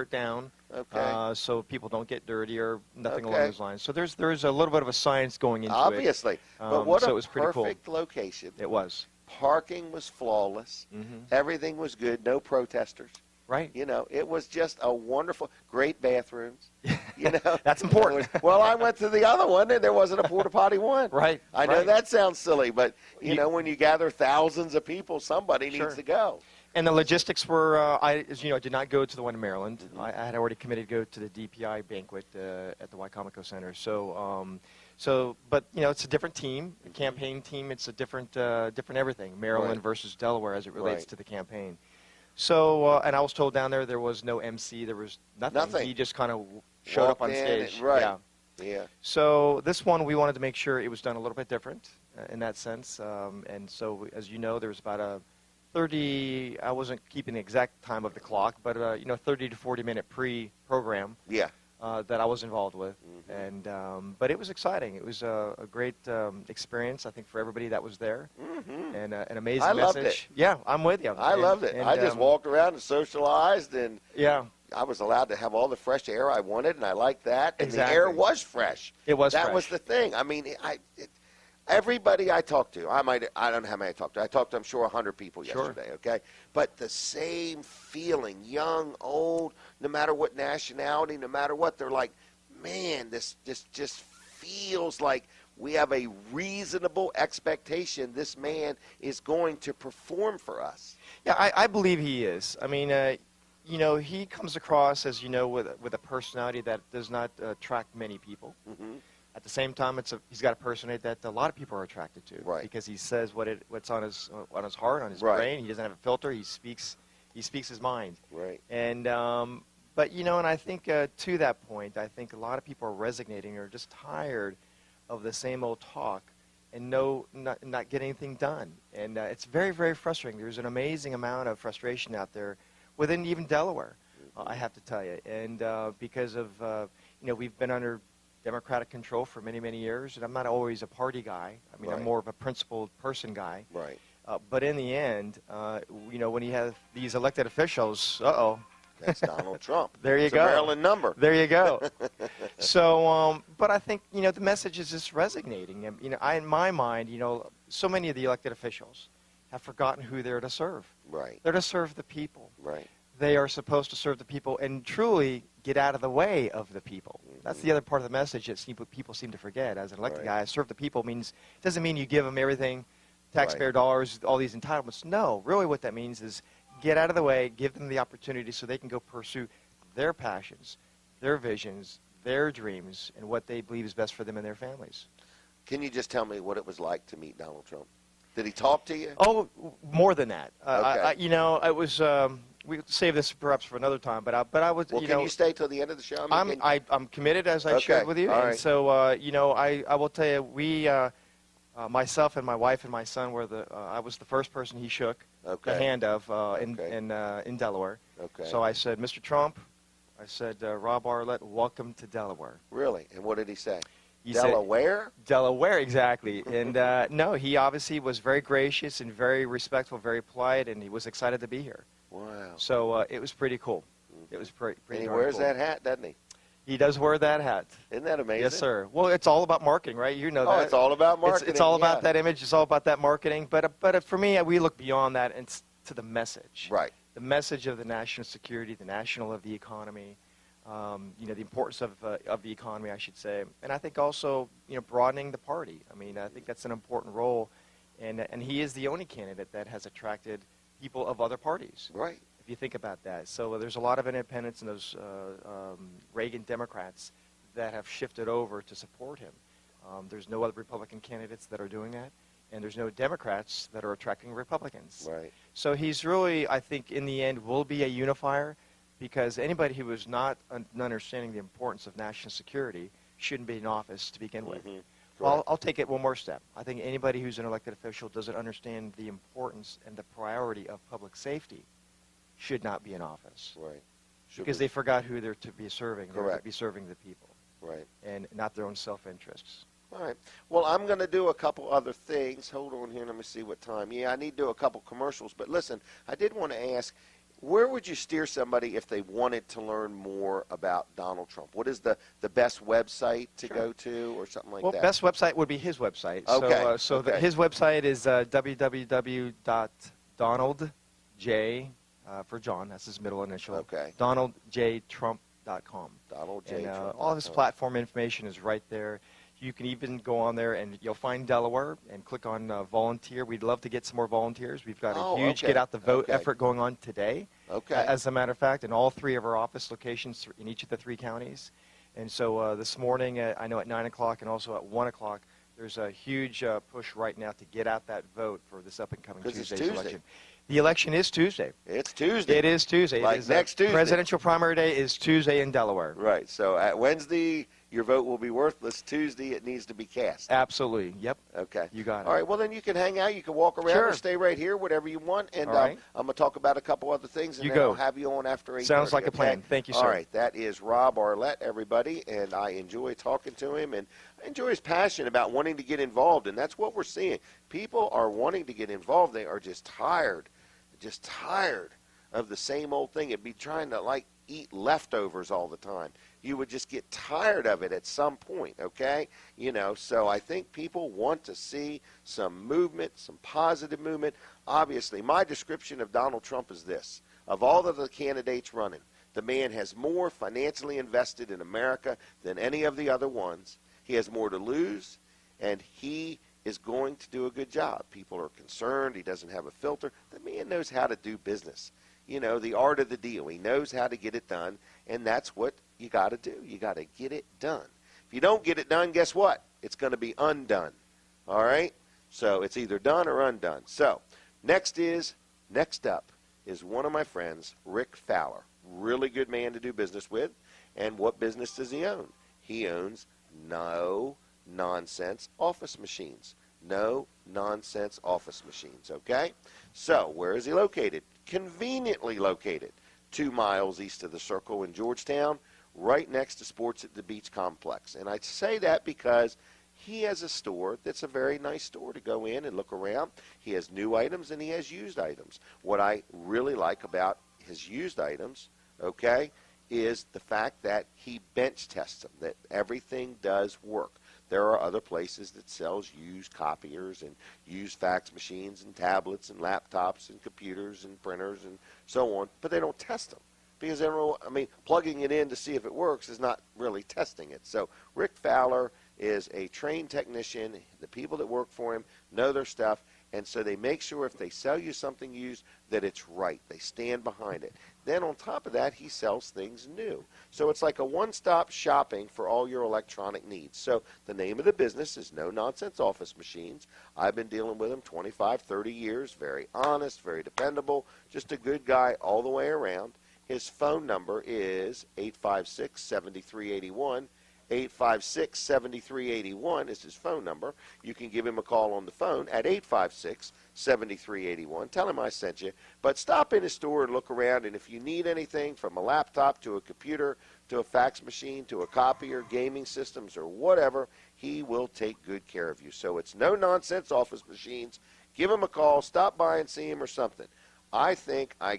down. Okay. So people don't get dirty or nothing along those lines. So there's a little bit of a science going into it. Obviously. But what so a it was pretty perfect cool. location. It was. Parking was flawless. Everything was good. No protesters. Right. You know, it was just a wonderful, great bathrooms. You know, that's important. Well, I went to the other one and there wasn't a porta potty one. Right. I know that sounds silly, but you know, when you gather thousands of people, somebody needs to go. And the logistics were, as you know, I did not go to the one in Maryland. I had already committed to go to the DPI banquet at the Wycomico Center. But you know, it's a different team, a campaign team. It's a different everything. Maryland versus Delaware as it relates to the campaign. So, and I was told down there was no MC. There was nothing. He just kind of showed up on stage. Yeah. So this one, we wanted to make sure it was done a little bit different in that sense. And so, as you know, there was about 30, I wasn't keeping the exact time of the clock, but 30 to 40 minute pre-program. Yeah. That I was involved with, but it was exciting. It was a great experience, I think, for everybody that was there, and an amazing message. Loved it. Yeah, I'm with you. I loved it. I just walked around and socialized, and I was allowed to have all the fresh air I wanted, and I liked that. And the air was fresh. It was. That was the thing. I mean, everybody I talked to, I don't know how many I talked to. I talked to, I'm sure, 100 people yesterday, okay? But the same feeling, young, old, no matter what nationality, no matter what, they're like, man, this just feels like we have a reasonable expectation this man is going to perform for us. Yeah, I believe he is. I mean, he comes across, as you know, with a personality that does not attract many people. At the same time, he's got a personality that a lot of people are attracted to, because he says what's on his heart, on his brain. He doesn't have a filter. He speaks his mind. Right. And but and I think to that point, I think a lot of people are resignating or just tired of the same old talk and not getting anything done. And it's very, very frustrating. There's an amazing amount of frustration out there within even Delaware, I have to tell you, and because of we've been under Democratic control for many, many years, and I'm not always a party guy. I mean, I'm more of a principled person guy. Right. But in the end, when you have these elected officials, that's Donald Trump. There you it's go. A Maryland number. There you go. So, but I think the message is just resonating. And in my mind, so many of the elected officials have forgotten who they're to serve. Right. They're to serve the people. Right. They are supposed to serve the people and truly get out of the way of the people. That's the other part of the message that people seem to forget. As an elected guy, serve the people doesn't mean you give them everything, taxpayer dollars, all these entitlements. No, really what that means is get out of the way, give them the opportunity so they can go pursue their passions, their visions, their dreams, and what they believe is best for them and their families. Can you just tell me what it was like to meet Donald Trump? Did he talk to you? Oh, more than that. Okay. It was we save this perhaps for another time, but I would, Well, you can know, you stay till the end of the show? I mean, I'm committed, as I Okay, shared with you. all And right. so, you know, I will tell you, we, myself and my wife and my son were I was the first person he shook Okay. the hand of Okay. in Delaware. Okay. So I said, Mr. Trump, I said, Rob Arlett, welcome to Delaware. Really? And what did he say? He said, Delaware? Delaware, exactly. And no, he obviously was very gracious and very respectful, very polite, and he was excited to be here. Wow. So it was pretty cool. It was pretty And he darn wears cool. that hat, doesn't he? He does wear that hat. Isn't that amazing? Yes, sir. Well, it's all about marketing, right? You know Oh, that. it's all about marketing. It's all about yeah. that image. It's all about that marketing. But for me, we look beyond that and to the message. Right. The message of the national security, the national of the economy, you know, the importance of the economy, I should say. And I think also, you know, broadening the party. I mean, I think that's an important role. And he is the only candidate that has attracted people of other parties. Right. If you think about that. So there's a lot of independents and those Reagan Democrats that have shifted over to support him. There's no other Republican candidates that are doing that, and there's no Democrats that are attracting Republicans. Right. So he's really, I think, in the end, will be a unifier, because anybody who is not understanding the importance of national security shouldn't be in office to begin with. Mhm. Well, I'll take it one more step. I think anybody who's an elected official doesn't understand the importance and the priority of public safety should not be in office, Right. because they forgot who they're to be serving. They're Correct. to be serving the people, Right. and not their own self-interests. All right. Well, I'm going to do a couple other things. Hold on here. Let me see what time. Yeah, I need to do a couple commercials. But listen, I did want to ask, where would you steer somebody if they wanted to learn more about Donald Trump? What is the best website to go to or something like Well, that? best website would be his website. Okay, So okay. his website is www.donaldj, for John, that's his middle initial, Okay. donaldjtrump.com. Donald J. And Trump. all of his platform information is right there. You can even go on there and you'll find Delaware and click on volunteer. We'd love to get some more volunteers. We've got a Oh, huge okay. get out the vote Okay. effort going on today. Okay. As a matter of fact, in all three of our office locations in each of the three counties. And so this morning, I know at 9 o'clock and also at 1 o'clock, there's a huge push right now to get out that vote for this up-and-coming 'Cause it's Tuesday's Tuesday. election. The election is Tuesday. It's Tuesday. It is Tuesday. Like It is, next Tuesday. Presidential primary day is Tuesday in Delaware. Right. So at Wednesday, your vote will be worthless. Tuesday, it needs to be cast. Absolutely. Yep. Okay. You got it. All right. Well, then you can hang out. You can walk around Sure. or stay right here, whatever you want. And All right. I'm going to talk about a couple other things, and You then go. I'll have you on after 8:30. Sounds like a okay? plan. Thank you, sir. All right. That is Rob Arlett, everybody, and I enjoy talking to him, and I enjoy his passion about wanting to get involved, and that's what we're seeing. People are wanting to get involved. They are just tired of the same old thing. It'd be trying to, like, eat leftovers all the time. You would just get tired of it at some point, okay? You know, so I think people want to see some movement, some positive movement. Obviously, my description of Donald Trump is this. Of all of the candidates running, the man has more financially invested in America than any of the other ones. He has more to lose, and he is going to do a good job. People are concerned. He doesn't have a filter. The man knows how to do business. You know, the art of the deal. He knows how to get it done, and that's what you got to do. You got to get it done. If you don't get it done, guess what? It's going to be undone. All right? So it's either done or undone. So next up is one of my friends, Rick Fowler. Really good man to do business with. And what business does he own? He owns no-nonsense office machines. No-nonsense office machines, okay? So where is he located? Conveniently located 2 miles east of the Circle in Georgetown, right next to Sports at the Beach Complex. And I say that because he has a store that's a very nice store to go in and look around. He has new items and he has used items. What I really like about his used items, okay, is the fact that he bench tests them, that everything does work. There are other places that sells used copiers and used fax machines and tablets and laptops and computers and printers and so on, but they don't test them because they don't, I mean, plugging it in to see if it works is not really testing it. So Rick Fowler is a trained technician. The people that work for him know their stuff, and so they make sure if they sell you something used that it's right. They stand behind it. Then on top of that, he sells things new. So it's like a one-stop shopping for all your electronic needs. So the name of the business is No Nonsense Office Machines. I've been dealing with him 25, 30 years. Very honest, very dependable, just a good guy all the way around. His phone number is 856-7381. 856-7381 is his phone number. You can give him a call on the phone at 856-7381. Tell him I sent you. But stop in his store and look around, and if you need anything from a laptop to a computer to a fax machine to a copier, gaming systems, or whatever, he will take good care of you. So it's No Nonsense Office Machines. Give him a call. Stop by and see him or something. I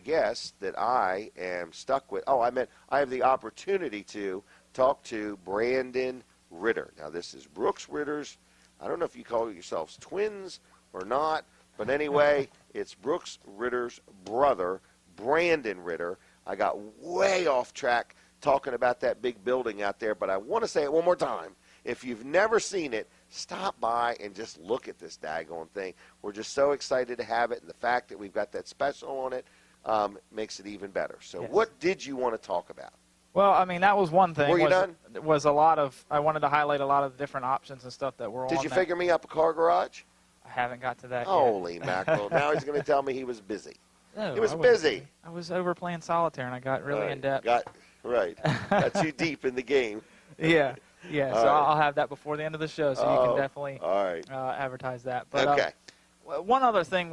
guess that I am stuck with, I have the opportunity to talk to Brandon Ritter. Now, this is Brooks Ritter's, I don't know if you call yourselves twins or not, but anyway, it's Brooks Ritter's brother, Brandon Ritter. I got way off track talking about that big building out there, but I want to say it one more time. If you've never seen it, stop by and just look at this daggone thing. We're just so excited to have it, and the fact that we've got that special on it makes it even better. So Yes. What did you want to talk about? Well, I mean, that was one thing. Were you done? Was a lot of, I wanted to highlight a lot of the different options and stuff that were on. Did you figure me up a car garage? I haven't got to that yet. Holy mackerel. Now he's going to tell me he was busy. No, He was I wasn't busy. I was over playing solitaire, and I got really in depth. Got too deep in the game. Yeah. So right. I'll have that before the end of the show, so you can definitely All right. advertise that. But, Okay. One other thing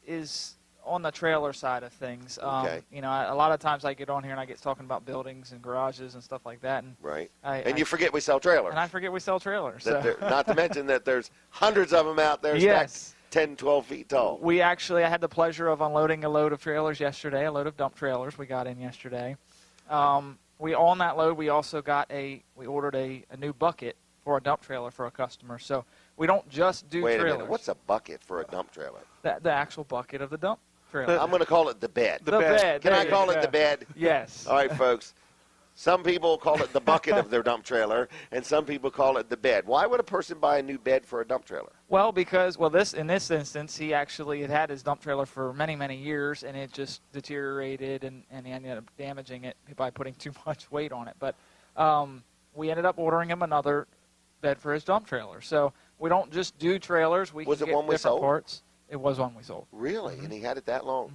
is on the trailer side of things. Okay. You know, a lot of times I get on here and I get talking about buildings and garages and stuff like that, and Right. I You forget we sell trailers. and I forget we sell trailers. That So. not to mention that there's hundreds of them out there Yes. stacked 10, 12 feet tall. I had the pleasure of unloading a load of trailers yesterday, a load of dump trailers we got in yesterday. On that load, we also we ordered a new bucket for a dump trailer for a customer. So we don't just do Wait trailers. a minute. What's a bucket for a dump trailer? The actual bucket of the dump trailer? I'm going to call it the bed. The bed. Can There I you call go. it the bed? Yes. All right, folks. Some people call it the bucket of their dump trailer, and some people call it the bed. Why would a person buy a new bed for a dump trailer? Well, because in this instance, he actually had his dump trailer for many, many years, and it just deteriorated, and he ended up damaging it by putting too much weight on it. But we ended up ordering him another bed for his dump trailer. So we don't just do trailers. We Was can it get one we different sold? parts. It was one we sold. Really? Mm-hmm. And he had it that long?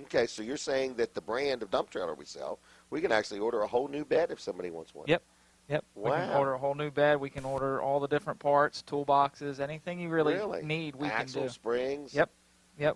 Okay, so you're saying that the brand of dump trailer we sell, we can actually order a whole new bed if somebody wants one. Yep. We can Wow. order a whole new bed. We can order all the different parts, toolboxes, anything you really need. We Axle can do. springs. Yep.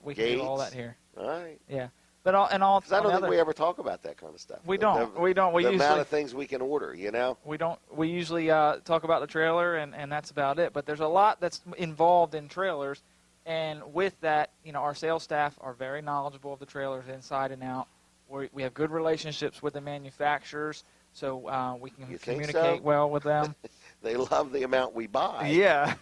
We can do all Gates. that here. All right. Yeah. But all 'Cause I don't think we ever talk about that kind of stuff. We don't. We don't. We the usually amount of things we can order, you know. We don't. We usually talk about the trailer, and that's about it. But there's a lot that's involved in trailers, and with that, you know, our sales staff are very knowledgeable of the trailers inside and out. We have good relationships with the manufacturers, so we can You think communicate so? well with them. They love the amount we buy. Yeah,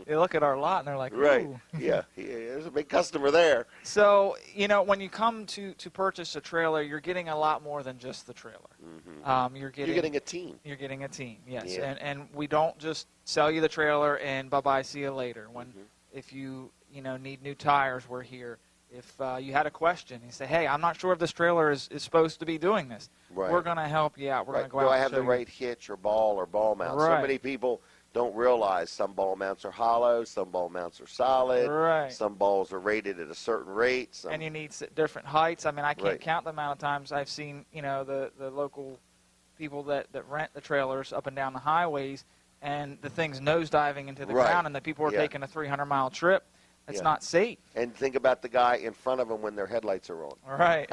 they look at our lot and they're like, Right. ooh. Yeah. There's a big customer there. So, you know, when you come to purchase a trailer, you're getting a lot more than just the trailer. Mm-hmm. You're You're getting a team. You're getting a team, yes. Yeah. And we don't just sell you the trailer and bye-bye, see you later. If you need new tires, we're here. If you had a question, you say, hey, I'm not sure if this trailer is supposed to be doing this. Right. We're going to help you out. We're going to go out Do I and have show the you. right hitch or ball mount? So Right. many people don't realize some ball mounts are hollow, some ball mounts are solid, Right. some balls are rated at a certain rate. Some, And you need different heights. I mean, I can't Right. count the amount of times I've seen, the local people that rent the trailers up and down the highways, and the thing's nosediving into the Right. ground, and the people are Yeah. taking a 300-mile trip. It's Yeah. not safe. And think about the guy in front of them when their headlights are on. Right.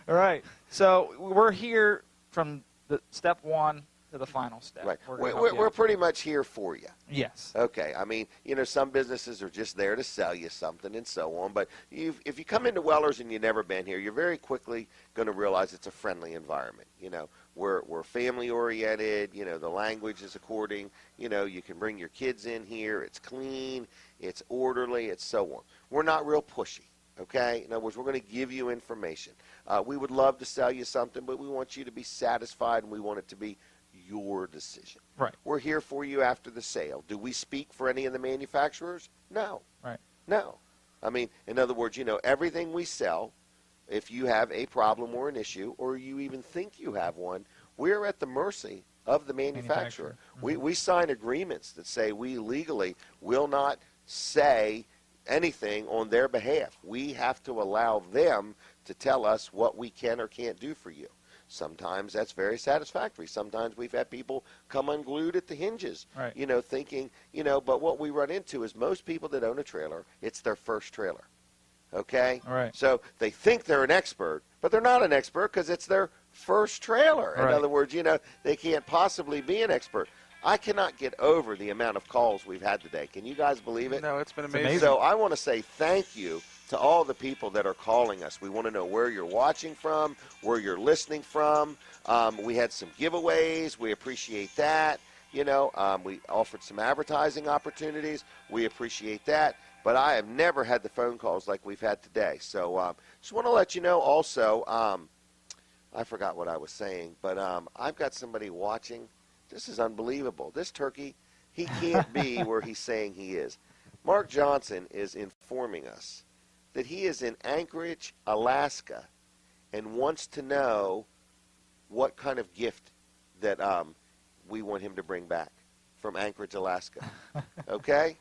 Right. So we're here from the step one to the final step. Right. We're gonna help you We're out. pretty much here for you. Yes. Okay. I mean, some businesses are just there to sell you something and so on. But if you come into Weller's and you've never been here, you're very quickly going to realize it's a friendly environment. We're family oriented. The language is according. You can bring your kids in here. It's clean. It's orderly. It's so on. We're not real pushy. Okay? In other words, we're going to give you information. We would love to sell you something, but we want you to be satisfied, and we want it to be your decision. Right. We're here for you after the sale. Do we speak for any of the manufacturers? No. Right. No. I mean, in other words, everything we sell if you have a problem or an issue, or you even think you have one, we're at the mercy of the manufacturer. We sign agreements that say we legally will not say anything on their behalf. We have to allow them to tell us what we can or can't do for you. Sometimes that's very satisfactory. Sometimes we've had people come unglued at the hinges, Right. Thinking, but what we run into is most people that own a trailer, it's their first trailer. Okay? Right. So they think they're an expert, but they're not an expert because it's their first trailer. In Right. other words, they can't possibly be an expert. I cannot get over the amount of calls we've had today. Can you guys believe it? No, it's been It's amazing. amazing. So I want to say thank you to all the people that are calling us. We want to know where you're watching from, where you're listening from. We had some giveaways. We appreciate that. We offered some advertising opportunities. We appreciate that. But I have never had the phone calls like we've had today. So just want to let you know also, I forgot what I was saying, but I've got somebody watching. This is unbelievable. This turkey, he can't be where he's saying he is. Mark Johnson is informing us that he is in Anchorage, Alaska, and wants to know what kind of gift that we want him to bring back from Anchorage, Alaska. Okay?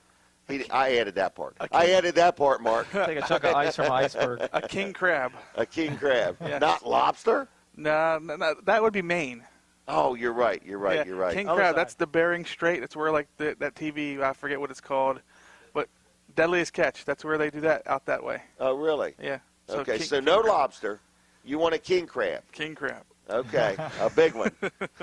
I added that part. I added that part, Mark. Take a chunk of ice from an iceberg. A king crab. A king crab. Yes. Not lobster? No, that would be Maine. Oh, you're right. Yeah, You're right. King Other crab, side. that's the Bering Strait. That's where, like, that TV, I forget what it's called. But Deadliest Catch, that's where they do that, out that way. Oh, really? Yeah. Okay, so king no crab. lobster. You want a king crab. King crab. Okay, a big one.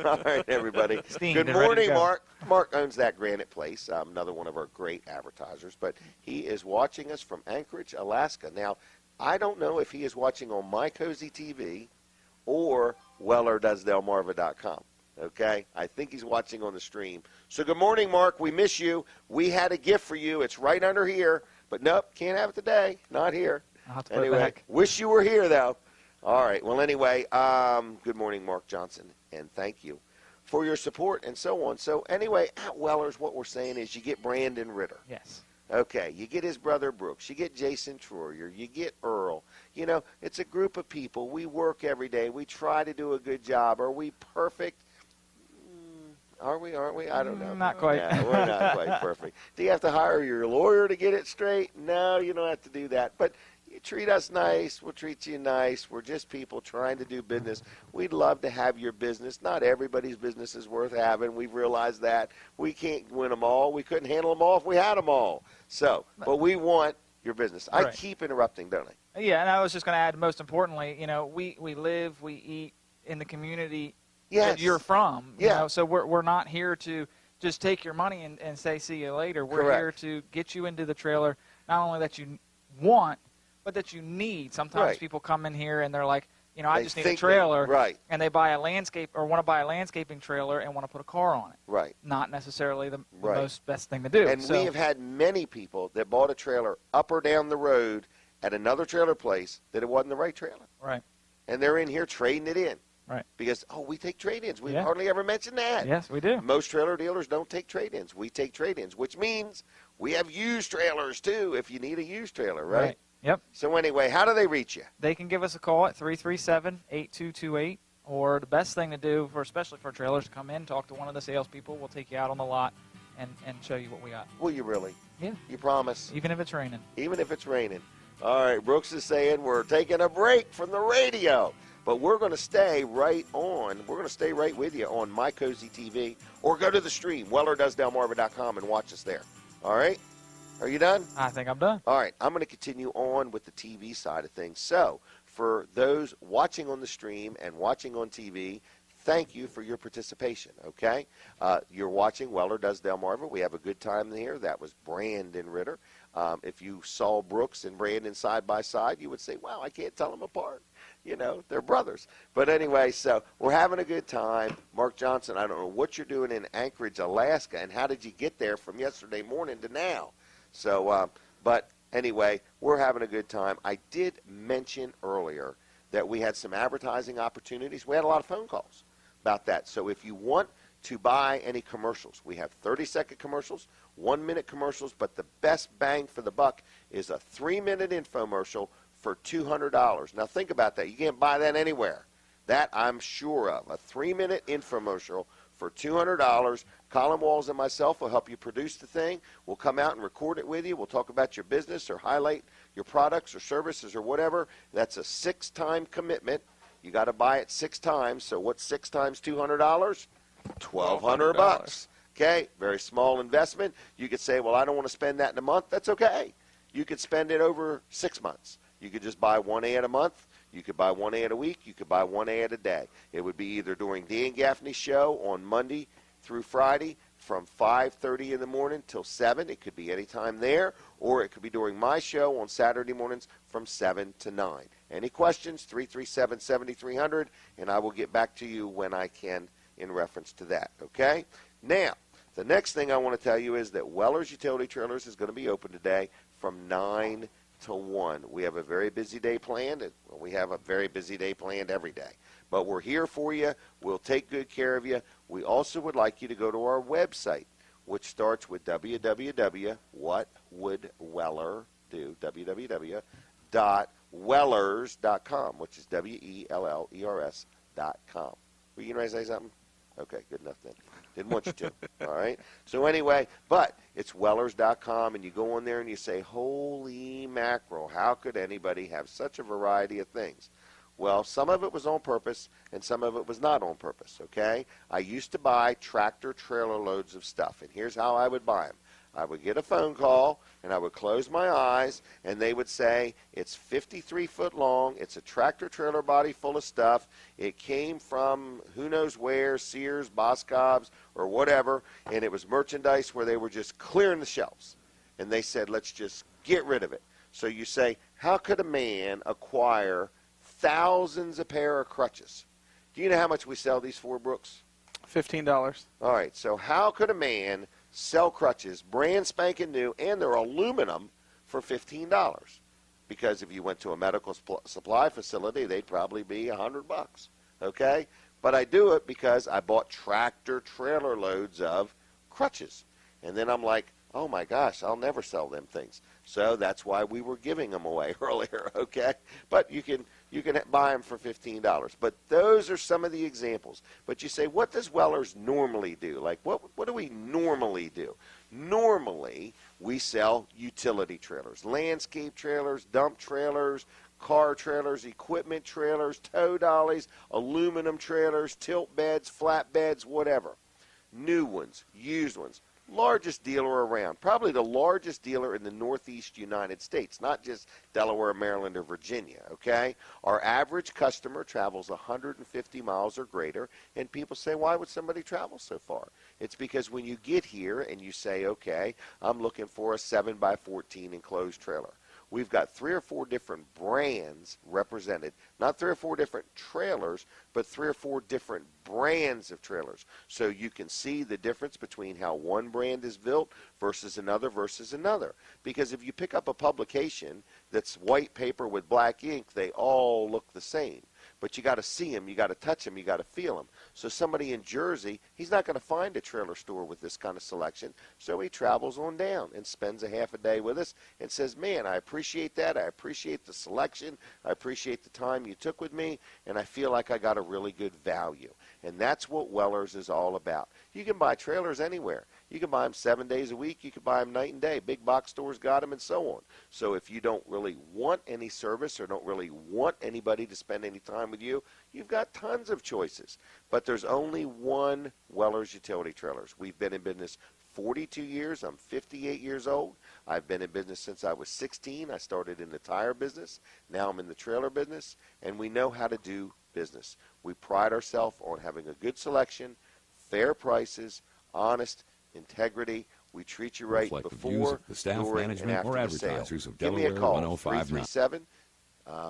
All right, everybody. Steamed Good and ready to morning, go. Mark. Mark owns that Granite Place, another one of our great advertisers. But he is watching us from Anchorage, Alaska. Now, I don't know if he is watching on My Cozy TV or WellerDoesDelmarva.com. Okay? I think he's watching on the stream. So good morning, Mark. We miss you. We had a gift for you. It's right under here. But nope, can't have it today. Not here. I'll have to put it Anyway, back. wish you were here, though. All right. Well, anyway, good morning, Mark Johnson, and thank you for your support and so on. So anyway, at Weller's, what we're saying is you get Brandon Ritter. Yes. Okay, you get his brother Brooks, you get Jason Troyer, you get Earl. It's a group of people. We work every day. We try to do a good job. Are we perfect? Are we? Aren't we? I don't know. Not quite. Yeah, we're not quite perfect. Do you have to hire your lawyer to get it straight? No, you don't have to do that. But you treat us nice, we'll treat you nice. We're just people trying to do business. We'd love to have your business. Not everybody's business is worth having. We've realized that. We can't win them all. We couldn't handle them all if we had them all. So, but we want your business. I Right. keep interrupting, don't I? Yeah, and I was just going to add, most importantly, we live, we eat in the community Yes. that you're from. you Yeah. know, so we're not here to just take your money and say see you later. We're Correct. here to get you into the trailer, not only that you want, but that you need. Sometimes Right. people come in here and they're like, I They just need a think that- trailer, right. and they buy a landscape or want to buy a landscaping trailer and want to put a car on it. Right. Not necessarily the Right. most best thing to do. And so, we have had many people that bought a trailer up or down the road at another trailer place that it wasn't the right trailer. right. And they're in here trading it in. Right. Because, we take trade-ins. We Yeah. hardly ever mention that. Yes, we do. Most trailer dealers don't take trade-ins. We take trade-ins, which means we have used trailers, too, if you need a used trailer, right? Yep. So anyway, how do they reach you? They can give us a call at 337-8228, or the best thing to do, especially for trailers, to come in, talk to one of the salespeople. We'll take you out on the lot and show you what we got. Will you really? Yeah. You promise? Even if it's raining. Even if it's raining. All right, Brooks is saying we're taking a break from the radio. But we're going to stay right on. We're going to stay right with you on My Cozy TV, or go to the stream, WellerDoesDelmarva.com, and watch us there. All right? Are you done? I think I'm done. All right, I'm going to continue on with the TV side of things. So, for those watching on the stream and watching on TV, thank you for your participation, okay? You're watching Weller Does Delmarva. We have a good time here. That was Brandon Ritter. If you saw Brooks and Brandon side by side, you would say, wow, I can't tell them apart. They're brothers. But anyway, so we're having a good time. Mark Johnson, I don't know what you're doing in Anchorage, Alaska, and how did you get there from yesterday morning to now? So, but anyway, we're having a good time. I did mention earlier that we had some advertising opportunities. We had a lot of phone calls about that. So if you want to buy any commercials, we have 30-second commercials, 1-minute commercials, but the best bang for the buck is a 3-minute infomercial for $200. Now think about that. You can't buy that anywhere. That I'm sure of. A 3-minute infomercial for $200. Colin Walls and myself will help you produce the thing. We'll come out and record it with you. We'll talk about your business or highlight your products or services or whatever. That's a 6-time commitment. You got to buy it 6 times. So what's 6 times $200? $1,200. Okay, very small investment. You could say, well, I don't want to spend that in a month. That's okay. You could spend it over 6 months. You could just buy 1 ad a month. You could buy 1 ad a week. You could buy 1 ad a day. It would be either during Dan Gaffney's show on Monday through Friday from 5:30 in the morning till 7. It could be any time there, or it could be during my show on Saturday mornings from 7 to 9. Any questions? 337-7300, and I will get back to you when I can in reference to that, okay? Now, the next thing I want to tell you is that Weller's Utility Trailers is going to be open today from 9 to 1. We have a very busy day planned. Well, we have a very busy day planned every day. But we're here for you. We'll take good care of you. We also would like you to go to our website, which starts with www.whatwoodweller.do, www.wellers.com, which is WELLERS.com. Were you going to say something? Okay, good enough then. Didn't want you to. All right? So anyway, but it's Wellers.com, and you go on there and you say, holy mackerel, how could anybody have such a variety of things? Well, some of it was on purpose, and some of it was not on purpose, okay? I used to buy tractor trailer loads of stuff, and here's how I would buy them. I would get a phone call, and I would close my eyes, and they would say, it's 53 foot long, it's a tractor trailer body full of stuff, it came from who knows where, Sears, Boscov's, or whatever, and it was merchandise where they were just clearing the shelves. And they said, let's just get rid of it. So you say, how could a man acquire thousands of pair of crutches? Do you know how much we sell these for, Brooks? $15. All right, so how could a man sell crutches, brand spanking new, and they're aluminum, for $15? Because if you went to a medical supply facility, they'd probably be $100, okay? But I do it because I bought tractor trailer loads of crutches. And then I'm like, oh my gosh, I'll never sell them things. So that's why we were giving them away earlier, okay? But you can buy them for $15. But those are some of the examples. But you say, what does Weller's normally do? Like, what do we normally do? Normally, we sell utility trailers, landscape trailers, dump trailers, car trailers, equipment trailers, tow dollies, aluminum trailers, tilt beds, flat beds, whatever. New ones, used ones. Largest dealer around, probably the largest dealer in the Northeast United States, not just Delaware, Maryland, or Virginia, okay? Our average customer travels 150 miles or greater, and people say, why would somebody travel so far? It's because when you get here and you say, okay, I'm looking for a 7x14 enclosed trailer. We've got 3 or 4 different brands represented, not 3 or 4 different trailers, but 3 or 4 different brands of trailers. So you can see the difference between how one brand is built versus another. Because if you pick up a publication that's white paper with black ink, they all look the same. But you got to see them, you got to touch them, you got to feel them. So somebody in Jersey, he's not going to find a trailer store with this kind of selection, so he travels on down and spends a half a day with us and says, man, I appreciate that, I appreciate the selection, I appreciate the time you took with me, and I feel like I got a really good value. And that's what Weller's is all about. You can buy trailers anywhere. You can buy them 7 days a week. You can buy them night and day. Big box stores got them and so on. So if you don't really want any service or don't really want anybody to spend any time with you, you've got tons of choices. But there's only one Weller's Utility Trailers. We've been in business 42 years. I'm 58 years old. I've been in business since I was 16. I started in the tire business. Now I'm in the trailer business, and we know how to do business. We pride ourselves on having a good selection, fair prices, honest integrity. We treat you right before, the staff, during, management, and after or the advertisers sale. of Give me a Delaware call, 1059. 337.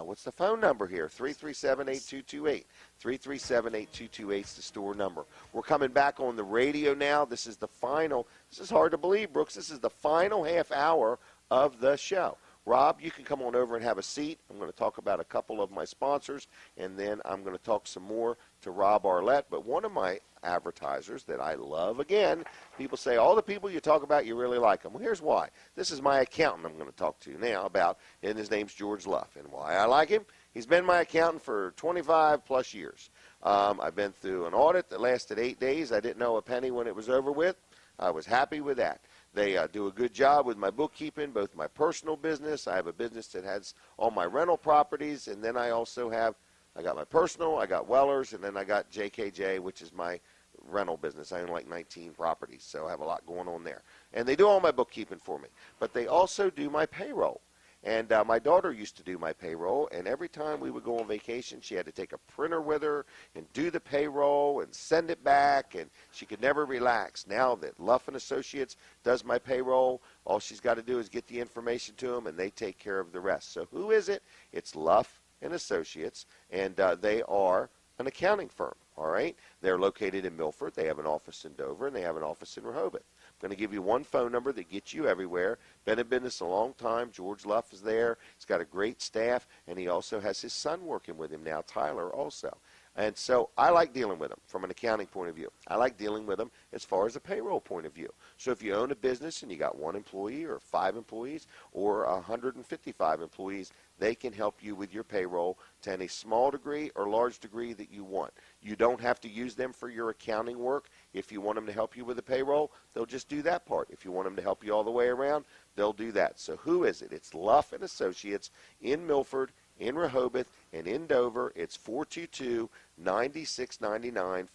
What's the phone number here? 337-8228. 337-8228 is the store number. We're coming back on the radio now. This is the final. This is hard to believe, Brooks. This is the final half hour of the show. Rob, you can come on over and have a seat. I'm going to talk about a couple of my sponsors, and then I'm going to talk some more to Rob Arlett. But one of my advertisers that I love. Again, people say, all the people you talk about, you really like them. Well, here's why. This is my accountant I'm going to talk to now about, and his name's George Luff. And why I like him, he's been my accountant for 25 plus years. I've been through an audit that lasted 8 days. I didn't know a penny when it was over with. I was happy with that. They do a good job with my bookkeeping, both my personal business. I have a business that has all my rental properties, and then I also have, I got my personal, I got Weller's, and then I got JKJ, which is my rental business. I own like 19 properties, so I have a lot going on there. And they do all my bookkeeping for me. But they also do my payroll. And my daughter used to do my payroll, and every time we would go on vacation, she had to take a printer with her and do the payroll and send it back, and she could never relax. Now that Luff & Associates does my payroll, all she's got to do is get the information to them, and they take care of the rest. So who is it? It's Luff & Associates, and they are an accounting firm, all right? They're located in Milford. They have an office in Dover, and they have an office in Rehoboth. I'm going to give you one phone number that gets you everywhere. Been in business a long time. George Luff is there. He's got a great staff, and he also has his son working with him now, Tyler, also. And so I like dealing with them from an accounting point of view. I like dealing with them as far as a payroll point of view. So if you own a business and you got 1 employee or 5 employees or 155 employees, they can help you with your payroll to any small degree or large degree that you want. You don't have to use them for your accounting work. If you want them to help you with the payroll, they'll just do that part. If you want them to help you all the way around, they'll do that. So who is it? It's Luff & Associates in Milford, in Rehoboth, and in Dover. It's 422-9699,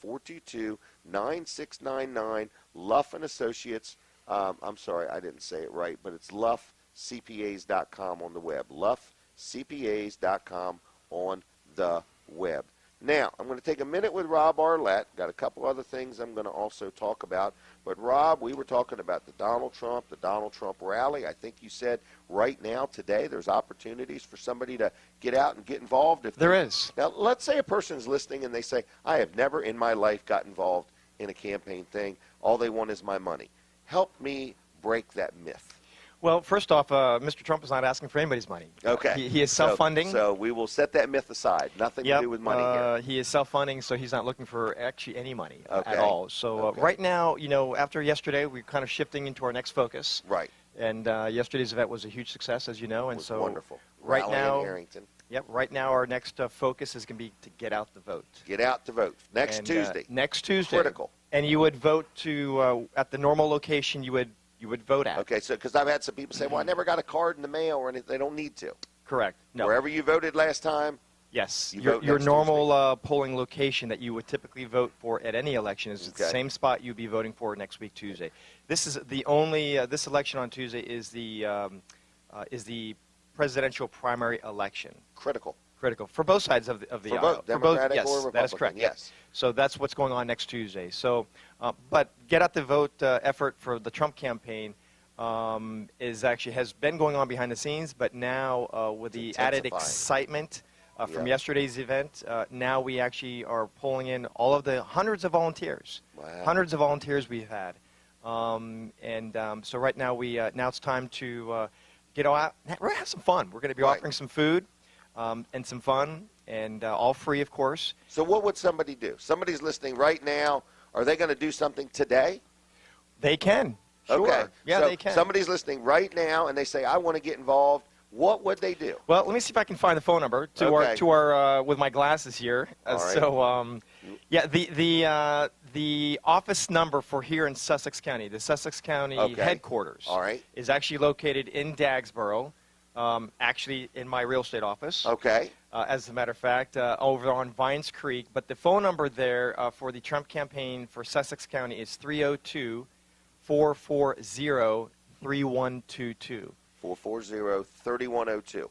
422-9699, Luff & Associates. I'm sorry, I didn't say it right, but it's luffcpas.com on the web, luffcpas.com on the web. Now, I'm going to take a minute with Rob Arlett. Got a couple other things I'm going to also talk about. But, Rob, we were talking about the Donald Trump rally. I think you said right now, today, there's opportunities for somebody to get out and get involved. There is. Now, let's say a person's listening and they say, I have never in my life got involved in a campaign thing. All they want is my money. Help me break that myth. Well, first off, Mr. Trump is not asking for anybody's money. Okay. He is self-funding. So we will set that myth aside. Nothing to do with money here. He is self-funding, so he's not looking for actually any money at Okay. all. So right now, you know, after yesterday, we're kind of shifting into our next focus. Right. And yesterday's event was a huge success, as you know. And It was so wonderful. Right Rally now, in Harrington. Yep. Right now, our next focus is going to be to get out the vote. Get out to vote. Next Tuesday. Next Tuesday. Critical. And you would vote to at the normal location you would vote at. Okay, so because I've had some people say, well, I never got a card in the mail or anything. They don't need to. Correct. No. Wherever you voted last time. Yes. You Your vote next normal polling location that you would typically vote for at any election is the Okay. same spot you'd be voting for next week, Tuesday. This is the only this election on Tuesday is the presidential primary election. Critical. Critical for both sides of the For aisle. both, Democratic yes, or Republican. that is correct. Yes. So that's what's going on next Tuesday. So, but get out the vote effort for the Trump campaign has been going on behind the scenes, but now with the added intensifying. excitement from Yeah. yesterday's event, now we actually are pulling in all of the hundreds of volunteers. Wow. Hundreds of volunteers we've had, so right now now it's time to get out. We're gonna have some fun. We're going to be Right. offering some food and some fun, and all free, of course. So what would somebody do? Somebody's listening right now. Are they going to do something today? They can. Sure. Okay. Yeah, so they can. Somebody's listening right now, and they say, I want to get involved. What would they do? Well, let me see if I can find the phone number Okay. to our with my glasses here. All right. So, the office number for here in Sussex County, the Sussex County Okay. headquarters, All right. is actually located in Dagsboro, actually in my real estate office. Okay. As a matter of fact, over on Vines Creek. But the phone number there for the Trump campaign for Sussex County is 302-440-3122. 440-3102.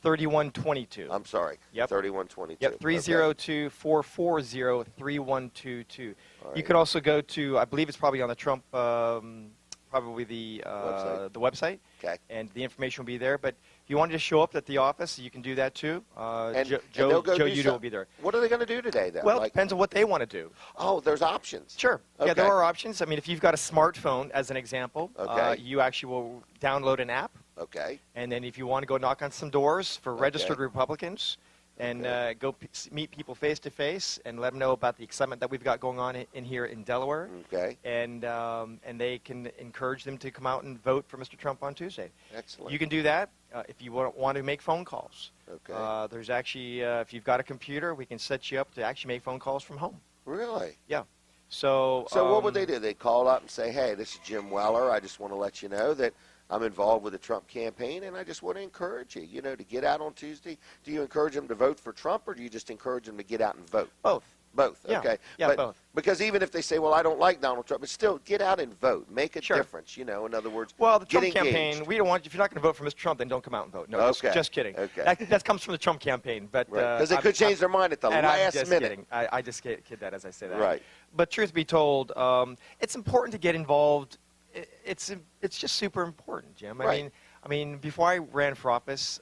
3122. I'm sorry. Yep. 3122. Yep, 302-440-3122. All You could also go to, I believe it's probably on the Trump, Website. the website, Okay. and the information will be there. But if you wanted to show up at the office, you can do that too. And Joe they'll go do Udo will be there. What are they going to do today, then? Well, it Like, depends on what they want to do. oh, there's options. Sure. Okay. Yeah, there are options. I mean, if you've got a smartphone, as an example, Okay. you actually will download an app. Okay. And then if you want to go knock on some doors for Okay. registered Republicans, and Okay. go meet people face to face and let them know about the excitement that we've got going on in here in Delaware. Okay. And they can encourage them to come out and vote for Mr. Trump on Tuesday. Excellent. You can do that if you want to make phone calls. Okay. There's actually, if you've got a computer, we can set you up to actually make phone calls from home. Really? Yeah. So what would they do? They call up and say, "Hey, this is Jim Weller. I just want to let you know that I'm involved with the Trump campaign, and I just want to encourage you, to get out on Tuesday." Do you encourage them to vote for Trump, or do you just encourage them to get out and vote? Both. Both. Yeah. Okay. Yeah, but, both. Because even if they say, "Well, I don't like Donald Trump," but still get out and vote. Make a Sure. difference. In other words, Well, the get Trump engaged. campaign, we don't want. If you're not going to vote for Mr. Trump, then don't come out and vote. No, Okay. just kidding. Okay. That comes from the Trump campaign, but Because they I'm- could change I'm- their mind at the and I'm last just minute. kidding. I just kid that as I say that. Right. But truth be told, it's important to get involved. It's just super important, Jim. Right. I mean, before I ran for office,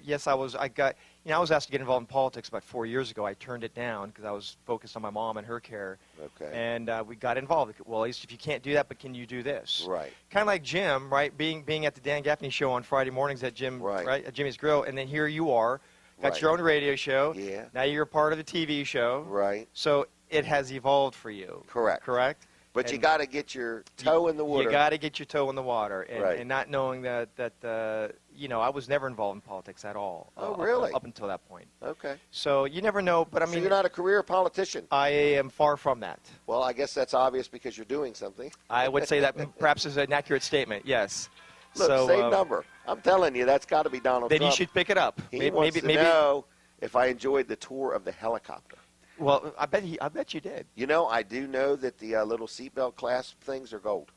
yes, I was asked to get involved in politics about 4 years ago. I turned it down because I was focused on my mom and her care. Okay. And we got involved. Well, at least if you can't do that, but can you do this? Right. Kind of like Jim, right? Being at the Dan Gaffney show on Friday mornings at at Jimmy's Grill, and then here you are, got Right. your own radio show. Yeah. Now you're a part of the TV show. Right. So it has evolved for you. Correct. Correct. But you And got to get your toe in the water. You got to get your toe in the water, and, Right. and not knowing that I was never involved in politics at all. Oh, really? Up until that point. Okay. So you never know. But I So mean, you're not a career politician. I am far from that. Well, I guess that's obvious because you're doing something. I would say that perhaps is an accurate statement. Yes. Look, so, same number. I'm telling you, that's got to be Donald Then Trump. you should pick it up. He wants to know if I enjoyed the tour of the helicopter. Well, I bet you did. I do know that the little seatbelt clasp things are gold.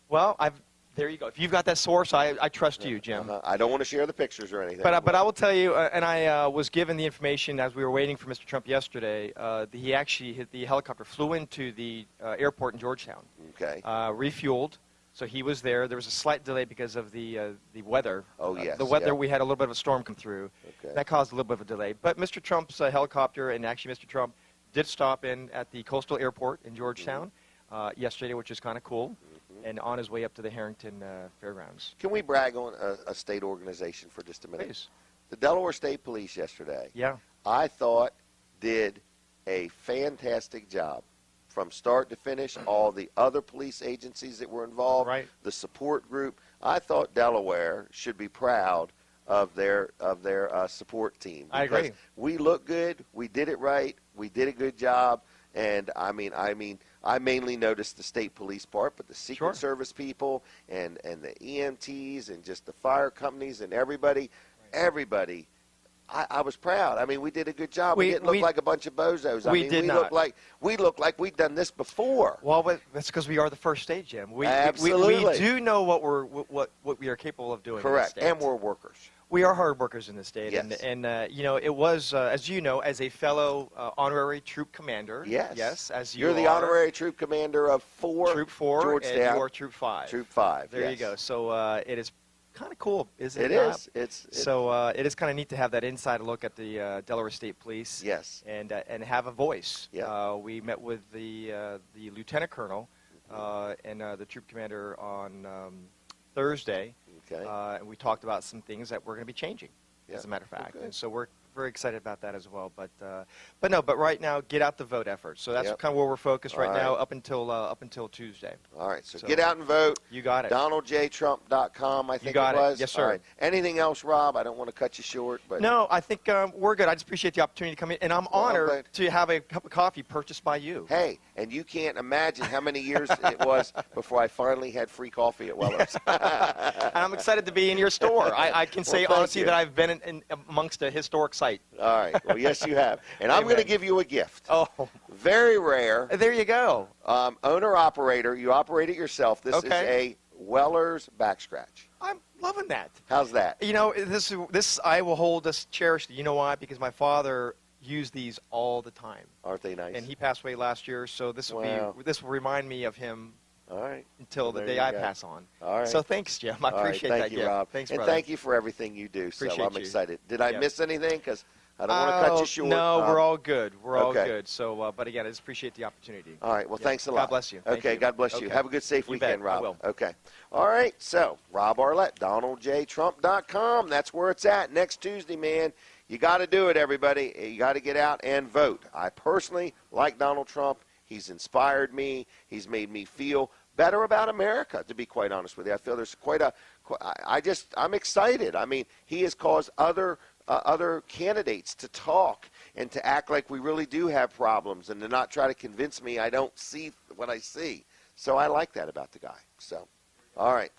Well, there you go. If you've got that source, I trust you, Jim. I don't want to share the pictures or anything. But I will tell you, and I was given the information as we were waiting for Mr. Trump yesterday. He actually hit the helicopter, flew into the airport in Georgetown, Okay. refueled. So he was there. There was a slight delay because of the weather. Oh, yes, The weather. yeah. We had a little bit of a storm come through. Okay. That caused a little bit of a delay. But Mr. Trump's helicopter, and actually Mr. Trump, did stop in at the coastal airport in Georgetown yesterday, which is kind of cool, and on his way up to the Harrington Fairgrounds. Can we brag on a state organization for just a minute? Please. The Delaware State Police yesterday, Yeah. I thought, did a fantastic job. From start to finish, all the other police agencies that were involved, Right. the support group. I thought Delaware should be proud of their support team. I agree. Because we look good. We did it right. We did a good job. And I mainly noticed the state police part, but the Secret Sure. Service people and the EMTs and just the fire companies and everybody. I was proud. I mean, we did a good job. We didn't look like a bunch of bozos. We looked like we'd done this before. Well, that's because we are the first state, Jim. We Absolutely. do know what we are capable of doing. Correct. In this state. And we're workers. We are hard workers in this state. Yes. And it was, as you know, as a fellow honorary troop commander. Yes. Yes, as You're the are, honorary troop commander of Troop 4, Georgetown. and you are Troop 5. Troop 5. There yes. you go. So it is kind of cool, isn't it? It is. It's So it is kind of neat to have that inside look at the Delaware State Police. yes. And have a voice. Yeah. We met with the lieutenant colonel and the troop commander on Thursday, Okay. and we talked about some things that we're going to be changing, Yeah. as a matter of fact. Okay. And so we're very excited about that as well. But right now, get out the vote effort. So that's Yep. kind of where we're focused right All now right. up until Tuesday. All right. So So- get out and vote. You got it. DonaldJTrump.com, I think got it it. was. Yes, sir. All right. Anything else, Rob? I don't want to cut you short, but No, I think we're good. I just appreciate the opportunity to come in, and I'm Well, I'm honored glad. to have a cup of coffee purchased by you. hey, and you can't imagine how many years it was before I finally had free coffee at Weller's. And I'm excited to be in your store. I can say thank honestly you. that I've been in amongst a historic site. All right. Well, yes, you have. And I'm going to Amen. give you a gift. Oh, Very rare. there you go. Owner-operator. You operate it yourself. This is Okay. a Weller's back scratch. I'm loving that. How's that? You know, this I will hold this cherished. You know why? Because my father used these all the time, Aren't they nice? and he passed away last year. So this will Wow. this will remind me of him All right. until Well, the there day you I go. pass on. All right. So thanks, Jim. I All right, appreciate thank that you, gift. Rob. Thanks, and brother. thank you for everything you do. So Appreciate I'm you. excited. Did I Yeah. miss anything? Because I don't want to cut you short. No, we're all good. We're all okay. good. So, but again, I just appreciate the opportunity. All right. Well, Yeah. thanks a God lot. bless you. Thank Okay. you. God bless you. Okay. Have a good, safe You weekend, bet. I Rob. will. Okay. All right. So, Rob Arlett, DonaldJTrump.com. That's where it's at. Next Tuesday, man. you got to do it, everybody. You got to get out and vote. I personally like Donald Trump. He's inspired me. He's made me feel better about America, to be quite honest with you. I feel there's I'm excited. I mean, he has caused other candidates to talk and to act like we really do have problems and to not try to convince me I don't see what I see. So I like that about the guy. So, all right.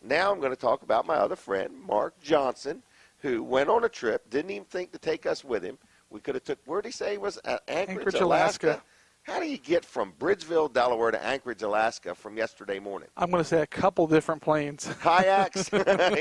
Now I'm going to talk about my other friend, Mark Johnson, who went on a trip, didn't even think to take us with him. We could have took, where did he say he was? Anchorage, Alaska. How do you get from Bridgeville, Delaware to Anchorage, Alaska from yesterday morning? I'm going to say a couple different planes. Kayaks?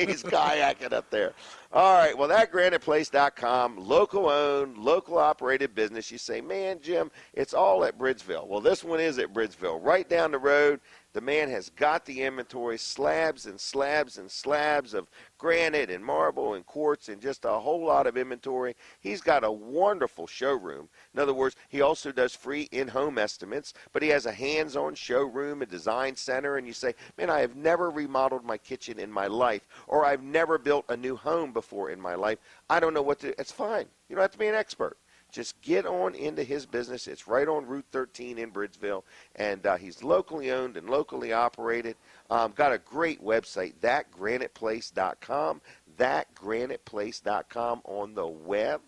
He's kayaking up there. All right, well, thatgraniteplace.com, local owned, local operated business. You say, man, Jim, it's all at Bridgeville. Well, this one is at Bridgeville, right down the road. The man has got the inventory, slabs and slabs and slabs of granite and marble and quartz and just a whole lot of inventory. He's got a wonderful showroom. In other words, he also does free in-home estimates, but he has a hands-on showroom, a design center, and you say, man, I have never remodeled my kitchen in my life, or I've never built a new home before in my life. I don't know what to do. It's fine. You don't have to be an expert. Just get on into his business. It's right on Route 13 in Bridgeville, and he's locally owned and locally operated. Got a great website, thatgraniteplace.com, thatgraniteplace.com on the web.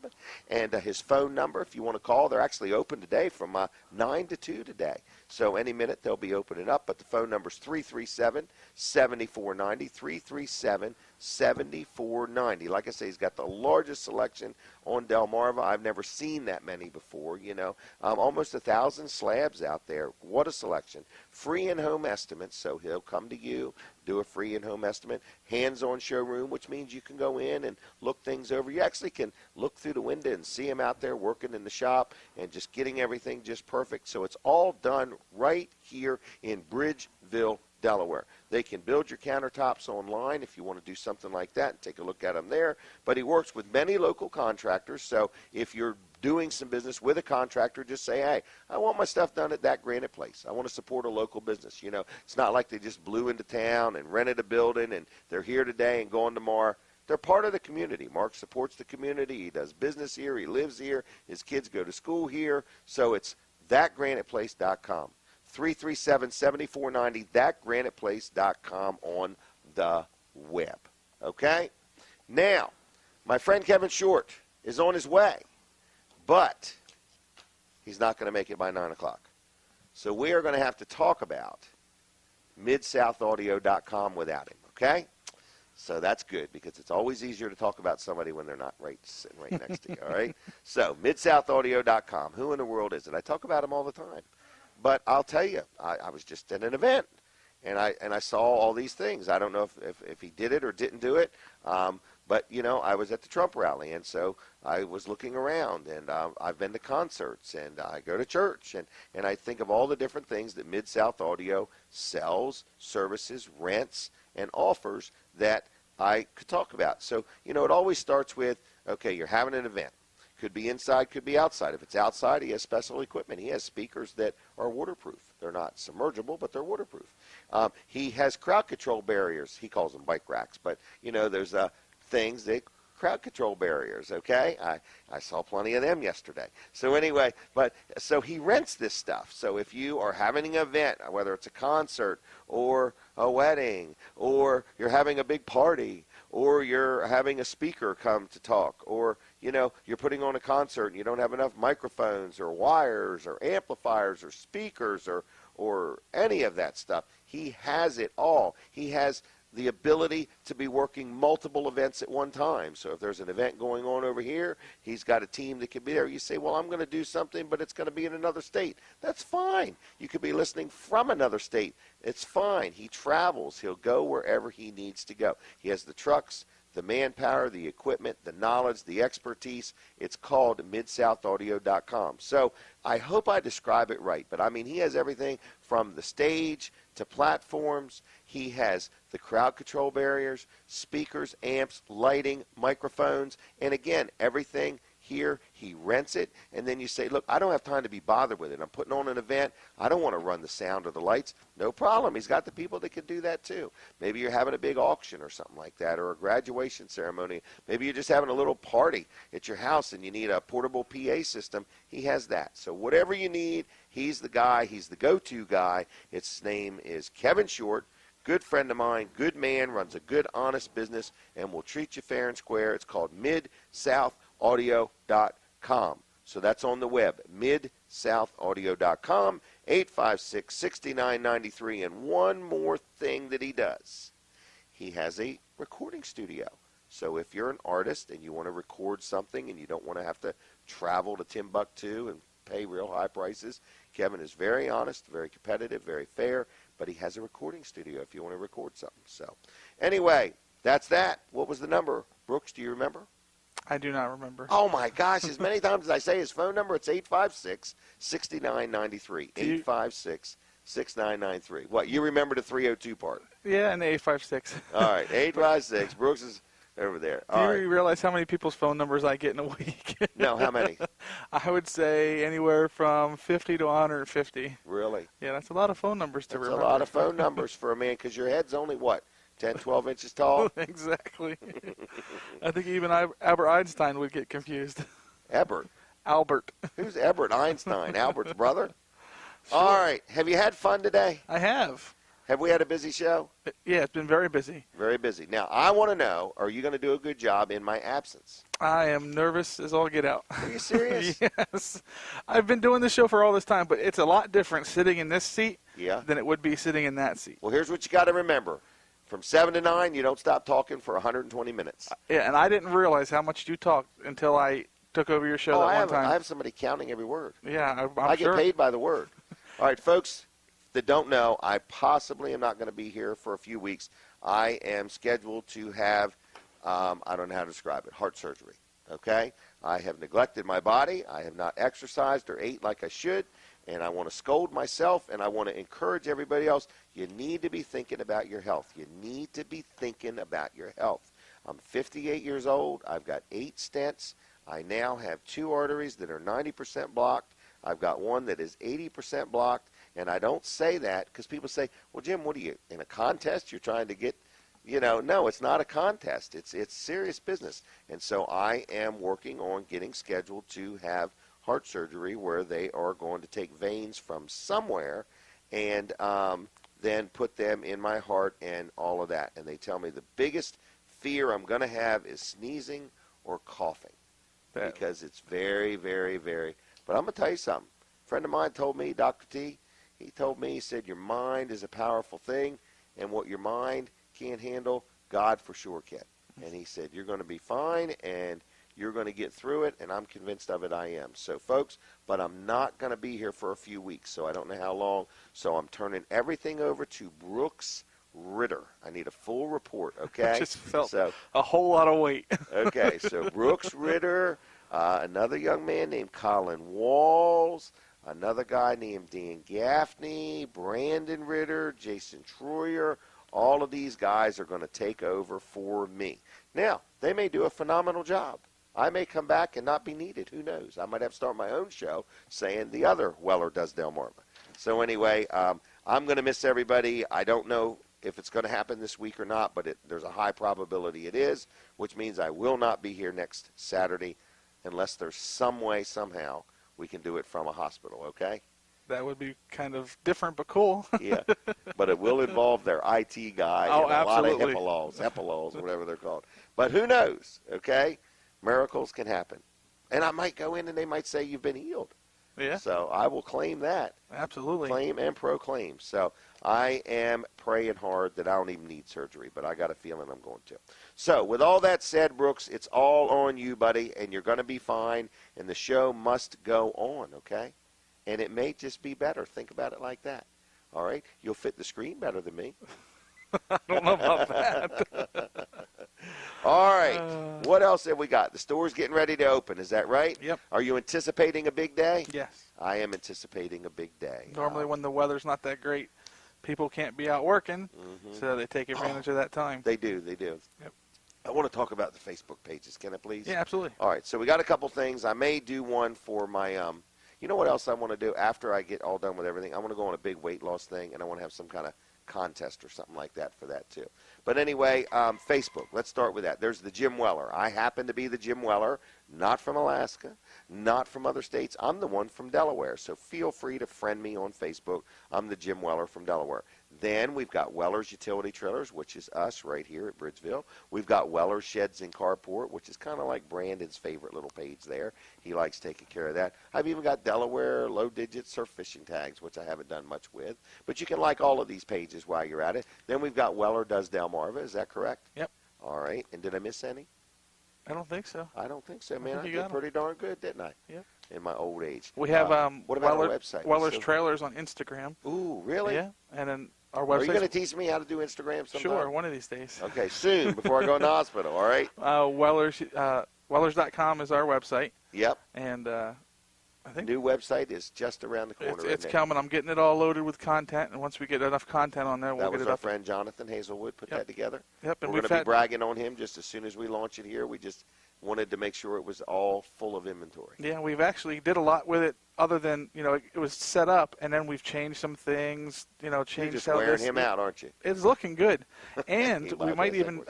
And his phone number, if you want to call, they're actually open today from 9 to 2 today. So any minute they'll be opening up, but the phone number is 337-7490, 337-7490. Like I say, he's got the largest selection on Delmarva. I've never seen that many before, you know. Almost 1,000 slabs out there. What a selection. Free in-home estimates, so he'll come to you, do a free in-home estimate. Hands-on showroom, which means you can go in and look things over. You actually can look through the window and see him out there working in the shop and just getting everything just perfect. So it's all done right here in Bridgeville, Delaware. They can build your countertops online if you want to do something like that and take a look at them there. But he works with many local contractors, so if you're doing some business with a contractor, just say, hey, I want my stuff done at That Granite Place. I want to support a local business. You know, it's not like they just blew into town and rented a building and they're here today and gone tomorrow. They're part of the community. Mark supports the community. He does business here. He lives here. His kids go to school here. So it's thatgraniteplace.com. 337-7490, thatgraniteplace.com on the web. Okay? Now, my friend Kevin Short is on his way, but he's not going to make it by 9 o'clock. So we are going to have to talk about MidSouthAudio.com without him, okay? So that's good because it's always easier to talk about somebody when they're not sitting right next to you, all right? So MidSouthAudio.com, who in the world is it? I talk about him all the time. But I'll tell you, I was just at an event, and I saw all these things. I don't know if he did it or didn't do it, but, you know, I was at the Trump rally, and so I was looking around, and I've been to concerts, and I go to church, and I think of all the different things that Mid-South Audio sells, services, rents, and offers that I could talk about. So, you know, it always starts with, okay, you're having an event. Could be inside, could be outside. If it's outside, he has special equipment. He has speakers that are waterproof. They're not submergible, but they're waterproof. He has crowd control barriers. He calls them bike racks, but, you know, there's things that crowd control barriers, okay? I saw plenty of them yesterday. So anyway, so he rents this stuff. So if you are having an event, whether it's a concert or a wedding or you're having a big party or you're having a speaker come to talk, or, you know, you're putting on a concert and you don't have enough microphones or wires or amplifiers or speakers or any of that stuff. He has it all. He has the ability to be working multiple events at one time. So if there's an event going on over here, he's got a team that can be there. You say, well, I'm going to do something, but it's going to be in another state. That's fine. You could be listening from another state. It's fine. He travels. He'll go wherever he needs to go. He has the trucks, the manpower, the equipment, the knowledge, the expertise. It's called MidSouthAudio.com. So I hope I describe it right, but I mean, he has everything from the stage to platforms. He has the crowd control barriers, speakers, amps, lighting, microphones, and again, everything here He rents it, and then you say, look, I don't have time to be bothered with it. I'm putting on an event. I don't want to run the sound or the lights. No problem. He's got the people that can do that too. Maybe you're having a big auction or something like that, or a graduation ceremony. Maybe you're just having a little party at your house and you need a portable PA system. He has that. So whatever you need, he's the guy. He's the go-to guy. His name is Kevin Short. Good friend of mine, good man, runs a good, honest business, and will treat you fair and square. It's called MidSouthAudio.com. So that's on the web, MidSouthAudio.com, 856-6993. And one more thing that he does. He has a recording studio. So if you're an artist and you want to record something and you don't want to have to travel to Timbuktu and pay real high prices, Kevin is very honest, very competitive, very fair. But he has a recording studio if you want to record something. So, anyway, that's that. What was the number? Brooks, do you remember? I do not remember. Oh, my gosh. As many times as I say his phone number, it's 856-6993. 856-6993. What, you remember the 302 part? Yeah, and the 856. All right, 856. Brooks is over there. All Do you realize how many people's phone numbers I get in a week? No, how many? I would say anywhere from 50 to 150. Really? Yeah, that's a lot of phone numbers to remember. That's a lot of phone numbers for a man because your head's only, what, 10, 12 inches tall? Exactly. I think even Albert Einstein would get confused. Ebert. Albert. Who's Ebert Einstein? Albert's brother? Sure. All right. Have you had fun today? I have. Have we had a busy show? Yeah, it's been very busy. Very busy. Now, I want to know, are you going to do a good job in my absence? I am nervous as all get out. Are you serious? Yes. I've been doing this show for all this time, but it's a lot different sitting in this seat than it would be sitting in that seat. Well, here's what you got to remember. From 7 to 9, you don't stop talking for 120 minutes. Yeah, and I didn't realize how much you talked until I took over your show that one time. I have somebody counting every word. Yeah, I get paid by the word. All right, folks that don't know, I possibly am not going to be here for a few weeks. I am scheduled to have, I don't know how to describe it, heart surgery, okay? I have neglected my body. I have not exercised or ate like I should, and I want to scold myself, and I want to encourage everybody else. You need to be thinking about your health. You need to be thinking about your health. I'm 58 years old. I've got 8 stents. I now have 2 arteries that are 90% blocked. I've got one that is 80% blocked. And I don't say that because people say, well, Jim, what are you, in a contest? You're trying to get, no, it's not a contest. It's serious business. And so I am working on getting scheduled to have heart surgery where they are going to take veins from somewhere and then put them in my heart and all of that. And they tell me the biggest fear I'm going to have is sneezing or coughing because it's very, very, very. But I'm going to tell you something. A friend of mine told me, Dr. T, he told me, he said, your mind is a powerful thing, and what your mind can't handle, God for sure can. And he said, you're going to be fine, and you're going to get through it, and I'm convinced of it I am. So, folks, but I'm not going to be here for a few weeks, so I don't know how long. So I'm turning everything over to Brooks Ritter. I need a full report, okay? I just felt a whole lot of weight. Okay, so Brooks Ritter, another young man named Colin Walls, another guy named Dan Gaffney, Brandon Ritter, Jason Troyer. All of these guys are going to take over for me. Now, they may do a phenomenal job. I may come back and not be needed. Who knows? I might have to start my own show saying the other Weller does Delmarva. So anyway, I'm going to miss everybody. I don't know if it's going to happen this week or not, but there's a high probability it is, which means I will not be here next Saturday unless there's some way, somehow, we can do it from a hospital, okay? That would be kind of different but cool. Yeah, but it will involve their IT guy and a lot of HIPAA laws, whatever they're called. But who knows, okay? Miracles can happen. And I might go in and they might say you've been healed. Yeah. So I will claim that. Absolutely. Claim and proclaim. So I am praying hard that I don't even need surgery, but I got a feeling I'm going to. So with all that said, Brooks, it's all on you, buddy, and you're going to be fine, and the show must go on, okay? And it may just be better. Think about it like that. All right? You'll fit the screen better than me. I don't know about that. All right. What else have we got? The store's getting ready to open. Is that right? Yep. Are you anticipating a big day? Yes. I am anticipating a big day. Normally when the weather's not that great, people can't be out working, so they take advantage of that time. They do. They do. Yep. I want to talk about the Facebook pages. Can I please? Yeah, absolutely. All right. So we got a couple things. I may do one for my. You know what else I want to do after I get all done with everything? I want to go on a big weight loss thing, and I want to have some kind of contest or something like that for that too. But anyway, Facebook. Let's start with that. There's the Jim Weller. I happen to be the Jim Weller, not from Alaska, not from other states. I'm the one from Delaware. So feel free to friend me on Facebook. I'm the Jim Weller from Delaware. Then we've got Weller's Utility Trailers, which is us right here at Bridgeville. We've got Weller's Sheds and Carport, which is kind of like Brandon's favorite little page there. He likes taking care of that. I've even got Delaware low-digit surf fishing tags, which I haven't done much with. But you can like all of these pages while you're at it. Then we've got Weller Does Delmarva. Is that correct? Yep. All right. And did I miss any? I don't think so. I don't think so, man. I you did got 'em. pretty darn good, didn't I? Yep. In my old age. We have what about our website? Weller's So- Trailers on Instagram. Ooh, really? Yeah, and then our Are you website. going to teach me how to do Instagram sometime? Sure, one of these days. Okay, soon, before I go in the hospital, all right? Wellers.com is our website, Yep. and I think New website is just around the corner. it's isn't it? coming. I'm getting it all loaded with content, and once we get enough content on there, we'll That get was it our up. friend Jonathan Hazelwood put Yep. that together. Yep, and We're we've going to be had bragging on him just as soon as we launch it here. We just wanted to make sure it was all full of inventory. Yeah, we've actually did a lot with it. Other than it was set up, and then we've changed some things. You're Changed just how wearing this. him out, aren't you? It's looking good, and He we might might be even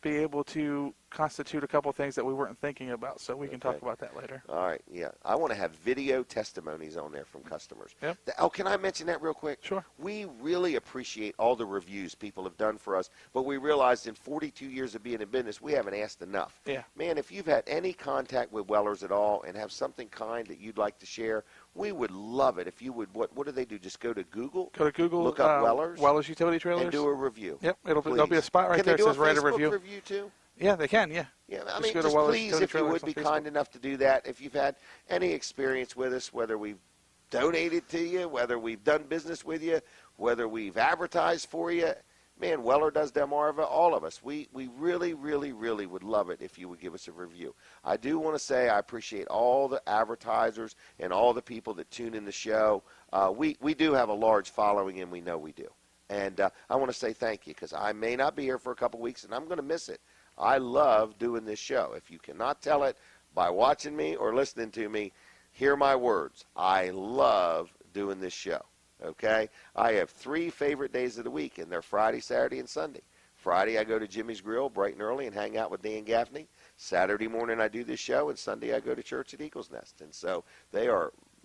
be able to constitute a couple of things that we weren't thinking about. So we can talk Okay. about that later. All right, yeah. I want to have video testimonies on there from customers. Yep. Oh, can I mention that real quick? Sure. We really appreciate all the reviews people have done for us, but we realized in 42 years of being in business, we haven't asked enough. Yeah. Man, if you've had any contact with Wellers at all and have something kind that you'd like to share, we would love it if you would. What do they do? Just go to Google? Go to Google. Look up Wellers. Wellers Utility Trailers. And do a review. Yep, there'll be Please. a spot right Can there they that do says write a Facebook review. too? Yeah, they can. Yeah. Yeah, I Just mean, go to just Wellers please, Utility if you Trailers would on be Facebook. kind enough to do that. If you've had any experience with us, whether we've donated to you, whether we've done business with you, whether we've advertised for you, man, Weller Does Delmarva, all of us. We really, really, really would love it if you would give us a review. I do want to say I appreciate all the advertisers and all the people that tune in the show. We do have a large following, and we know we do. And I want to say thank you because I may not be here for a couple weeks, and I'm going to miss it. I love doing this show. If you cannot tell it by watching me or listening to me, hear my words. I love doing this show, okay? I have 3 favorite days of the week, and they're Friday, Saturday, and Sunday. Friday, I go to Jimmy's Grill bright and early and hang out with Dan Gaffney. Saturday morning, I do this show, and Sunday, I go to church at Eagles Nest. And so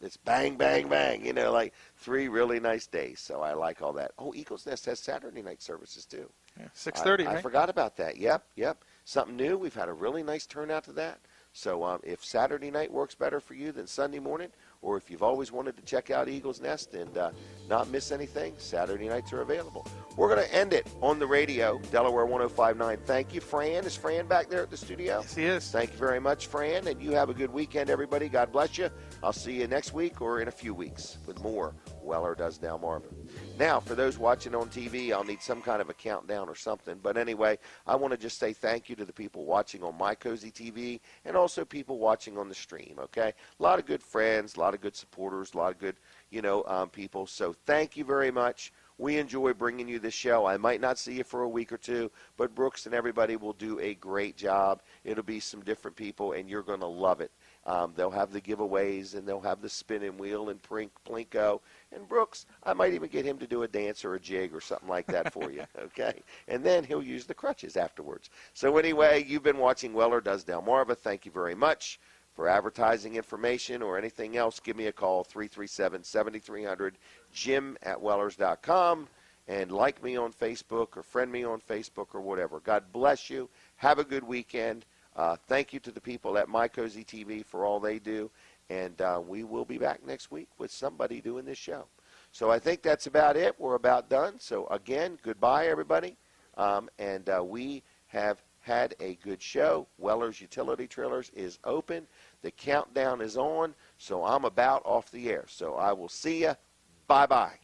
it's bang, bang, bang, like 3 really nice days. So I like all that. Oh, Eagles Nest has Saturday night services, too. Yeah, 6:30. I right? forgot about that. Yep. Something new. We've had a really nice turnout to that. So if Saturday night works better for you than Sunday morning, or if you've always wanted to check out Eagles Nest and not miss anything, Saturday nights are available. We're going to end it on the radio, Delaware 105.9. Thank you, Fran. Is Fran back there at the studio? Yes, he is. Thank you very much, Fran, and you have a good weekend, everybody. God bless you. I'll see you next week or in a few weeks with more Weller Does Delmarva. Now, for those watching on TV, I'll need some kind of a countdown or something. But anyway, I want to just say thank you to the people watching on My Cozy TV and also people watching on the stream, okay? A lot of good friends, a lot of good supporters, a lot of good, people. So thank you very much. We enjoy bringing you this show. I might not see you for a week or two, but Brooks and everybody will do a great job. It'll be some different people, and you're going to love it. They'll have the giveaways, and they'll have the spinning wheel and Plinko. And Brooks, I might even get him to do a dance or a jig or something like that for you, okay? And then he'll use the crutches afterwards. So anyway, you've been watching Weller Does Delmarva. Thank you very much. For advertising information or anything else, give me a call, 337-7300, jim@wellers.com, and like me on Facebook or friend me on Facebook or whatever. God bless you. Have a good weekend. Thank you to the people at My Cozy TV for all they do, and we will be back next week with somebody doing this show. So I think that's about it. We're about done. So again, goodbye, everybody, and we have had a good show. Weller's Utility Trailers is open. The countdown is on, so I'm about off the air. So I will see you. Bye-bye.